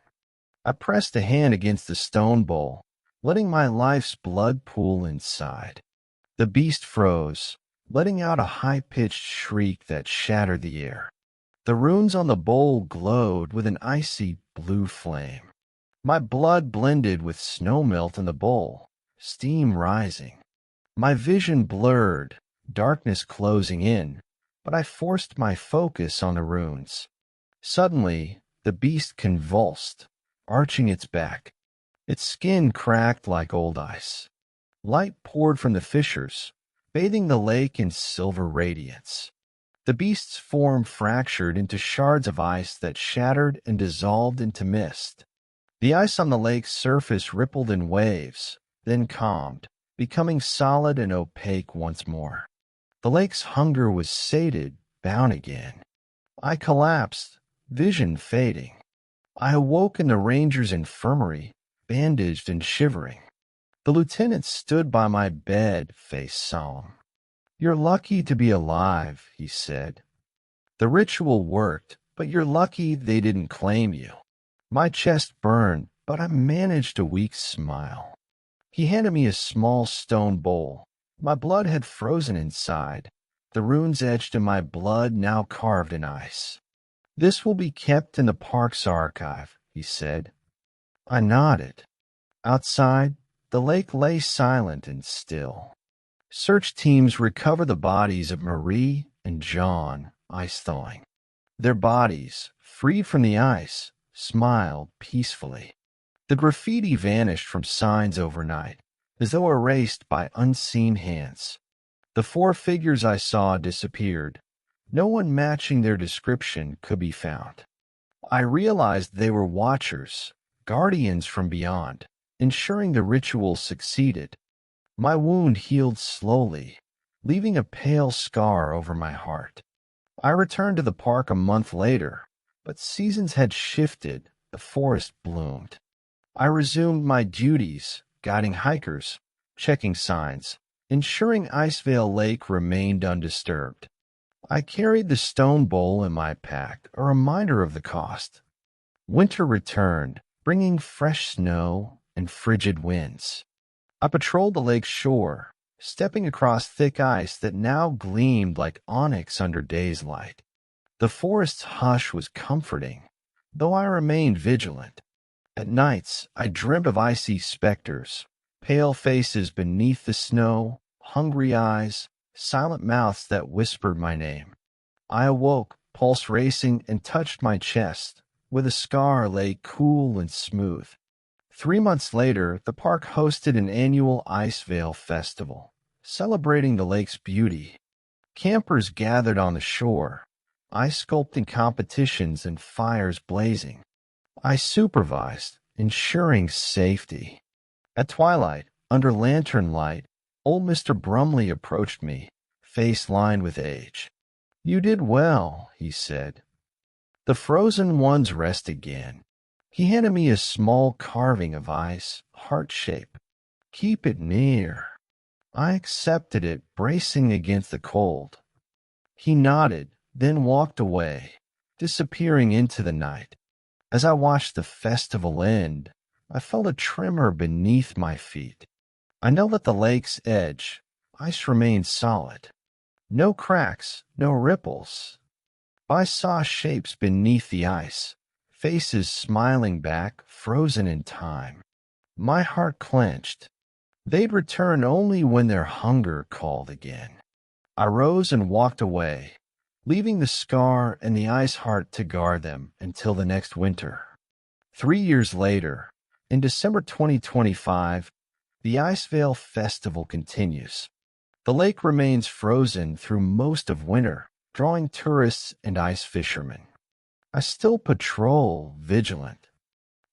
I pressed a hand against the stone bowl, letting my life's blood pool inside. The beast froze, letting out a high-pitched shriek that shattered the air. The runes on the bowl glowed with an icy blue flame. My blood blended with snow melt in the bowl, steam rising. My vision blurred, darkness closing in, but I forced my focus on the runes. Suddenly, The beast convulsed, arching its back. Its skin cracked like old ice. Light poured from the fissures, bathing the lake in silver radiance. The beast's form fractured into shards of ice that shattered and dissolved into mist. The ice on the lake's surface rippled in waves, then calmed, becoming solid and opaque once more. The lake's hunger was sated, bound again. I collapsed, vision fading. I awoke in the ranger's infirmary, bandaged and shivering. The lieutenant stood by my bed, face solemn. "You're lucky to be alive," he said. "The ritual worked, but you're lucky they didn't claim you." My chest burned, but I managed a weak smile. He handed me a small stone bowl. My blood had frozen inside, the runes etched in my blood now carved in ice. "This will be kept in the park's archive," he said. I nodded. Outside, the lake lay silent and still. Search teams recovered the bodies of Marie and John, ice thawing. Their bodies, freed from the ice, smiled peacefully. The graffiti vanished from signs overnight, as though erased by unseen hands. The 4 figures I saw disappeared. No one matching their description could be found. I realized they were watchers, guardians from beyond, ensuring the ritual succeeded. My wound healed slowly, leaving a pale scar over my heart. I returned to the park a month later, but seasons had shifted, the forest bloomed. I resumed my duties, guiding hikers, checking signs, ensuring Icevale Lake remained undisturbed. I carried the stone bowl in my pack, a reminder of the cost. Winter returned, bringing fresh snow and frigid winds. I patrolled the lake's shore, stepping across thick ice that now gleamed like onyx under day's light. The forest's hush was comforting, though I remained vigilant. At nights, I dreamt of icy specters, pale faces beneath the snow, hungry eyes, silent mouths that whispered my name. I awoke, pulse racing, and touched my chest, where the scar lay cool and smooth. 3 months later, the park hosted an annual Icevale Festival, celebrating the lake's beauty. Campers gathered on the shore, ice sculpting competitions and fires blazing. I supervised, ensuring safety. At twilight, under lantern light, old Mr. Brumley approached me, face lined with age. "You did well," he said. "The frozen ones rest again." He handed me a small carving of ice, heart-shaped. "Keep it near." I accepted it, bracing against the cold. He nodded, then walked away, disappearing into the night. As I watched the festival end, I felt a tremor beneath my feet. I knelt at the lake's edge. Ice remained solid. No cracks, no ripples. I saw shapes beneath the ice, faces smiling back, frozen in time. My heart clenched. They'd return only when their hunger called again. I rose and walked away, leaving the scar and the ice heart to guard them until the next winter. 3 years later, in December 2025, the Icevale Festival continues. The lake remains frozen through most of winter, drawing tourists and ice fishermen. I still patrol, vigilant.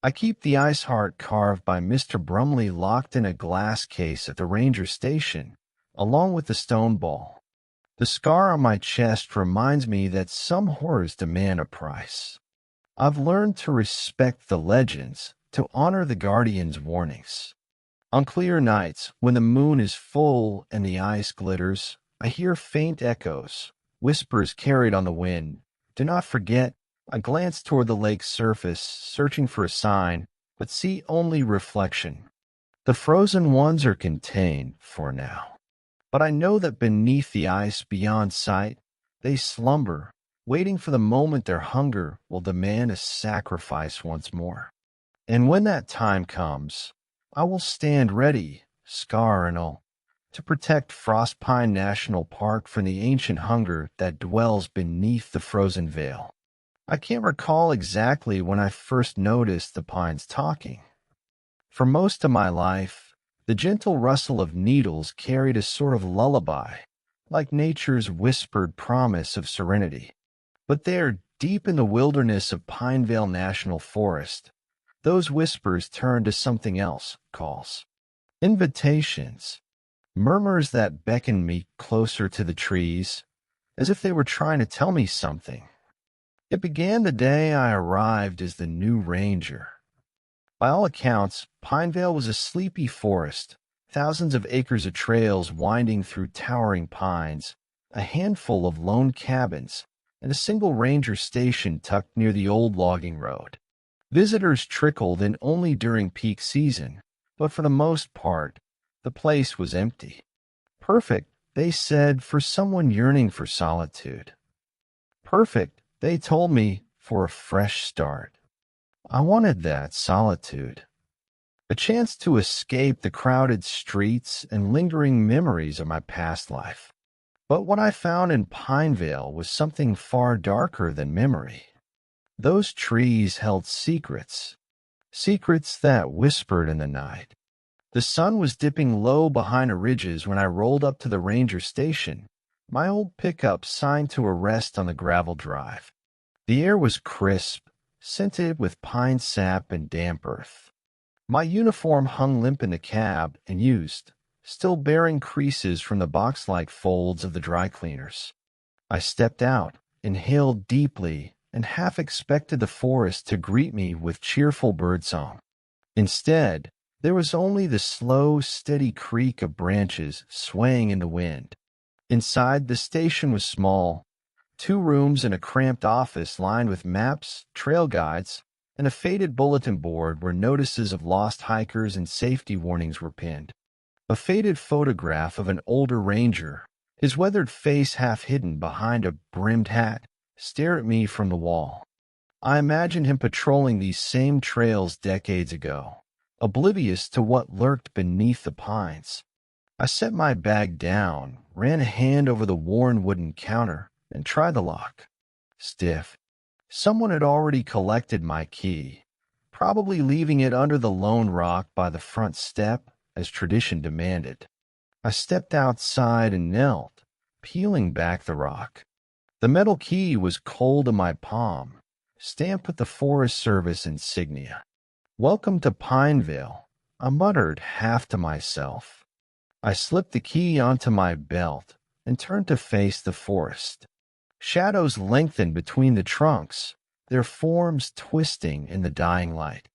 I keep the ice heart carved by Mr. Brumley locked in a glass case at the ranger station, along with the stone ball. The scar on my chest reminds me that some horrors demand a price. I've learned to respect the legends, to honor the guardian's warnings. On clear nights, when the moon is full and the ice glitters, I hear faint echoes, whispers carried on the wind. Do not forget. I glance toward the lake's surface, searching for a sign, but see only reflection. The frozen ones are contained for now. But I know that beneath the ice beyond sight, they slumber, waiting for the moment their hunger will demand a sacrifice once more. And when that time comes, I will stand ready, scar and all, to protect Frostpine National Park from the ancient hunger that dwells beneath the frozen veil. I can't recall exactly when I first noticed the pines talking. For most of my life, the gentle rustle of needles carried a sort of lullaby, like nature's whispered promise of serenity. But there, deep in the wilderness of Pinevale National Forest, those whispers turn to something else, calls. Invitations, murmurs that beckon me closer to the trees, as if they were trying to tell me something. It began the day I arrived as the new ranger. By all accounts, Pinevale was a sleepy forest, thousands of acres of trails winding through towering pines, a handful of lone cabins, and a single ranger station tucked near the old logging road. Visitors trickled in only during peak season, but for the most part, the place was empty. Perfect, they said, for someone yearning for solitude. Perfect, they told me, for a fresh start. I wanted that solitude. A chance to escape the crowded streets and lingering memories of my past life. But what I found in Pinevale was something far darker than memory. Those trees held secrets, secrets that whispered in the night. The sun was dipping low behind the ridges when I rolled up to the ranger station, my old pickup signed to a rest on the gravel drive. The air was crisp, scented with pine sap and damp earth. My uniform hung limp in the cab and used, still bearing creases from the box-like folds of the dry cleaners. I stepped out, inhaled deeply, and half expected the forest to greet me with cheerful birdsong. Instead, there was only the slow, steady creak of branches swaying in the wind. Inside, the station was small, 2 rooms and a cramped office lined with maps, trail guides, and a faded bulletin board where notices of lost hikers and safety warnings were pinned. A faded photograph of an older ranger, his weathered face half hidden behind a brimmed hat, stared at me from the wall. I imagined him patrolling these same trails decades ago, oblivious to what lurked beneath the pines. I set my bag down, ran a hand over the worn wooden counter, and tried the lock. Stiff. Someone had already collected my key, probably leaving it under the lone rock by the front step, as tradition demanded. I stepped outside and knelt, peeling back the rock. The metal key was cold in my palm, stamped with the Forest Service insignia. "Welcome to Pinevale," I muttered half to myself. I slipped the key onto my belt and turned to face the forest. Shadows lengthened between the trunks, their forms twisting in the dying light.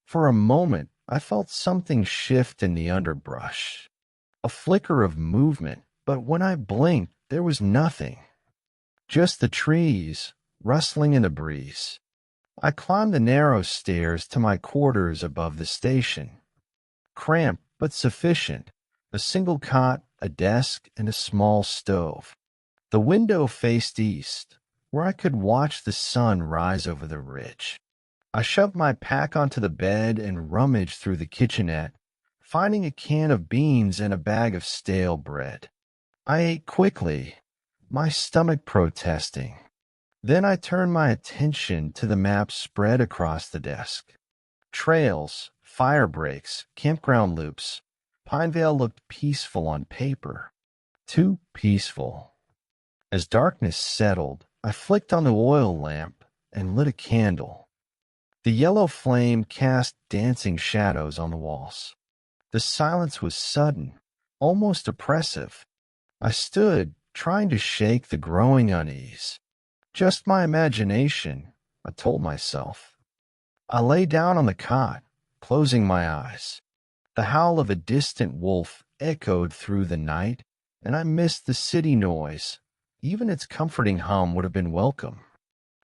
For a moment, I felt something shift in the underbrush. A flicker of movement, but when I blinked, there was nothing. Just the trees, rustling in the breeze. I climbed the narrow stairs to my quarters above the station. Cramped, but sufficient. A single cot, a desk, and a small stove. The window faced east, where I could watch the sun rise over the ridge. I shoved my pack onto the bed and rummaged through the kitchenette, finding a can of beans and a bag of stale bread. I ate quickly, my stomach protesting. Then I turned my attention to the map spread across the desk. Trails, fire breaks, campground loops. Pinevale looked peaceful on paper. Too peaceful. As darkness settled, I flicked on the oil lamp and lit a candle. The yellow flame cast dancing shadows on the walls. The silence was sudden, almost oppressive. I stood, trying to shake the growing unease. Just my imagination, I told myself. I lay down on the cot, closing my eyes. The howl of a distant wolf echoed through the night, and I missed the city noise. Even its comforting hum would have been welcome.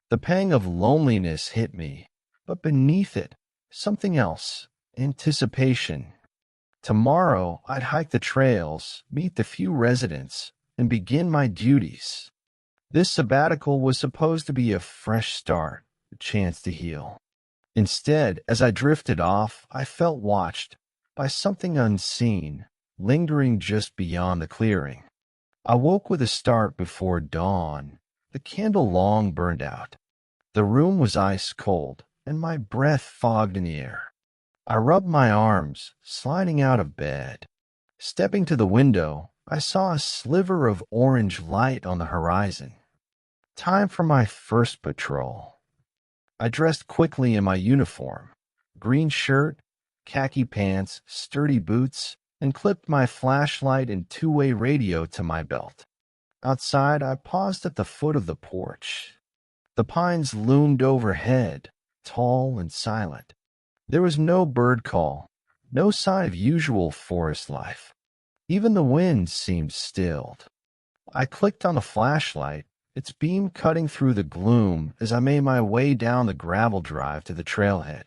The pang of loneliness hit me, but beneath it, something else, anticipation. Tomorrow, I'd hike the trails, meet the few residents, and begin my duties. This sabbatical was supposed to be a fresh start, a chance to heal. Instead, as I drifted off, I felt watched by something unseen, lingering just beyond the clearing. I woke with a start before dawn, the candle long burned out. The room was ice cold, and my breath fogged in the air. I rubbed my arms, sliding out of bed. Stepping to the window, I saw a sliver of orange light on the horizon. Time for my first patrol. I dressed quickly in my uniform, green shirt, khaki pants, sturdy boots, and clipped my flashlight and two-way radio to my belt. Outside, I paused at the foot of the porch. The pines loomed overhead, tall and silent. There was no bird call, no sign of usual forest life. Even the wind seemed stilled. I clicked on the flashlight, its beam cutting through the gloom as I made my way down the gravel drive to the trailhead.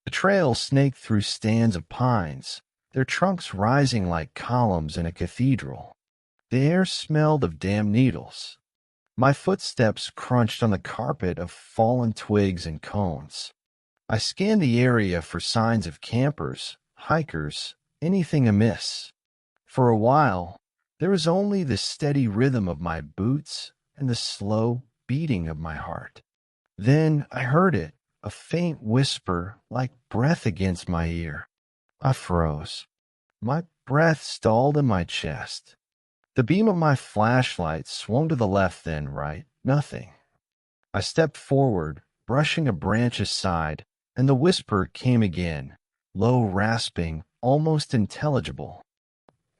The trail snaked through stands of pines, their trunks rising like columns in a cathedral. The air smelled of damp needles. My footsteps crunched on the carpet of fallen twigs and cones. I scanned the area for signs of campers, hikers, anything amiss. For a while, there was only the steady rhythm of my boots and the slow beating of my heart. Then I heard it, a faint whisper like breath against my ear. I froze. My breath stalled in my chest. The beam of my flashlight swung to the left, then right. Nothing. I stepped forward, brushing a branch aside, and the whisper came again, low, rasping, almost intelligible.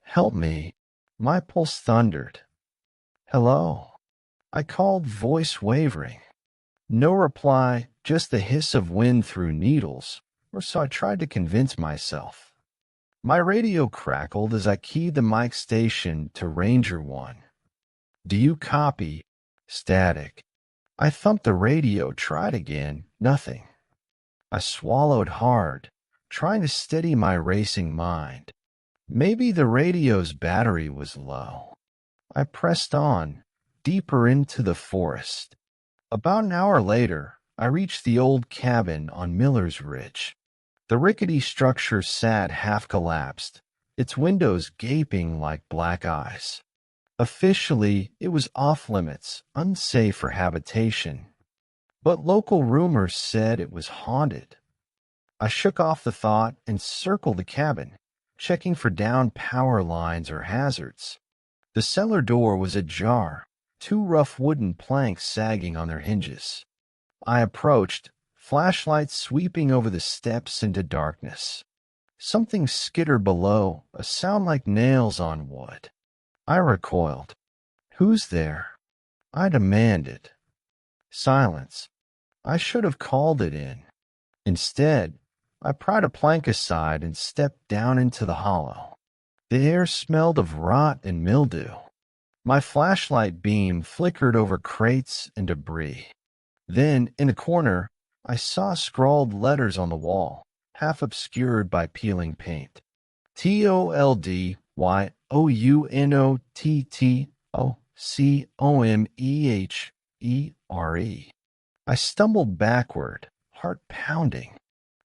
Help me. My pulse thundered. Hello. I called, voice wavering. No reply, just the hiss of wind through needles, or so I tried to convince myself. My radio crackled as I keyed the mic station to Ranger 1. Do you copy? Static. I thumped the radio, tried again, nothing. I swallowed hard, trying to steady my racing mind. Maybe the radio's battery was low. I pressed on, deeper into the forest. About an hour later, I reached the old cabin on Miller's Ridge. The rickety structure sat half-collapsed, its windows gaping like black eyes. Officially, it was off-limits, unsafe for habitation. But local rumors said it was haunted. I shook off the thought and circled the cabin, checking for downed power lines or hazards. The cellar door was ajar, two rough wooden planks sagging on their hinges. I approached, flashlight sweeping over the steps into darkness. Something skittered below, a sound like nails on wood. I recoiled. Who's there? I demanded. Silence. I should have called it in. Instead, I pried a plank aside and stepped down into the hollow. The air smelled of rot and mildew. My flashlight beam flickered over crates and debris. Then, in a corner, I saw scrawled letters on the wall, half obscured by peeling paint. TOLDYOUNOTTOCOMEHERE. I stumbled backward, heart pounding.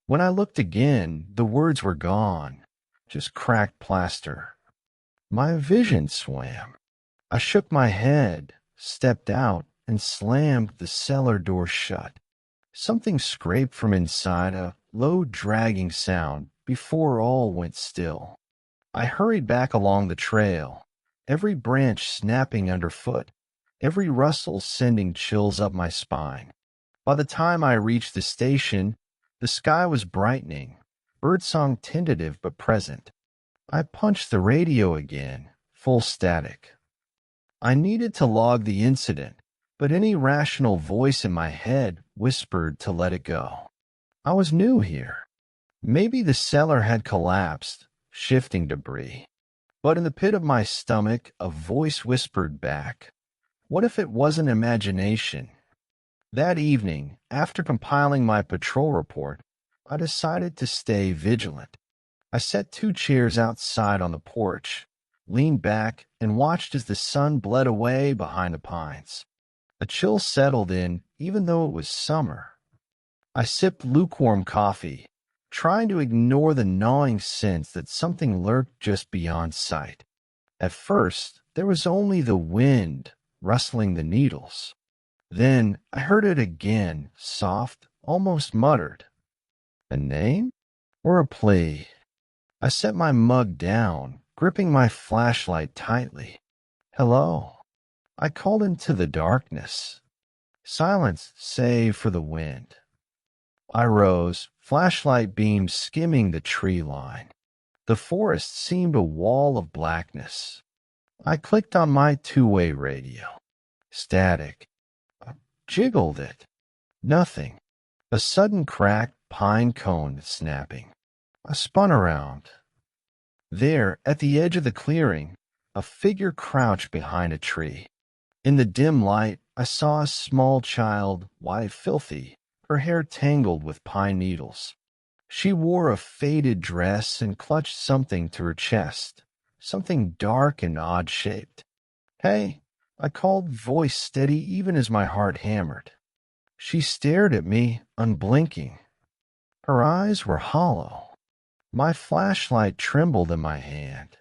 When I looked again, the words were gone, just cracked plaster. My vision swam. I shook my head, stepped out, and slammed the cellar door shut. Something scraped from inside, a low dragging sound, before all went still. I hurried back along the trail, every branch snapping underfoot, every rustle sending chills up my spine. By the time I reached the station, the sky was brightening, birdsong tentative but present. I punched the radio again, full static. I needed to log the incident, but any rational voice in my head whispered to let it go. I was new here. Maybe the cellar had collapsed, shifting debris. But in the pit of my stomach, a voice whispered back, what if it wasn't imagination? That evening, after compiling my patrol report, I decided to stay vigilant. I set 2 chairs outside on the porch, leaned back, and watched as the sun bled away behind the pines. A chill settled in, even though it was summer. I sipped lukewarm coffee, trying to ignore the gnawing sense that something lurked just beyond sight. At first, there was only the wind rustling the needles. Then I heard it again, soft, almost muttered. A name? Or a plea? I set my mug down, gripping my flashlight tightly. Hello. I called into the darkness. Silence save for the wind. I rose, flashlight beam skimming the tree line. The forest seemed a wall of blackness. I clicked on my two-way radio. Static. I jiggled it. Nothing. A sudden cracked pine cone snapping. I spun around. There, at the edge of the clearing, a figure crouched behind a tree. In the dim light, I saw a small child, white filthy, her hair tangled with pine needles. She wore a faded dress and clutched something to her chest, something dark and odd-shaped. Hey, I called, voice steady even as my heart hammered. She stared at me, unblinking. Her eyes were hollow. My flashlight trembled in my hand.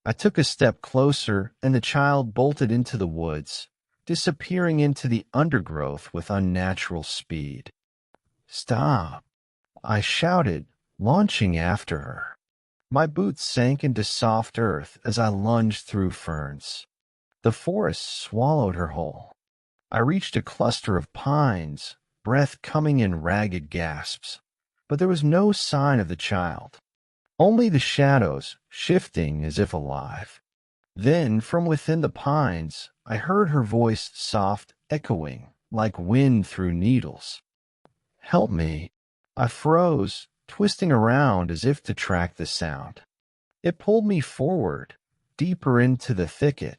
I took a step closer, and the child bolted into the woods, disappearing into the undergrowth with unnatural speed. Stop! I shouted, launching after her. My boots sank into soft earth as I lunged through ferns. The forest swallowed her whole. I reached a cluster of pines, breath coming in ragged gasps, but there was no sign of the child. Only the shadows, shifting as if alive. Then, from within the pines, I heard her voice soft, echoing, like wind through needles. Help me. I froze, twisting around as if to track the sound. It pulled me forward, deeper into the thicket.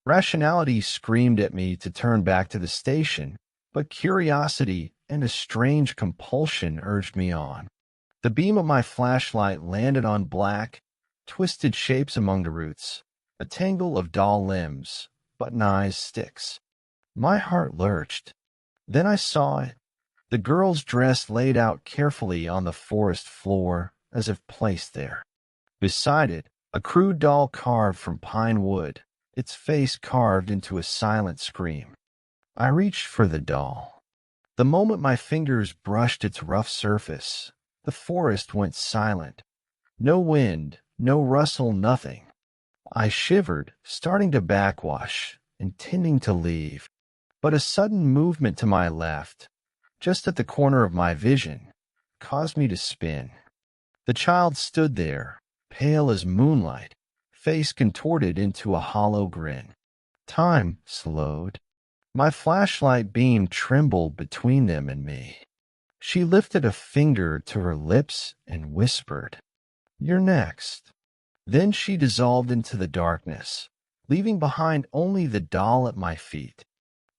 Rationality screamed at me to turn back to the station, but curiosity and a strange compulsion urged me on. The beam of my flashlight landed on black, twisted shapes among the roots, a tangle of dull limbs, button-eyed sticks. My heart lurched. Then I saw it. The girl's dress laid out carefully on the forest floor, as if placed there. Beside it, a crude doll carved from pine wood, its face carved into a silent scream. I reached for the doll. The moment my fingers brushed its rough surface, the forest went silent. No wind, no rustle, nothing. I shivered, starting to backwash, intending to leave. But a sudden movement to my left, just at the corner of my vision, caused me to spin. The child stood there, pale as moonlight, face contorted into a hollow grin. Time slowed. My flashlight beam trembled between them and me. She lifted a finger to her lips and whispered, "You're next." Then she dissolved into the darkness, leaving behind only the doll at my feet.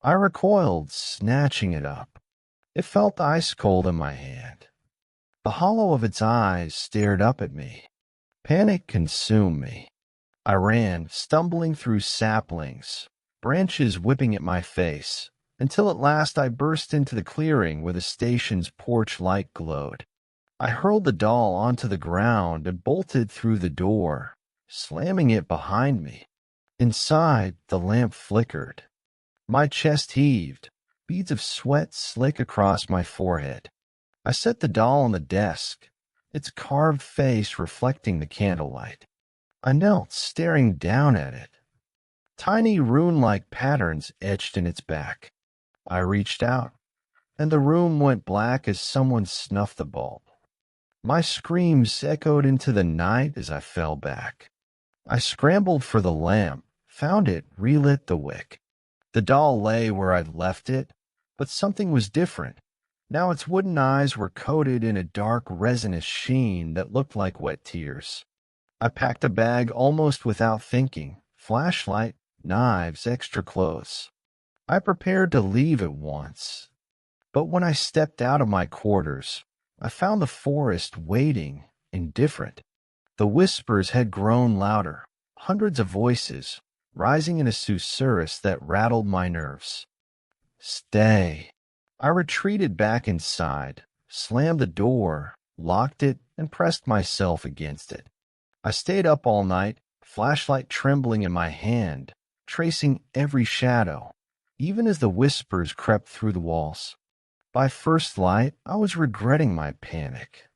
I recoiled, snatching it up. It felt ice cold in my hand. The hollow of its eyes stared up at me. Panic consumed me. I ran, stumbling through saplings, branches whipping at my face, until at last I burst into the clearing where the station's porch light glowed. I hurled the doll onto the ground and bolted through the door, slamming it behind me. Inside, the lamp flickered. My chest heaved, beads of sweat slick across my forehead. I set the doll on the desk, its carved face reflecting the candlelight. I knelt, staring down at it. Tiny rune-like patterns etched in its back. I reached out, and the room went black as someone snuffed the bulb. My screams echoed into the night as I fell back. I scrambled for the lamp, found it, relit the wick. The doll lay where I'd left it, but something was different. Now its wooden eyes were coated in a dark resinous sheen that looked like wet tears. I packed a bag almost without thinking, flashlight, knives, extra clothes. I prepared to leave at once. But when I stepped out of my quarters, I found the forest waiting, indifferent. The whispers had grown louder, hundreds of voices, rising in a susurrus that rattled my nerves. Stay. I retreated back inside, slammed the door, locked it, and pressed myself against it. I stayed up all night, flashlight trembling in my hand, tracing every shadow, even as the whispers crept through the walls. By first light, I was regretting my panic.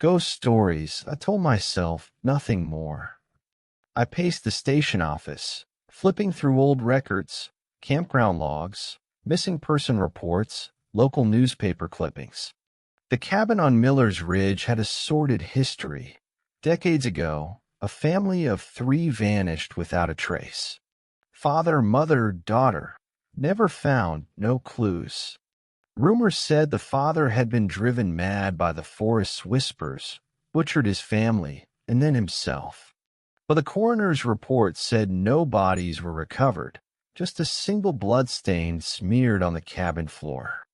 Ghost stories, I told myself, nothing more. I paced the station office, flipping through old records, campground logs, missing person reports, local newspaper clippings. The cabin on Miller's Ridge had a sordid history. Decades ago, a family of 3 vanished without a trace. Father, mother, daughter, never found, no clues. Rumors said the father had been driven mad by the forest's whispers, butchered his family, and then himself. But the coroner's report said no bodies were recovered, just a single bloodstain smeared on the cabin floor.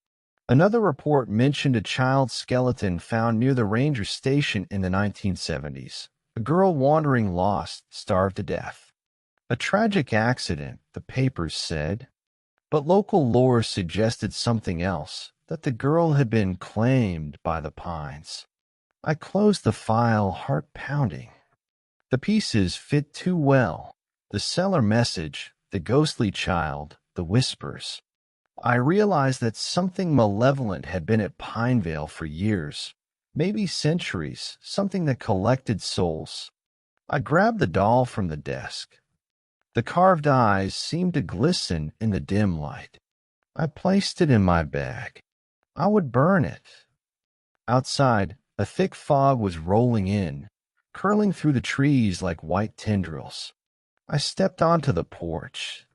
Another report mentioned a child's skeleton found near the ranger station in the 1970s. A girl wandering lost, starved to death. A tragic accident, the papers said. But local lore suggested something else, that the girl had been claimed by the Pines. I closed the file, heart pounding. The pieces fit too well. The cellar message, the ghostly child, the whispers. I realized that something malevolent had been at Pinevale for years, maybe centuries, something that collected souls. I grabbed the doll from the desk. The carved eyes seemed to glisten in the dim light. I placed it in my bag. I would burn it. Outside, a thick fog was rolling in, curling through the trees like white tendrils. I stepped onto the porch.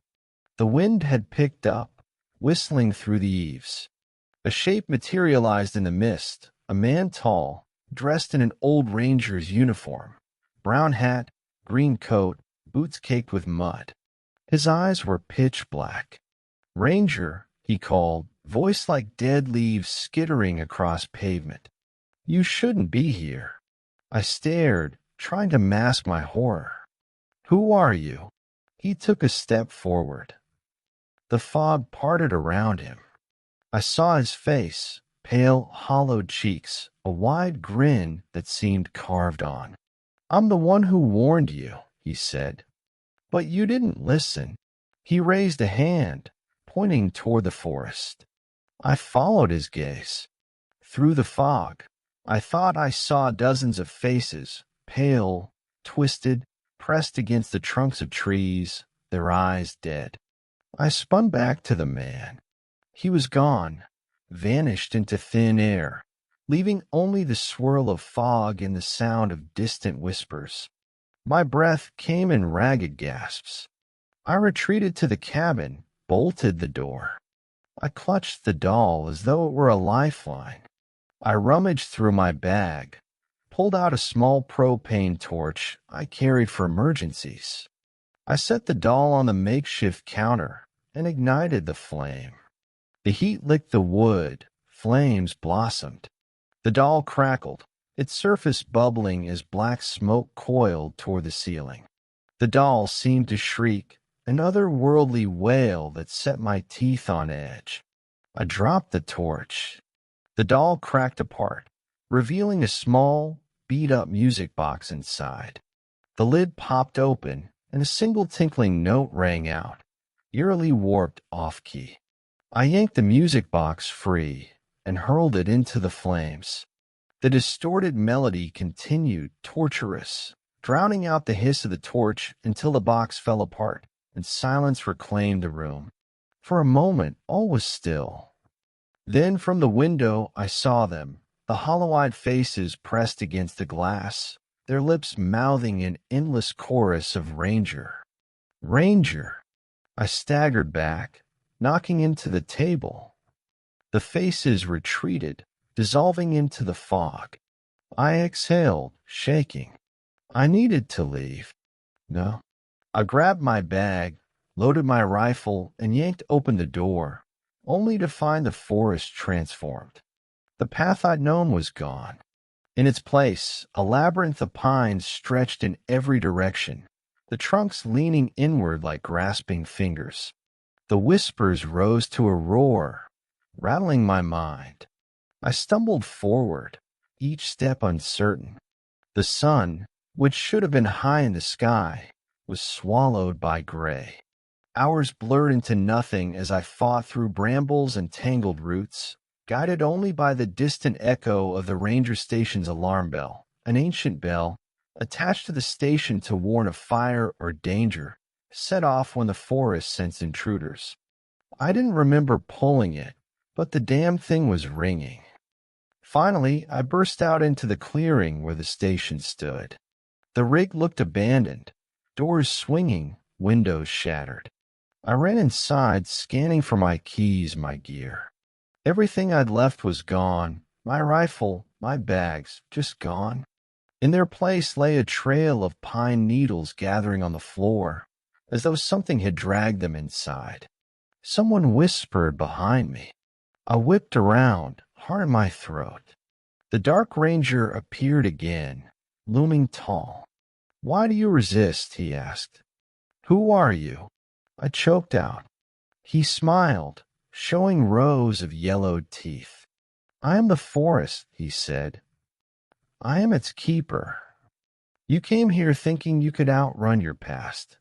The wind had picked up, whistling through the eaves. A shape materialized in the mist, a man tall, dressed in an old ranger's uniform, brown hat, green coat, boots caked with mud. His eyes were pitch black. "Ranger," he called, voice like dead leaves skittering across pavement. "You shouldn't be here." I stared, trying to mask my horror. "Who are you?" He took a step forward. The fog parted around him. I saw his face, pale, hollowed cheeks, a wide grin that seemed carved on. "I'm the one who warned you," he said. "But you didn't listen." He raised a hand, pointing toward the forest. I followed his gaze. Through the fog, I thought I saw dozens of faces, pale, twisted, pressed against the trunks of trees, their eyes dead. I spun back to the man. He was gone, vanished into thin air, leaving only the swirl of fog and the sound of distant whispers. My breath came in ragged gasps. I retreated to the cabin, bolted the door. I clutched the doll as though it were a lifeline. I rummaged through my bag, pulled out a small propane torch I carried for emergencies. I set the doll on the makeshift counter and ignited the flame. The heat licked the wood, flames blossomed. The doll crackled, its surface bubbling as black smoke coiled toward the ceiling. The doll seemed to shriek, an otherworldly wail that set my teeth on edge. I dropped the torch. The doll cracked apart, revealing a small, beat-up music box inside. The lid popped open, and a single tinkling note rang out, eerily warped off-key. I yanked the music box free and hurled it into the flames. The distorted melody continued, torturous, drowning out the hiss of the torch until the box fell apart and silence reclaimed the room. For a moment, all was still. Then from the window I saw them, the hollow-eyed faces pressed against the glass, their lips mouthing an endless chorus of "Ranger, Ranger." I staggered back, knocking into the table. The faces retreated, dissolving into the fog. I exhaled, shaking. I needed to leave. No. I grabbed my bag, loaded my rifle, and yanked open the door, only to find the forest transformed. The path I'd known was gone. In its place, a labyrinth of pines stretched in every direction, the trunks leaning inward like grasping fingers. The whispers rose to a roar, rattling my mind. I stumbled forward, each step uncertain. The sun, which should have been high in the sky, was swallowed by gray. Hours blurred into nothing as I fought through brambles and tangled roots, guided only by the distant echo of the ranger station's alarm bell, an ancient bell attached to the station to warn of fire or danger, set off when the forest sensed intruders. I didn't remember pulling it, but the damn thing was ringing. Finally, I burst out into the clearing where the station stood. The rig looked abandoned, doors swinging, windows shattered. I ran inside, scanning for my keys, my gear. Everything I'd left was gone. My rifle, my bags, just gone. In their place lay a trail of pine needles gathering on the floor, as though something had dragged them inside. Someone whispered behind me. I whipped around, heart in my throat. The Dark Ranger appeared again, looming tall. "Why do you resist?" he asked. "Who are you?" I choked out. He smiled, showing rows of yellowed teeth. "I am the forest," he said. "I am its keeper. You came here thinking you could outrun your past.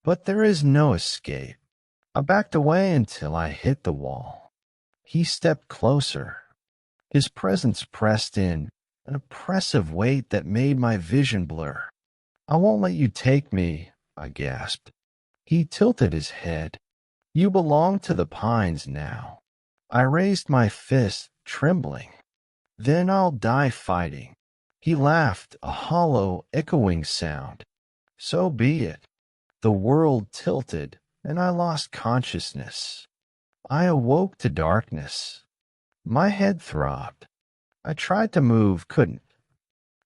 But there is no escape." I backed away until I hit the wall. He stepped closer. His presence pressed in, an oppressive weight that made my vision blur. "I won't let you take me," I gasped. He tilted his head. "You belong to the pines now." I raised my fist, trembling. "Then I'll die fighting." He laughed, a hollow, echoing sound. "So be it." The world tilted, and I lost consciousness. I awoke to darkness. My head throbbed. I tried to move, couldn't.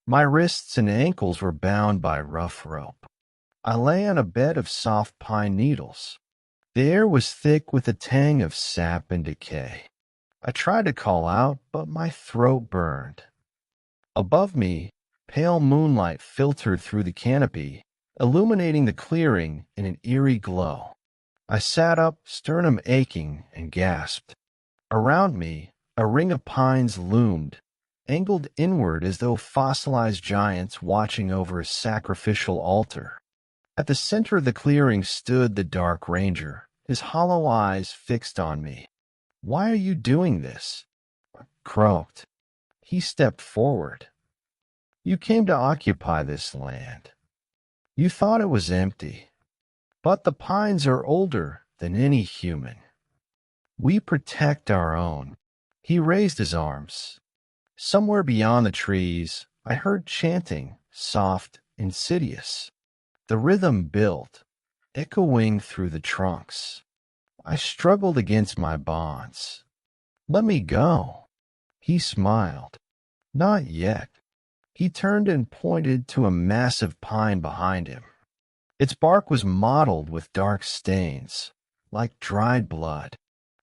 My wrists and ankles were bound by rough rope. I lay on a bed of soft pine needles. The air was thick with a tang of sap and decay. I tried to call out, but my throat burned. Above me, pale moonlight filtered through the canopy, illuminating the clearing in an eerie glow. I sat up, sternum aching, and gasped. Around me, a ring of pines loomed, angled inward as though fossilized giants watching over a sacrificial altar. At the center of the clearing stood the Dark Ranger, his hollow eyes fixed on me. "Why are you doing this?" I croaked. He stepped forward. "You came to occupy this land. You thought it was empty. But the pines are older than any human. We protect our own." He raised his arms. Somewhere beyond the trees, I heard chanting, soft, insidious. The rhythm built, echoing through the trunks. I struggled against my bonds. "Let me go." He smiled. "Not yet." He turned and pointed to a massive pine behind him. Its bark was mottled with dark stains, like dried blood.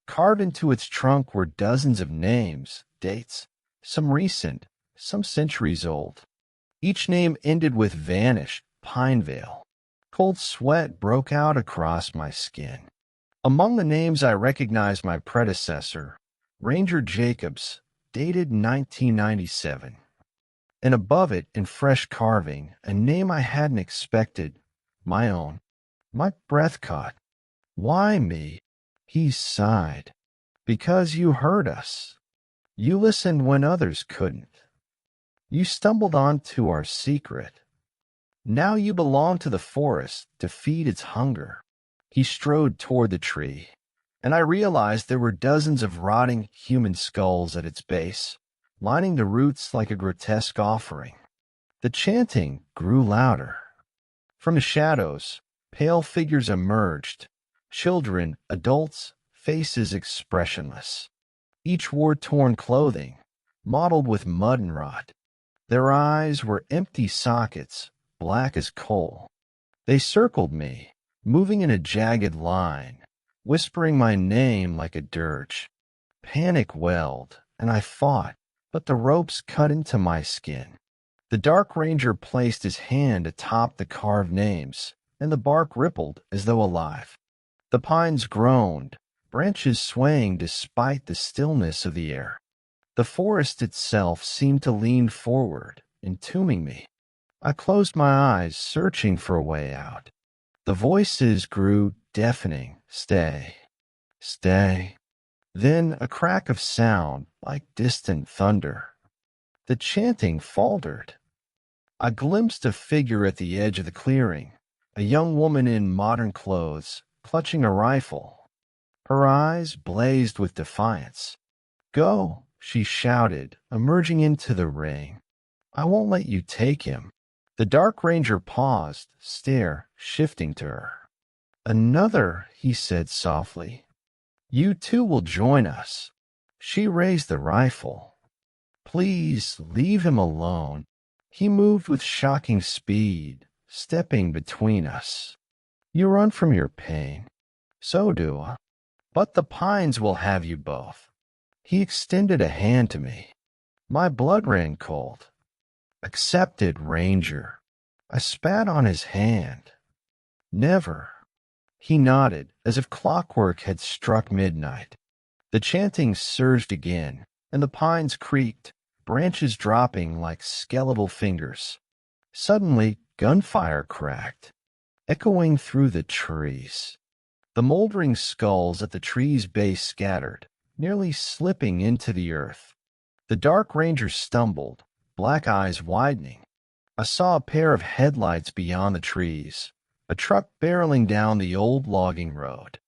Carved into its trunk were dozens of names, dates, some recent, some centuries old. Each name ended with "Vanished," "Pinevale." Cold sweat broke out across my skin. Among the names I recognized my predecessor, Ranger Jacobs, dated 1997. And above it, in fresh carving, a name I hadn't expected, my own. My breath caught. "Why me?" He sighed. "Because you heard us. You listened when others couldn't. You stumbled onto our secret. Now you belong to the forest to feed its hunger." He strode toward the tree, and I realized there were dozens of rotting human skulls at its base, lining the roots like a grotesque offering. The chanting grew louder. From the shadows, pale figures emerged, children, adults, faces expressionless. Each wore torn clothing, mottled with mud and rot. Their eyes were empty sockets, black as coal. They circled me, moving in a jagged line, whispering my name like a dirge. Panic welled, and I fought, but the ropes cut into my skin. The Dark Ranger placed his hand atop the carved names, and the bark rippled as though alive. The pines groaned, branches swaying despite the stillness of the air. The forest itself seemed to lean forward, entombing me. I closed my eyes, searching for a way out. The voices grew deafening. Stay, stay. Then a crack of sound like distant thunder. The chanting faltered. I glimpsed a figure at the edge of the clearing, a young woman in modern clothes, clutching a rifle. Her eyes blazed with defiance. Go, she shouted, emerging into the ring. I won't let you take him. The Dark Ranger paused, stare shifting to her. Another, he said softly. You too will join us. She raised the rifle. Please leave him alone. He moved with shocking speed, stepping between us. You run from your pain. So do I. But the pines will have you both. He extended a hand to me. My blood ran cold. Accepted, Ranger. I spat on his hand. Never. He nodded, as if clockwork had struck midnight. The chanting surged again, and the pines creaked, branches dropping like skeletal fingers. Suddenly, gunfire cracked, echoing through the trees. The moldering skulls at the tree's base scattered, nearly slipping into the earth. The Dark Ranger stumbled, black eyes widening. I saw a pair of headlights beyond the trees, a truck barreling down the old logging road.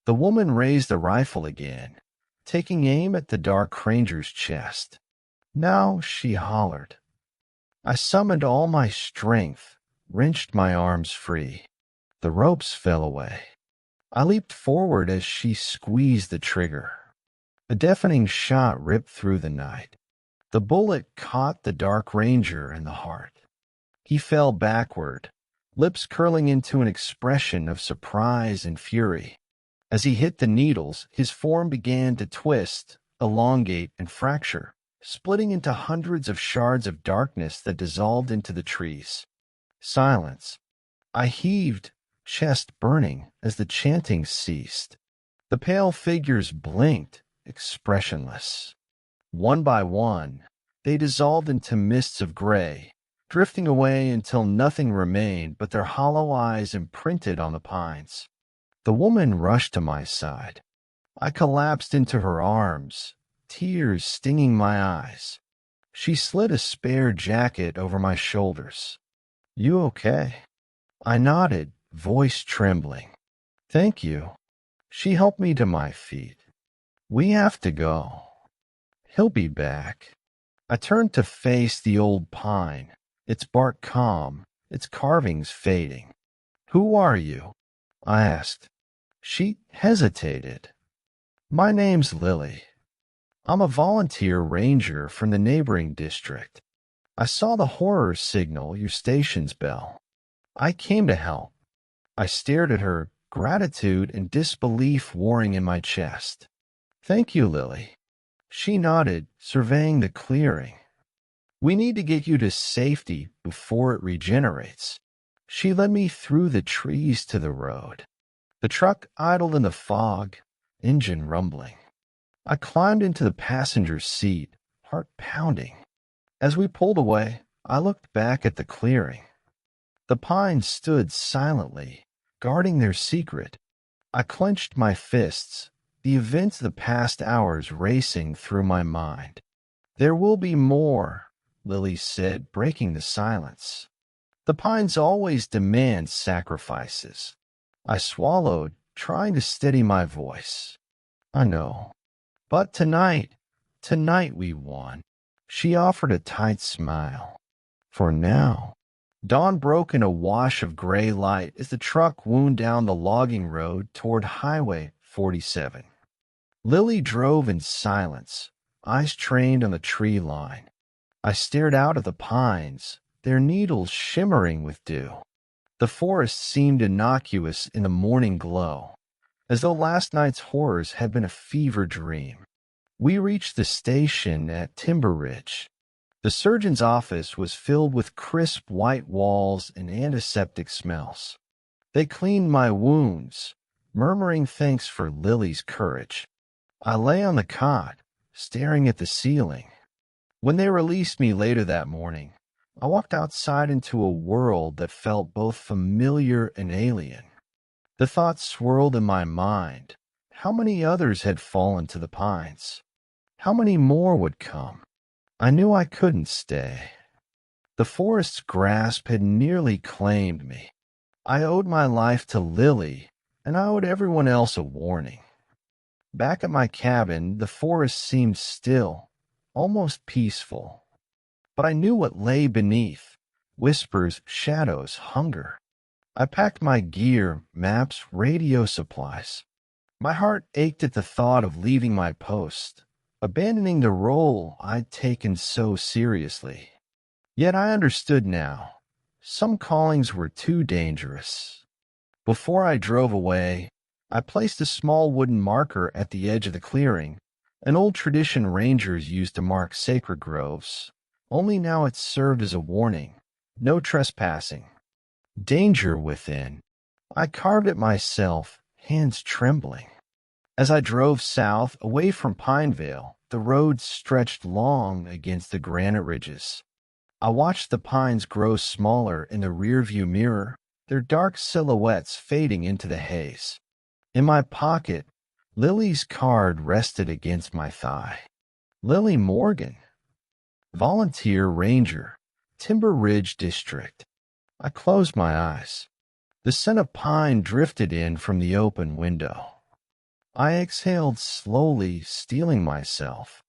The woman raised the rifle again, taking aim at the Dark Ranger's chest. Now she hollered. I summoned all my strength, wrenched my arms free. The ropes fell away. I leaped forward as she squeezed the trigger. A deafening shot ripped through the night. The bullet caught the Dark Ranger in the heart. He fell backward, lips curling into an expression of surprise and fury. As he hit the needles, his form began to twist, elongate, and fracture, splitting into hundreds of shards of darkness that dissolved into the trees. Silence. I heaved, chest burning, as the chanting ceased. The pale figures blinked, expressionless. One by one, they dissolved into mists of gray, drifting away until nothing remained but their hollow eyes imprinted on the pines. The woman rushed to my side. I collapsed into her arms, tears stinging my eyes. She slid a spare jacket over my shoulders. You okay? I nodded, voice trembling. Thank you. She helped me to my feet. We have to go. He'll be back. I turned to face the old pine, its bark calm, its carvings fading. Who are you? I asked. She hesitated. My name's Lily. I'm a volunteer ranger from the neighboring district. I saw the horror signal your station's bell. I came to help. I stared at her, gratitude and disbelief warring in my chest. Thank you, Lily. She nodded, surveying the clearing. We need to get you to safety before it regenerates. She led me through the trees to the road. The truck idled in the fog, engine rumbling. I climbed into the passenger seat, heart pounding. As we pulled away, I looked back at the clearing. The pines stood silently, guarding their secret. I clenched my fists, the events of the past hours racing through my mind. There will be more, Lily said, breaking the silence. The pines always demand sacrifices. I swallowed, trying to steady my voice. I know. But tonight we won. She offered a tight smile. For now. Dawn broke in a wash of gray light as the truck wound down the logging road toward Highway 47. Lily drove in silence, eyes trained on the tree line. I stared out at the pines, their needles shimmering with dew. The forest seemed innocuous in the morning glow, as though last night's horrors had been a fever dream. We reached the station at Timber Ridge. The surgeon's office was filled with crisp white walls and antiseptic smells. They cleaned my wounds, murmuring thanks for Lily's courage. I lay on the cot, staring at the ceiling. When they released me later that morning, I walked outside into a world that felt both familiar and alien. The thought swirled in my mind. How many others had fallen to the pines? How many more would come? I knew I couldn't stay. The forest's grasp had nearly claimed me. I owed my life to Lily, and I owed everyone else a warning. Back at my cabin, the forest seemed still, almost peaceful. But I knew what lay beneath: whispers, shadows, hunger. I packed my gear, maps, radio supplies. My heart ached at the thought of leaving my post, abandoning the role I'd taken so seriously. Yet I understood now. Some callings were too dangerous. Before I drove away, I placed a small wooden marker at the edge of the clearing, an old tradition rangers used to mark sacred groves. Only now it served as a warning. No trespassing. Danger within. I carved it myself, hands trembling. As I drove south, away from Pinevale, the road stretched long against the granite ridges. I watched the pines grow smaller in the rearview mirror, their dark silhouettes fading into the haze. In my pocket, Lily's card rested against my thigh. Lily Morgan, volunteer ranger, Timber Ridge District. I closed my eyes. The scent of pine drifted in from the open window. I exhaled slowly, steeling myself.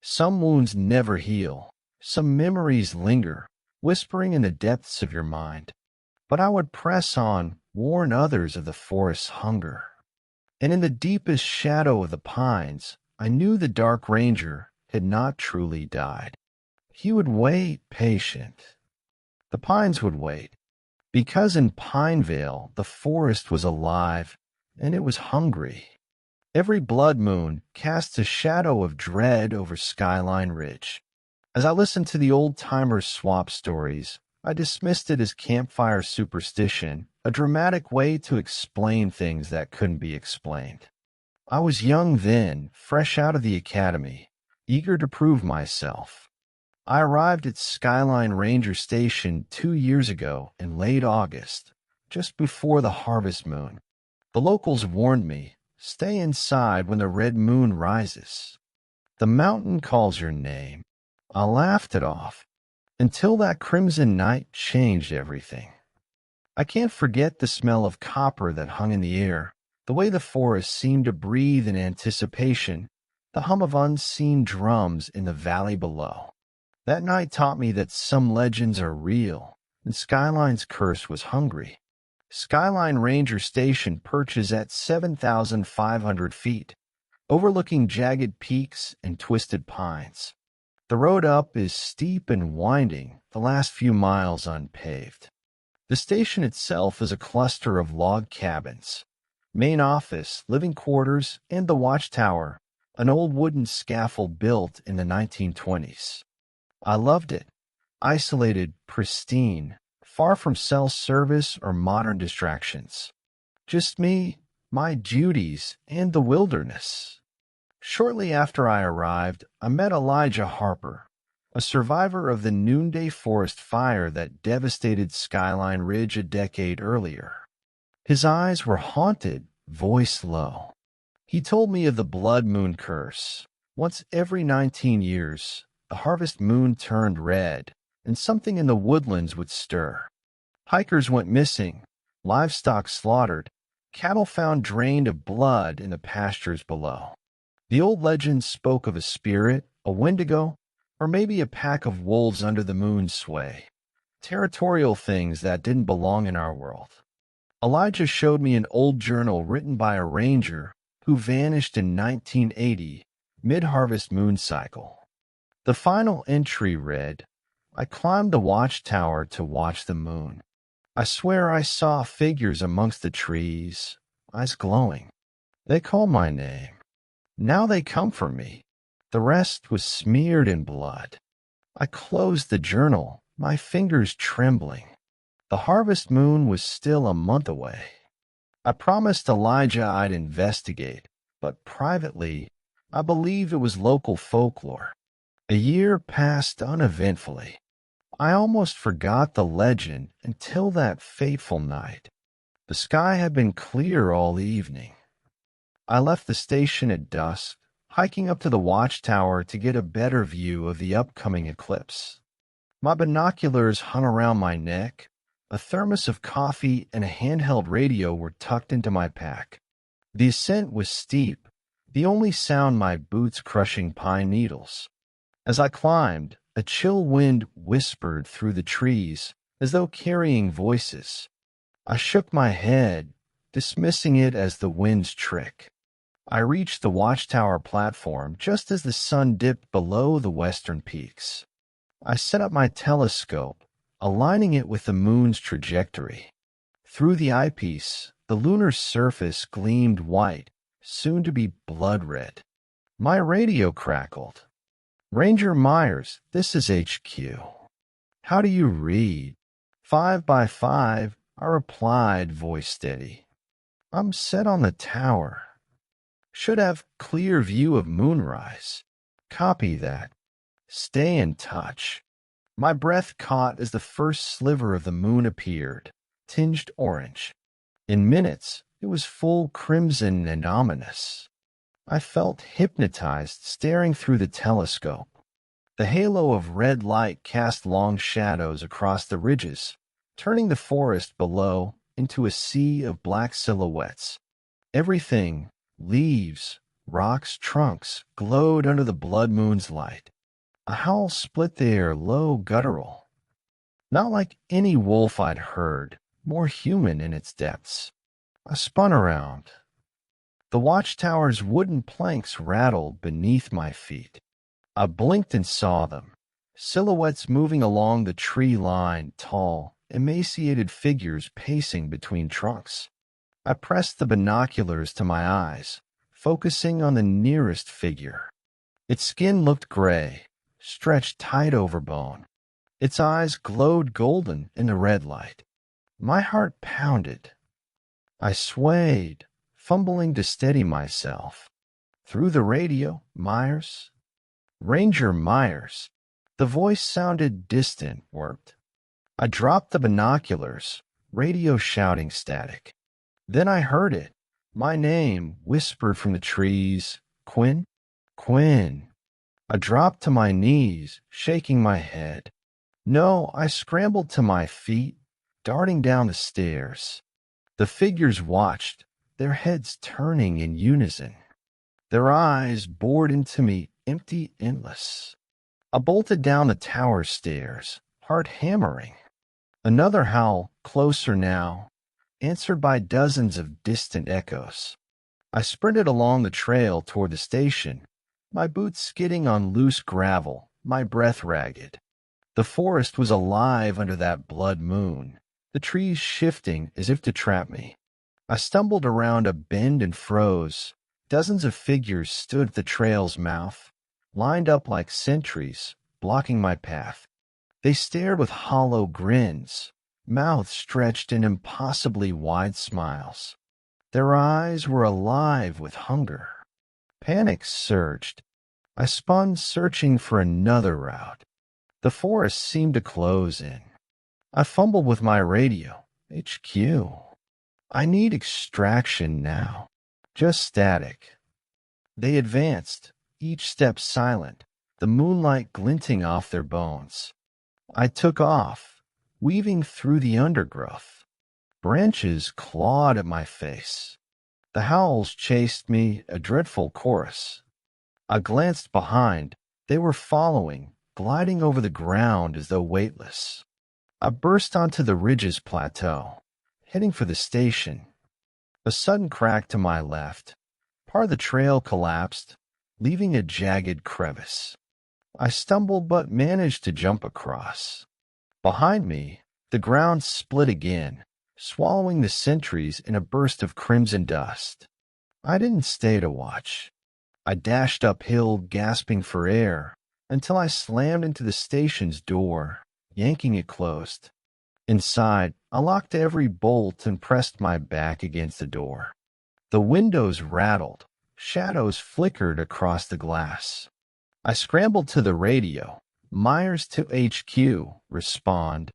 Some wounds never heal. Some memories linger, whispering in the depths of your mind. But I would press on, warn others of the forest's hunger. And in the deepest shadow of the pines, I knew the Dark Ranger had not truly died. He would wait, patient. The pines would wait, because in Pinevale the forest was alive, and it was hungry. Every blood moon casts a shadow of dread over Skyline Ridge. As I listened to the old-timers swap stories, I dismissed it as campfire superstition, a dramatic way to explain things that couldn't be explained. I was young then, fresh out of the academy, eager to prove myself. I arrived at Skyline Ranger Station 2 years ago in late August, just before the harvest moon. The locals warned me, stay inside when the red moon rises. The mountain calls your name. I laughed it off, until that crimson night changed everything. I can't forget the smell of copper that hung in the air, the way the forest seemed to breathe in anticipation, the hum of unseen drums in the valley below. That night taught me that some legends are real, and Skyline's curse was hungry. Skyline Ranger Station perches at 7,500 feet, overlooking jagged peaks and twisted pines. The road up is steep and winding, the last few miles unpaved. The station itself is a cluster of log cabins. Main office, living quarters, and the watchtower, an old wooden scaffold built in the 1920s. I loved it. Isolated, pristine, far from cell service or modern distractions. Just me, my duties, and the wilderness. Shortly after I arrived, I met Elijah Harper, a survivor of the Noonday Forest fire that devastated Skyline Ridge a decade earlier. His eyes were haunted, voice low. He told me of the blood moon curse. Once every 19 years, the harvest moon turned red, and something in the woodlands would stir. Hikers went missing, livestock slaughtered, cattle found drained of blood in the pastures below. The old legends spoke of a spirit, a wendigo, or maybe a pack of wolves under the moon's sway. Territorial things that didn't belong in our world. Elijah showed me an old journal written by a ranger who vanished in 1980, mid-harvest moon cycle. The final entry read, I climbed the watchtower to watch the moon. I swear I saw figures amongst the trees, eyes glowing. They called my name. Now they come for me. The rest was smeared in blood. I closed the journal, my fingers trembling. The harvest moon was still a month away. I promised Elijah I'd investigate, but privately, I believed it was local folklore. A year passed uneventfully. I almost forgot the legend until that fateful night. The sky had been clear all evening. I left the station at dusk, hiking up to the watchtower to get a better view of the upcoming eclipse. My binoculars hung around my neck, a thermos of coffee and a handheld radio were tucked into my pack. The ascent was steep, the only sound my boots crushing pine needles. As I climbed, a chill wind whispered through the trees as though carrying voices. I shook my head, dismissing it as the wind's trick. I reached the watchtower platform just as the sun dipped below the western peaks. I set up my telescope, aligning it with the moon's trajectory. Through the eyepiece, the lunar surface gleamed white, soon to be blood red. My radio crackled. "Ranger Myers, this is HQ. How do you read?" "5 by 5, I replied, voice steady. "I'm set on the tower. Should have clear view of moonrise. Copy that. Stay in touch." My breath caught as the first sliver of the moon appeared, tinged orange. In minutes, it was full crimson and ominous. I felt hypnotized staring through the telescope. The halo of red light cast long shadows across the ridges, turning the forest below into a sea of black silhouettes. Everything, leaves, rocks, trunks, glowed under the blood moon's light. A howl split the air, low, guttural. Not like any wolf I'd heard, more human in its depths. I spun around. The watchtower's wooden planks rattled beneath my feet. I blinked and saw them, silhouettes moving along the tree line, tall, emaciated figures pacing between trunks. I pressed the binoculars to my eyes, focusing on the nearest figure. Its skin looked gray, stretched tight over bone. Its eyes glowed golden in the red light. My heart pounded. I swayed, fumbling to steady myself. Through the radio, Myers. Ranger Myers. The voice sounded distant, worked. I dropped the binoculars, radio shouting static. Then I heard it. My name whispered from the trees. "Quinn? Quinn." I dropped to my knees, shaking my head. No, I scrambled to my feet, darting down the stairs. The figures watched, their heads turning in unison. Their eyes bored into me, empty, endless. I bolted down the tower stairs, heart hammering. Another howl, closer now, answered by dozens of distant echoes. I sprinted along the trail toward the station, my boots skidding on loose gravel, my breath ragged. The forest was alive under that blood moon, the trees shifting as if to trap me. I stumbled around a bend and froze. Dozens of figures stood at the trail's mouth, lined up like sentries, blocking my path. They stared with hollow grins, mouths stretched in impossibly wide smiles. Their eyes were alive with hunger. Panic surged. I spun, searching for another route. The forest seemed to close in. I fumbled with my radio. HQ. I need extraction now. Just static. They advanced, each step silent, the moonlight glinting off their bones. I took off, weaving through the undergrowth. Branches clawed at my face. The howls chased me, a dreadful chorus. I glanced behind. They were following, gliding over the ground as though weightless. I burst onto the ridge's plateau, heading for the station. A sudden crack to my left. Part of the trail collapsed, leaving a jagged crevice. I stumbled but managed to jump across. Behind me, the ground split again, swallowing the sentries in a burst of crimson dust. I didn't stay to watch. I dashed uphill, gasping for air, until I slammed into the station's door, yanking it closed. Inside, I locked every bolt and pressed my back against the door. The windows rattled, shadows flickered across the glass. I scrambled to the radio, Myers to HQ. Respond.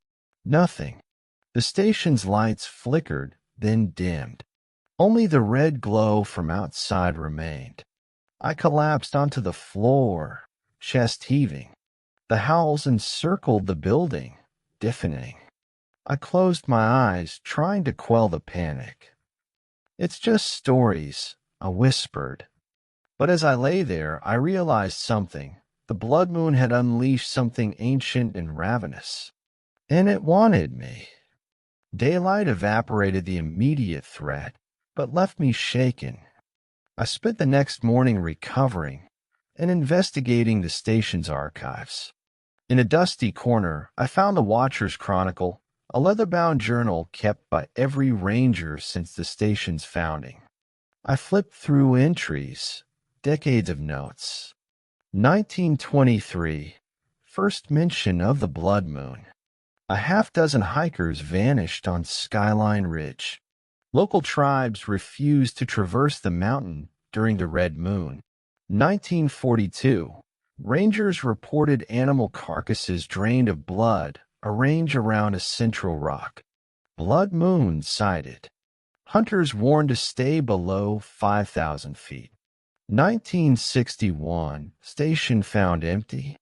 Nothing. The station's lights flickered, then dimmed. Only the red glow from outside remained. I collapsed onto the floor, chest heaving. The howls encircled the building, deafening. I closed my eyes, trying to quell the panic. "It's just stories," I whispered. But as I lay there, I realized something. The blood moon had unleashed something ancient and ravenous. And it wanted me. Daylight evaporated the immediate threat, but left me shaken. I spent the next morning recovering and investigating the station's archives. In a dusty corner, I found the Watcher's Chronicle, a leather-bound journal kept by every ranger since the station's founding. I flipped through entries, decades of notes. 1923, first mention of the blood moon. A half-dozen hikers vanished on Skyline Ridge. Local tribes refused to traverse the mountain during the red moon. 1942, rangers reported animal carcasses drained of blood arranged around a central rock. Blood moon sighted. Hunters warned to stay below 5,000 feet. 1961, station found empty.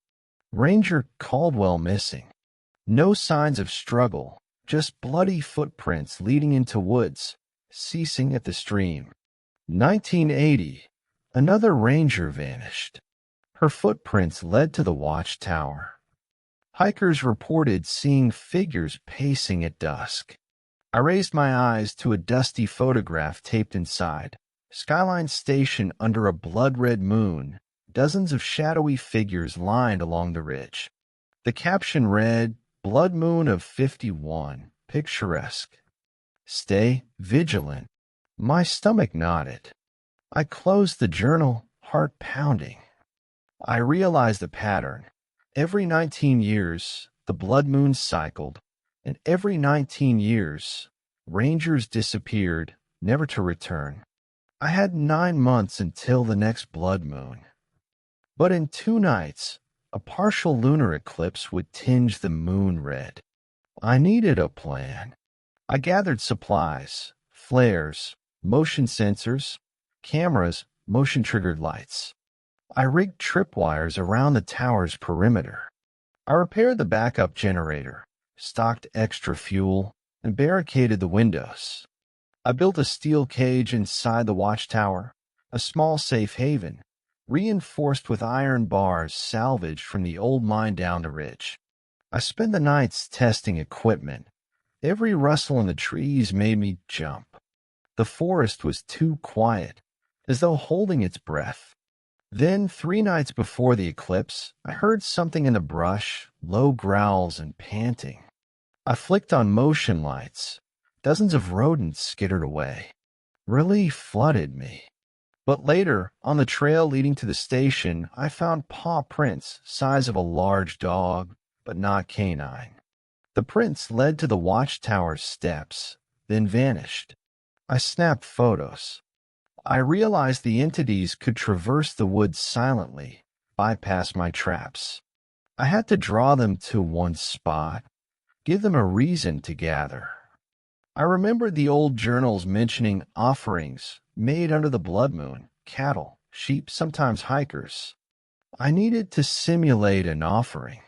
Ranger Caldwell missing. No signs of struggle, just bloody footprints leading into woods, ceasing at the stream. 1980, another ranger vanished. Her footprints led to the watchtower. Hikers reported seeing figures pacing at dusk. I raised my eyes to a dusty photograph taped inside. Skyline Station under a blood-red moon. Dozens of shadowy figures lined along the ridge. The caption read, "Blood Moon of 51, picturesque. Stay vigilant." My stomach nodded. I closed the journal, heart pounding. I realized a pattern. Every 19 years, the blood moon cycled, and every 19 years, rangers disappeared, never to return. I had 9 months until the next blood moon. But in 2 nights, a partial lunar eclipse would tinge the moon red. I needed a plan. I gathered supplies, flares, motion sensors, cameras, motion-triggered lights. I rigged tripwires around the tower's perimeter. I repaired the backup generator, stocked extra fuel, and barricaded the windows. I built a steel cage inside the watchtower, a small safe haven, reinforced with iron bars salvaged from the old mine down the ridge. I spent the nights testing equipment. Every rustle in the trees made me jump. The forest was too quiet, as though holding its breath. Then, 3 nights before the eclipse, I heard something in the brush, low growls and panting. I flicked on motion lights. Dozens of rodents skittered away. Relief flooded me. But later, on the trail leading to the station, I found paw prints, size of a large dog, but not canine. The prints led to the watchtower steps, then vanished. I snapped photos. I realized the entities could traverse the woods silently, bypass my traps. I had to draw them to one spot, give them a reason to gather. I remembered the old journals mentioning offerings made under the blood moon, cattle, sheep, sometimes hikers. I needed to simulate an offering.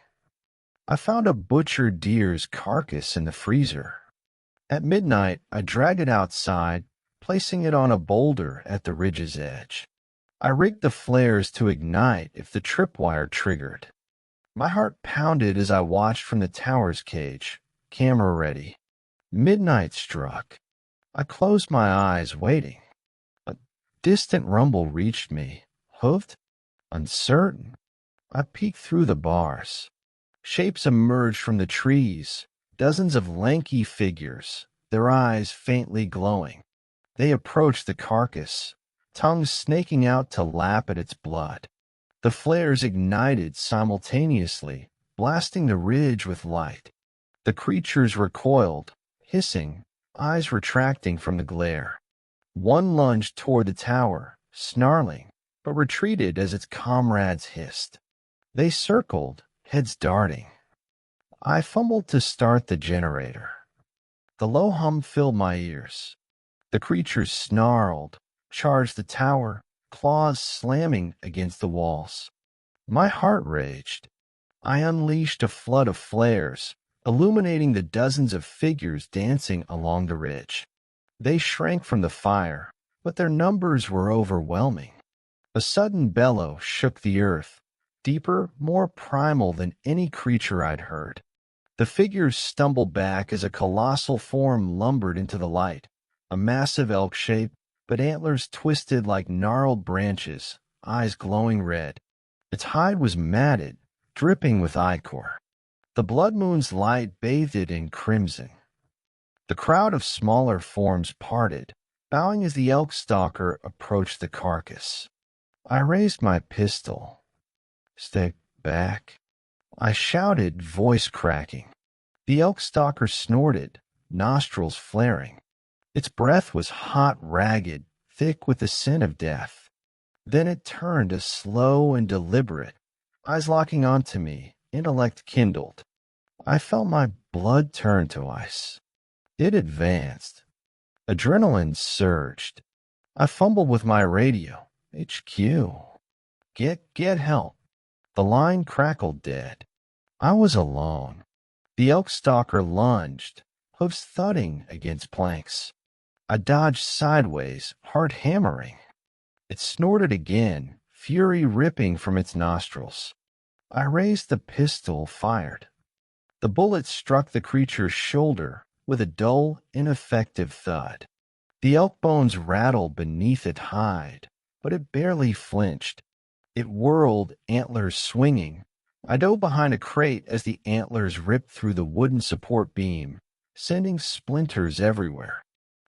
I found a butchered deer's carcass in the freezer. At midnight, I dragged it outside, placing it on a boulder at the ridge's edge. I rigged the flares to ignite if the tripwire triggered. My heart pounded as I watched from the tower's cage, camera ready. Midnight struck. I closed my eyes, waiting. A distant rumble reached me, hoofed, uncertain. I peeked through the bars. Shapes emerged from the trees, dozens of lanky figures, their eyes faintly glowing. They approached the carcass, tongues snaking out to lap at its blood. The flares ignited simultaneously, blasting the ridge with light. The creatures recoiled, hissing, eyes retracting from the glare. One lunged toward the tower, snarling, but retreated as its comrades hissed. They circled, heads darting. I fumbled to start the generator. The low hum filled my ears. The creature snarled, charged the tower, claws slamming against the walls. My heart raged. I unleashed a flood of flares, illuminating the dozens of figures dancing along the ridge. They shrank from the fire, but their numbers were overwhelming. A sudden bellow shook the earth, deeper, more primal than any creature I'd heard. The figures stumbled back as a colossal form lumbered into the light, a massive elk shape, but antlers twisted like gnarled branches, eyes glowing red. Its hide was matted, dripping with ichor. The blood moon's light bathed it in crimson. The crowd of smaller forms parted, bowing as the elk stalker approached the carcass. I raised my pistol. "Stay back," I shouted, voice cracking. The elk stalker snorted, nostrils flaring. Its breath was hot, ragged, thick with the scent of death. Then it turned a slow and deliberate, eyes locking onto me, intellect kindled. I felt my blood turn to ice. It advanced. Adrenaline surged. I fumbled with my radio. HQ. Get help. The line crackled dead. I was alone. The elk stalker lunged, hooves thudding against planks. I dodged sideways, heart hammering. It snorted again, fury ripping from its nostrils. I raised the pistol, fired. The bullet struck the creature's shoulder with a dull, ineffective thud. The elk bones rattled beneath its hide, but it barely flinched. It whirled, antlers swinging. I dove behind a crate as the antlers ripped through the wooden support beam, sending splinters everywhere.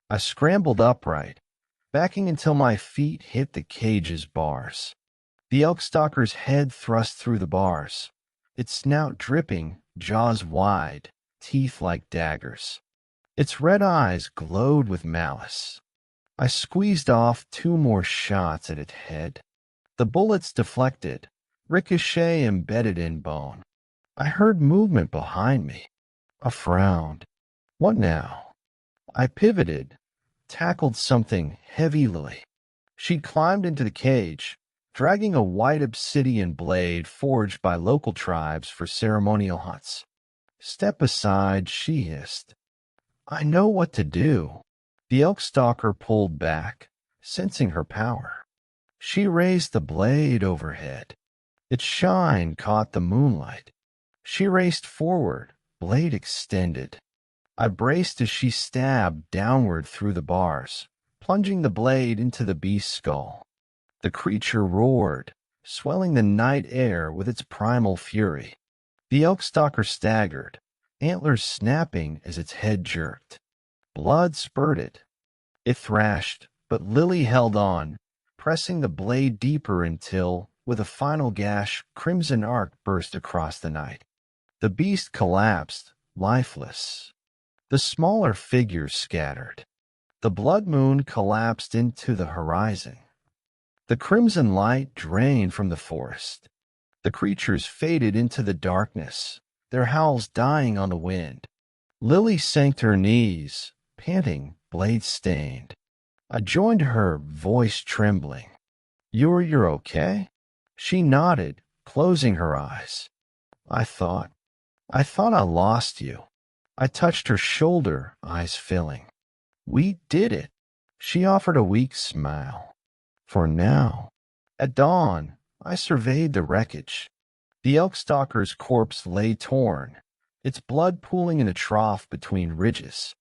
I scrambled upright, backing until my feet hit the cage's bars. The elk stalker's head thrust through the bars, its snout dripping, jaws wide, teeth like daggers. Its red eyes glowed with malice. I squeezed off 2 more shots at its head. The bullets deflected, ricochet embedded in bone. I heard movement behind me. A frown. What now? I pivoted, tackled something heavily. She climbed into the cage, dragging a white obsidian blade forged by local tribes for ceremonial hunts. "Step aside," she hissed. "I know what to do." The elk stalker pulled back, sensing her power. She raised the blade overhead. Its shine caught the moonlight. She raced forward, blade extended. I braced as she stabbed downward through the bars, plunging the blade into the beast's skull. The creature roared, swelling the night air with its primal fury. The elk stalker staggered, antlers snapping as its head jerked. Blood spurted. It thrashed, but Lily held on, pressing the blade deeper until, with a final gash, crimson arc burst across the night. The beast collapsed, lifeless. The smaller figures scattered. The blood moon collapsed into the horizon. The crimson light drained from the forest. The creatures faded into the darkness, their howls dying on the wind. Lily sank to her knees, panting, blade stained. I joined her, voice trembling. You're okay?" She nodded, closing her eyes. I thought I lost you." I touched her shoulder, eyes filling. "We did it." She offered a weak smile. "For now." At dawn, I surveyed the wreckage. The elk stalker's corpse lay torn, its blood pooling in a trough between ridges.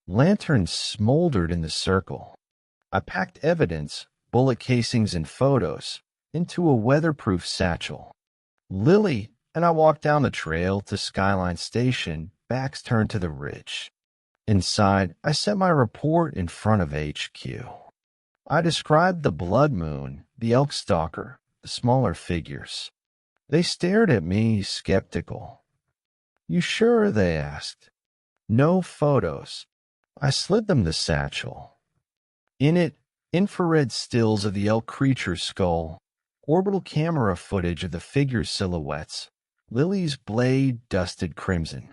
Lanterns smoldered in the circle. I packed evidence, bullet casings and photos, into a weatherproof satchel. Lily and I walked down the trail to Skyline Station, backs turned to the ridge. Inside, I set my report in front of HQ. I described the blood moon, the elk stalker, the smaller figures. They stared at me, skeptical. "You sure?" they asked. "No photos." I slid them the satchel. In it, infrared stills of the elk creature's skull, orbital camera footage of the figure silhouettes, Lily's blade dusted crimson.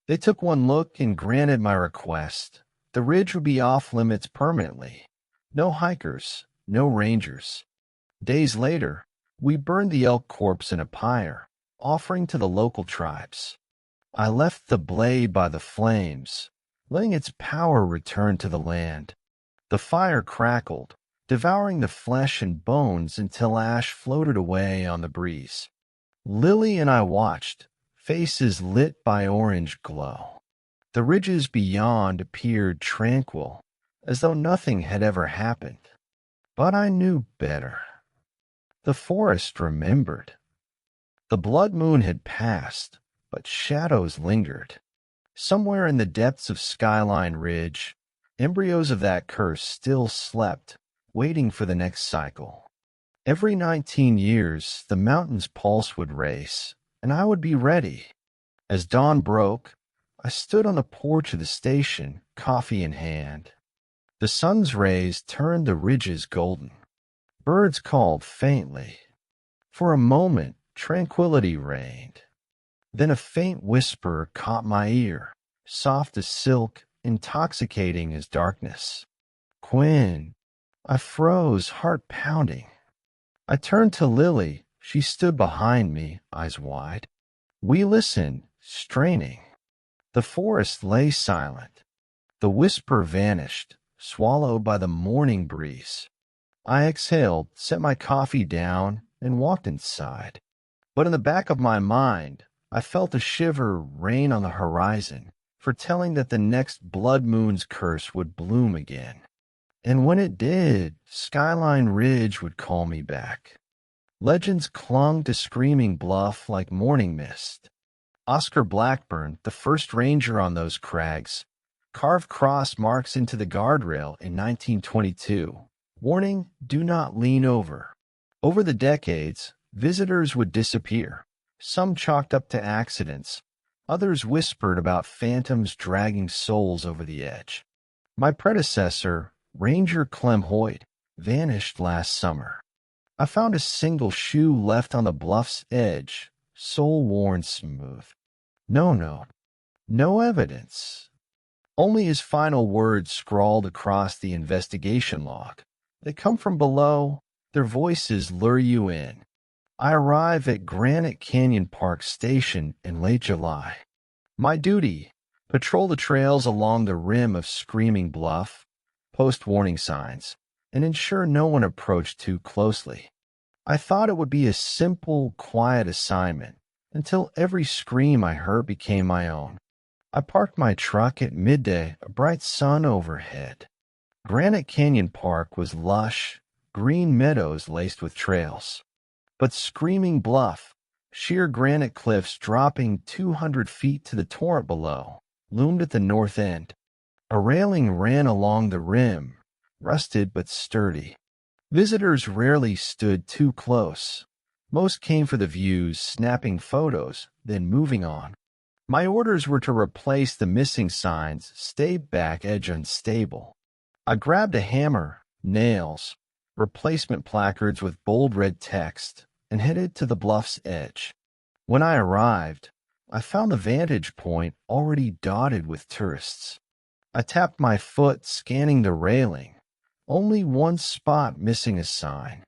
They took one look and granted my request. The ridge would be off limits permanently. No hikers, no rangers. Days later, we burned the elk corpse in a pyre, offering to the local tribes. I left the blade by the flames, letting its power return to the land. The fire crackled, devouring the flesh and bones until ash floated away on the breeze. Lily and I watched, faces lit by orange glow. The ridges beyond appeared tranquil, as though nothing had ever happened. But I knew better. The forest remembered. The blood moon had passed, but shadows lingered. Somewhere in the depths of Skyline Ridge, embryos of that curse still slept, waiting for the next cycle. Every 19 years, the mountain's pulse would race, and I would be ready. As dawn broke, I stood on the porch of the station, coffee in hand. The sun's rays turned the ridges golden. Birds called faintly. For a moment, tranquility reigned. Then a faint whisper caught my ear, soft as silk, intoxicating as darkness. Quinn. I froze, heart pounding. I turned to Lily. She stood behind me, eyes wide. We listened, straining. The forest lay silent. The whisper vanished, swallowed by the morning breeze. I exhaled, set my coffee down, and walked inside. But in the back of my mind, I felt a shiver rain on the horizon, foretelling that the next blood moon's curse would bloom again. And when it did, Skyline Ridge would call me back. Legends clung to Screaming Bluff like morning mist. Oscar Blackburn, the first ranger on those crags, carved cross marks into the guardrail in 1922. Warning, do not lean over. Over the decades, visitors would disappear. Some chalked up to accidents. Others whispered about phantoms dragging souls over the edge. My predecessor, Ranger Clem Hoyt, vanished last summer. I found a single shoe left on the bluff's edge, sole worn smooth. No evidence. Only his final words scrawled across the investigation log. They come from below. Their voices lure you in. I arrive at Granite Canyon Park Station in late July. My duty, patrol the trails along the rim of Screaming Bluff, post warning signs, and ensure no one approached too closely. I thought it would be a simple, quiet assignment until every scream I heard became my own. I parked my truck at midday, a bright sun overhead. Granite Canyon Park was lush, green meadows laced with trails. But Screaming Bluff, sheer granite cliffs dropping 200 feet to the torrent below, loomed at the north end. A railing ran along the rim, rusted but sturdy. Visitors rarely stood too close. Most came for the views, snapping photos, then moving on. My orders were to replace the missing signs, stay back, edge unstable. I grabbed a hammer, nails, replacement placards with bold red text, and headed to the bluff's edge. When I arrived, I found the vantage point already dotted with tourists. I tapped my foot, scanning the railing. Only one spot missing a sign.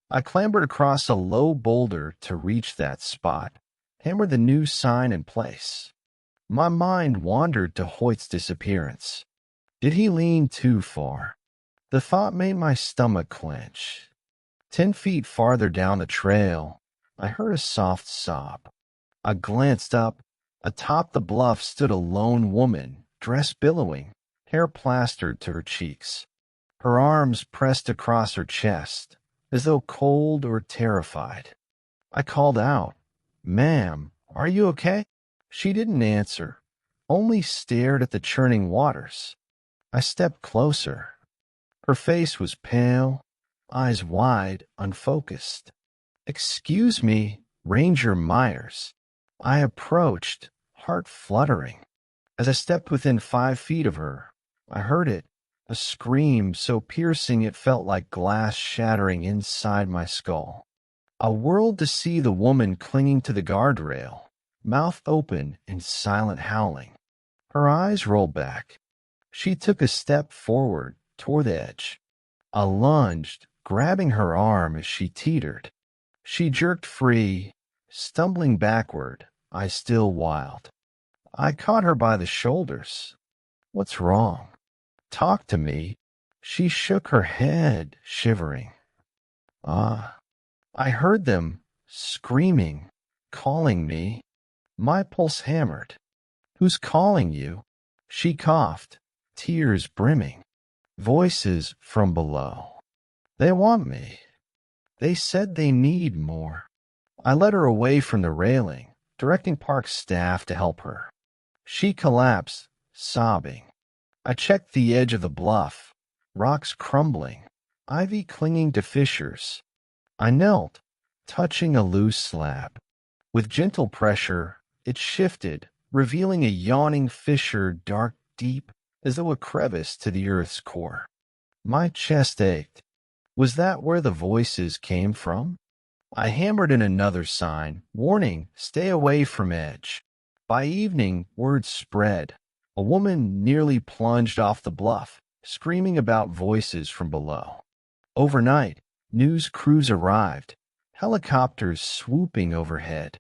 I clambered across a low boulder to reach that spot, hammered the new sign in place. My mind wandered to Hoyt's disappearance. Did he lean too far? The thought made my stomach clench. 10 feet farther down the trail, I heard a soft sob. I glanced up. Atop the bluff stood a lone woman, dress billowing, hair plastered to her cheeks. Her arms pressed across her chest, as though cold or terrified. I called out, "Ma'am, are you okay?" She didn't answer, only stared at the churning waters. I stepped closer. Her face was pale, eyes wide, unfocused. "Excuse me, Ranger Myers." I approached, heart fluttering. As I stepped within 5 feet of her, I heard it, a scream so piercing it felt like glass shattering inside my skull. I whirled to see the woman clinging to the guardrail, mouth open in silent howling. Her eyes rolled back. She took a step forward toward the edge. I lunged, grabbing her arm as she teetered. She jerked free, stumbling backward, eyes still wild. I caught her by the shoulders. "What's wrong? Talk to me." She shook her head, shivering. Ah, I heard them screaming, calling me. My pulse hammered. "Who's calling you?" She coughed, tears brimming. Voices from below. "They want me. They said they need more." I led her away from the railing, directing park staff to help her. She collapsed, sobbing. I checked the edge of the bluff, rocks crumbling, ivy clinging to fissures. I knelt, touching a loose slab. With gentle pressure, it shifted, revealing a yawning fissure dark deep as though a crevice to the earth's core. My chest ached. Was that where the voices came from? I hammered in another sign, warning, stay away from edge. By evening, word spread. A woman nearly plunged off the bluff, screaming about voices from below. Overnight, news crews arrived, helicopters swooping overhead.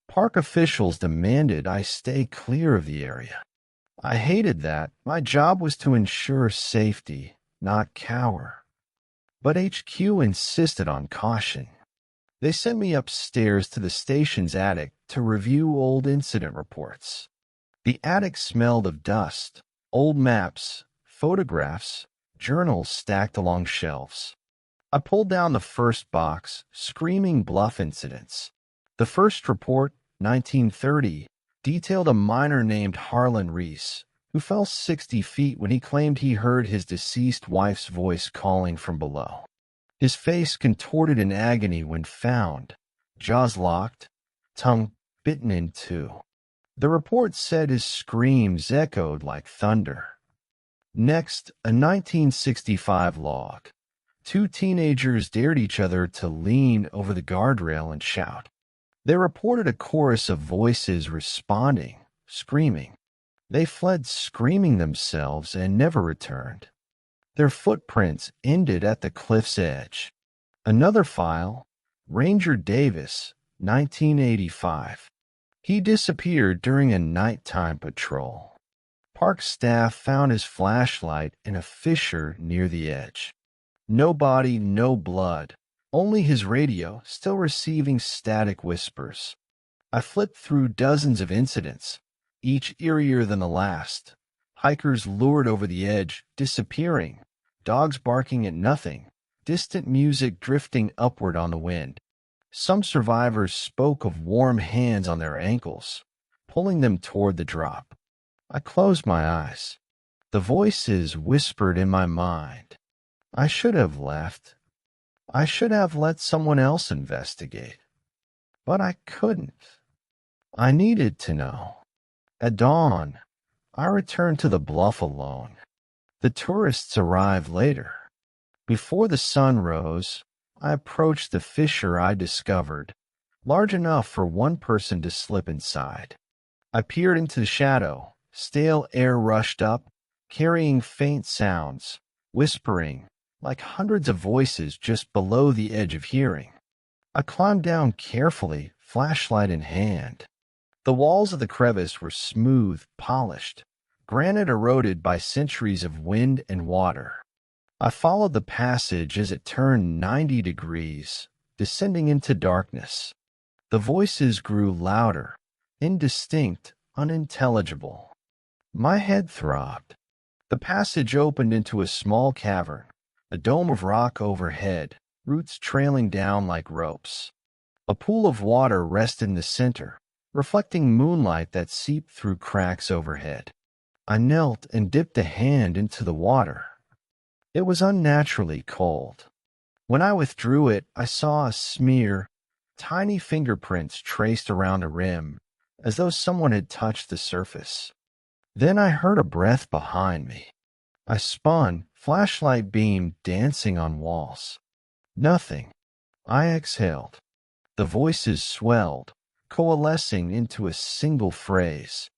Park officials demanded I stay clear of the area. I hated that. My job was to ensure safety, not cower. But HQ insisted on caution. They sent me upstairs to the station's attic to review old incident reports. The attic smelled of dust, old maps, photographs, journals stacked along shelves. I pulled down the first box, screaming bluff incidents. The first report, 1930, detailed a miner named Harlan Reese, who fell 60 feet when he claimed he heard his deceased wife's voice calling from below. His face contorted in agony when found, jaws locked, tongue bitten in two. The report said his screams echoed like thunder. Next, a 1965 log. Two teenagers dared each other to lean over the guardrail and shout. They reported a chorus of voices responding, screaming. They fled screaming themselves and never returned. Their footprints ended at the cliff's edge. Another file, Ranger Davis, 1985. He disappeared during a nighttime patrol. Park staff found his flashlight in a fissure near the edge. No body, no blood, only his radio still receiving static whispers. I flipped through dozens of incidents, each eerier than the last. Hikers lured over the edge, disappearing. Dogs barking at nothing, distant music drifting upward on the wind. Some survivors spoke of warm hands on their ankles, pulling them toward the drop. I closed my eyes. The voices whispered in my mind. I should have left. I should have let someone else investigate. But I couldn't. I needed to know. At dawn, I returned to the bluff alone. The tourists arrived later. Before the sun rose, I approached the fissure I discovered, large enough for one person to slip inside. I peered into the shadow. Stale air rushed up, carrying faint sounds, whispering, like hundreds of voices just below the edge of hearing. I climbed down carefully, flashlight in hand. The walls of the crevice were smooth, polished, granite eroded by centuries of wind and water. I followed the passage as it turned 90 degrees, descending into darkness. The voices grew louder, indistinct, unintelligible. My head throbbed. The passage opened into a small cavern, a dome of rock overhead, roots trailing down like ropes. A pool of water rested in the center, reflecting moonlight that seeped through cracks overhead. I knelt and dipped a hand into the water. It was unnaturally cold. When I withdrew it, I saw a smear, tiny fingerprints traced around a rim, as though someone had touched the surface. Then I heard a breath behind me. I spun, flashlight beam dancing on walls. Nothing. I exhaled. The voices swelled, coalescing into a single phrase.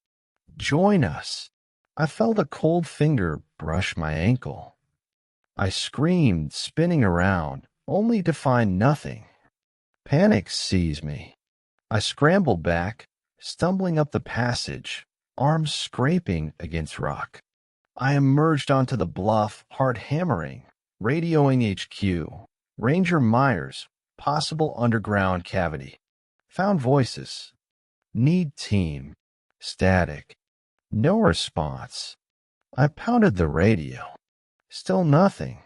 Join us. I felt a cold finger brush my ankle. I screamed, spinning around, only to find nothing. Panic seized me. I scrambled back, stumbling up the passage, arms scraping against rock. I emerged onto the bluff, heart hammering, radioing HQ. Ranger Myers, possible underground cavity. Found voices. Need team. Static. No response. I pounded the radio. Still nothing.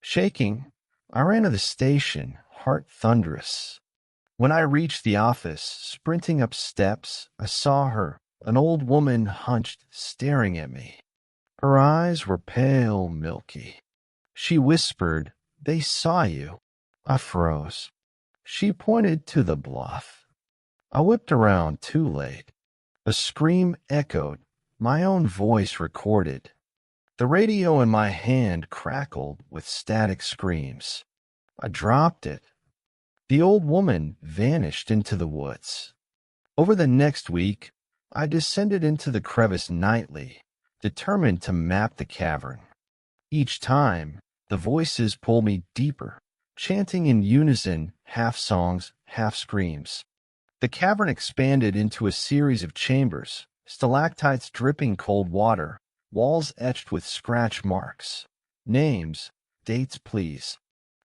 Shaking, I ran to the station, heart thunderous. When I reached the office, sprinting up steps, I saw her, an old woman hunched, staring at me. Her eyes were pale, milky. She whispered, "They saw you." I froze. She pointed to the bluff. I whipped around too late. A scream echoed, my own voice recorded. The radio in my hand crackled with static screams. I dropped it. The old woman vanished into the woods. Over the next week, I descended into the crevice nightly, determined to map the cavern. Each time, the voices pulled me deeper, chanting in unison, half songs, half screams. The cavern expanded into a series of chambers, stalactites dripping cold water, walls etched with scratch marks. Names, dates please.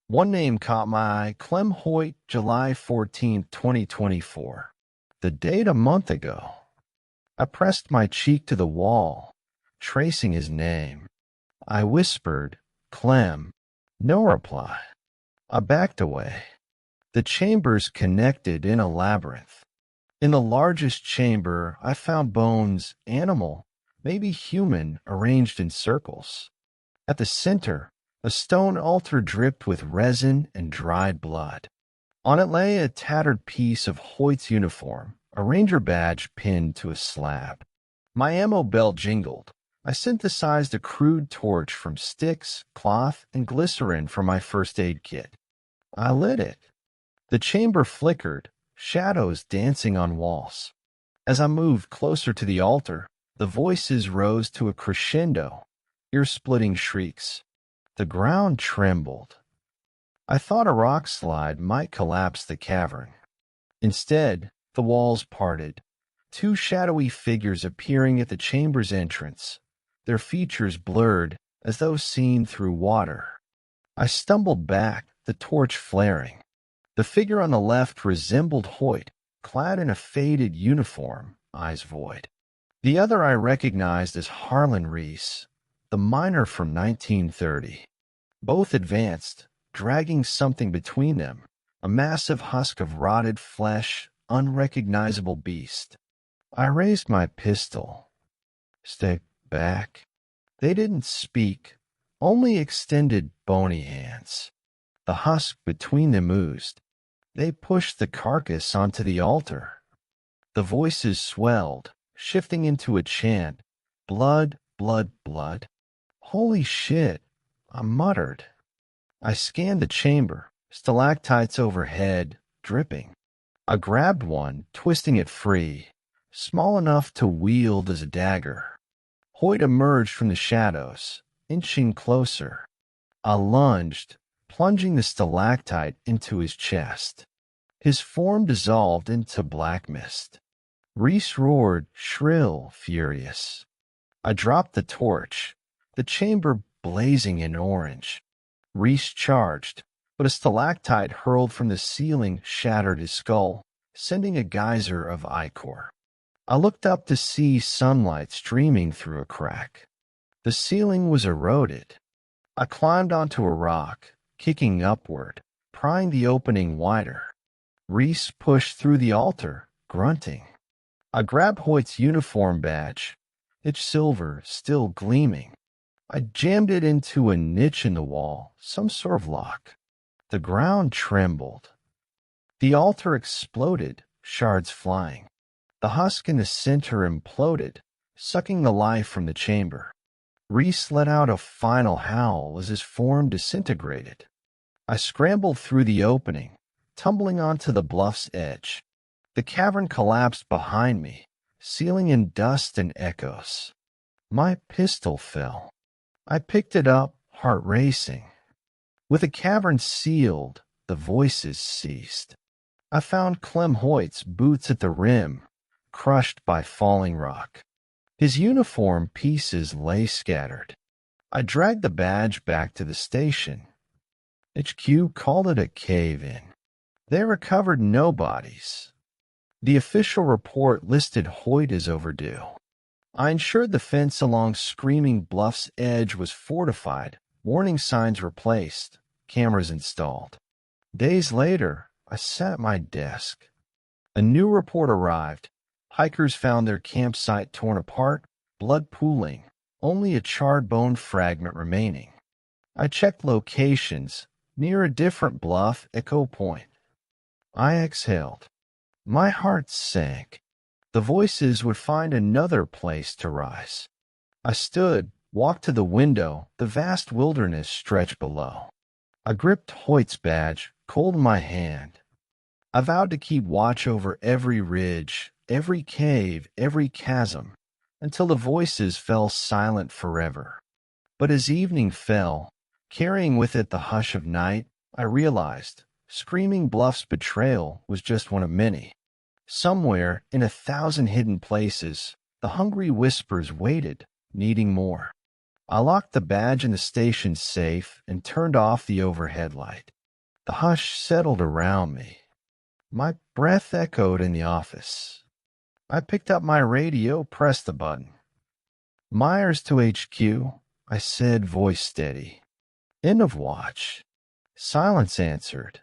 One name caught my eye, Clem Hoyt, July 14, 2024. The date a month ago. I pressed my cheek to the wall, tracing his name. I whispered, "Clem." No reply. I backed away. The chambers connected in a labyrinth. In the largest chamber, I found bones, animal, maybe human, arranged in circles. At the center, a stone altar dripped with resin and dried blood. On it lay a tattered piece of Hoyt's uniform, a ranger badge pinned to a slab. My ammo belt jingled. I synthesized a crude torch from sticks, cloth, and glycerin from my first aid kit. I lit it. The chamber flickered, shadows dancing on walls. As I moved closer to the altar, the voices rose to a crescendo, ear-splitting shrieks. The ground trembled. I thought a rock slide might collapse the cavern. Instead, the walls parted, two shadowy figures appearing at the chamber's entrance, their features blurred as though seen through water. I stumbled back, the torch flaring. The figure on the left resembled Hoyt, clad in a faded uniform, eyes void. The other I recognized as Harlan Reese, the miner from 1930. Both advanced, dragging something between them, a massive husk of rotted flesh, unrecognizable beast. I raised my pistol. Stay back. They didn't speak, only extended bony hands. The husk between them oozed. They pushed the carcass onto the altar. The voices swelled, shifting into a chant. Blood, blood, blood. Holy shit, I muttered. I scanned the chamber, stalactites overhead, dripping. I grabbed one, twisting it free, small enough to wield as a dagger. Hoyt emerged from the shadows, inching closer. I lunged, plunging the stalactite into his chest. His form dissolved into black mist. Reese roared, shrill, furious. I dropped the torch, the chamber blazing in orange. Reese charged, but a stalactite hurled from the ceiling shattered his skull, sending a geyser of ichor. I looked up to see sunlight streaming through a crack. The ceiling was eroded. I climbed onto a rock, kicking upward, prying the opening wider. Reese pushed through the altar, grunting. I grabbed Hoyt's uniform badge, its silver still gleaming. I jammed it into a niche in the wall, some sort of lock. The ground trembled. The altar exploded, shards flying. The husk in the center imploded, sucking the life from the chamber. Reese let out a final howl as his form disintegrated. I scrambled through the opening, tumbling onto the bluff's edge. The cavern collapsed behind me, sealing in dust and echoes. My pistol fell. I picked it up, heart racing. With the cavern sealed, the voices ceased. I found Clem Hoyt's boots at the rim, crushed by falling rock. His uniform pieces lay scattered. I dragged the badge back to the station. HQ called it a cave-in. They recovered no bodies. The official report listed Hoyt as overdue. I ensured the fence along Screaming Bluff's edge was fortified, warning signs replaced, cameras installed. Days later, I sat at my desk. A new report arrived. Hikers found their campsite torn apart, blood pooling, only a charred bone fragment remaining. I checked locations near a different bluff, Echo Point. I exhaled. My heart sank. The voices would find another place to rise. I stood, walked to the window. The vast wilderness stretched below. I gripped Hoyt's badge, cold in my hand. I vowed to keep watch over every ridge, every cave, every chasm, until the voices fell silent forever. But as evening fell, carrying with it the hush of night, I realized Screaming Bluff's betrayal was just one of many. Somewhere, in 1,000 hidden places, the hungry whispers waited, needing more. I locked the badge in the station's safe and turned off the overhead light. The hush settled around me. My breath echoed in the office. I picked up my radio, pressed the button. Myers to HQ, I said, voice steady. End of watch. Silence answered.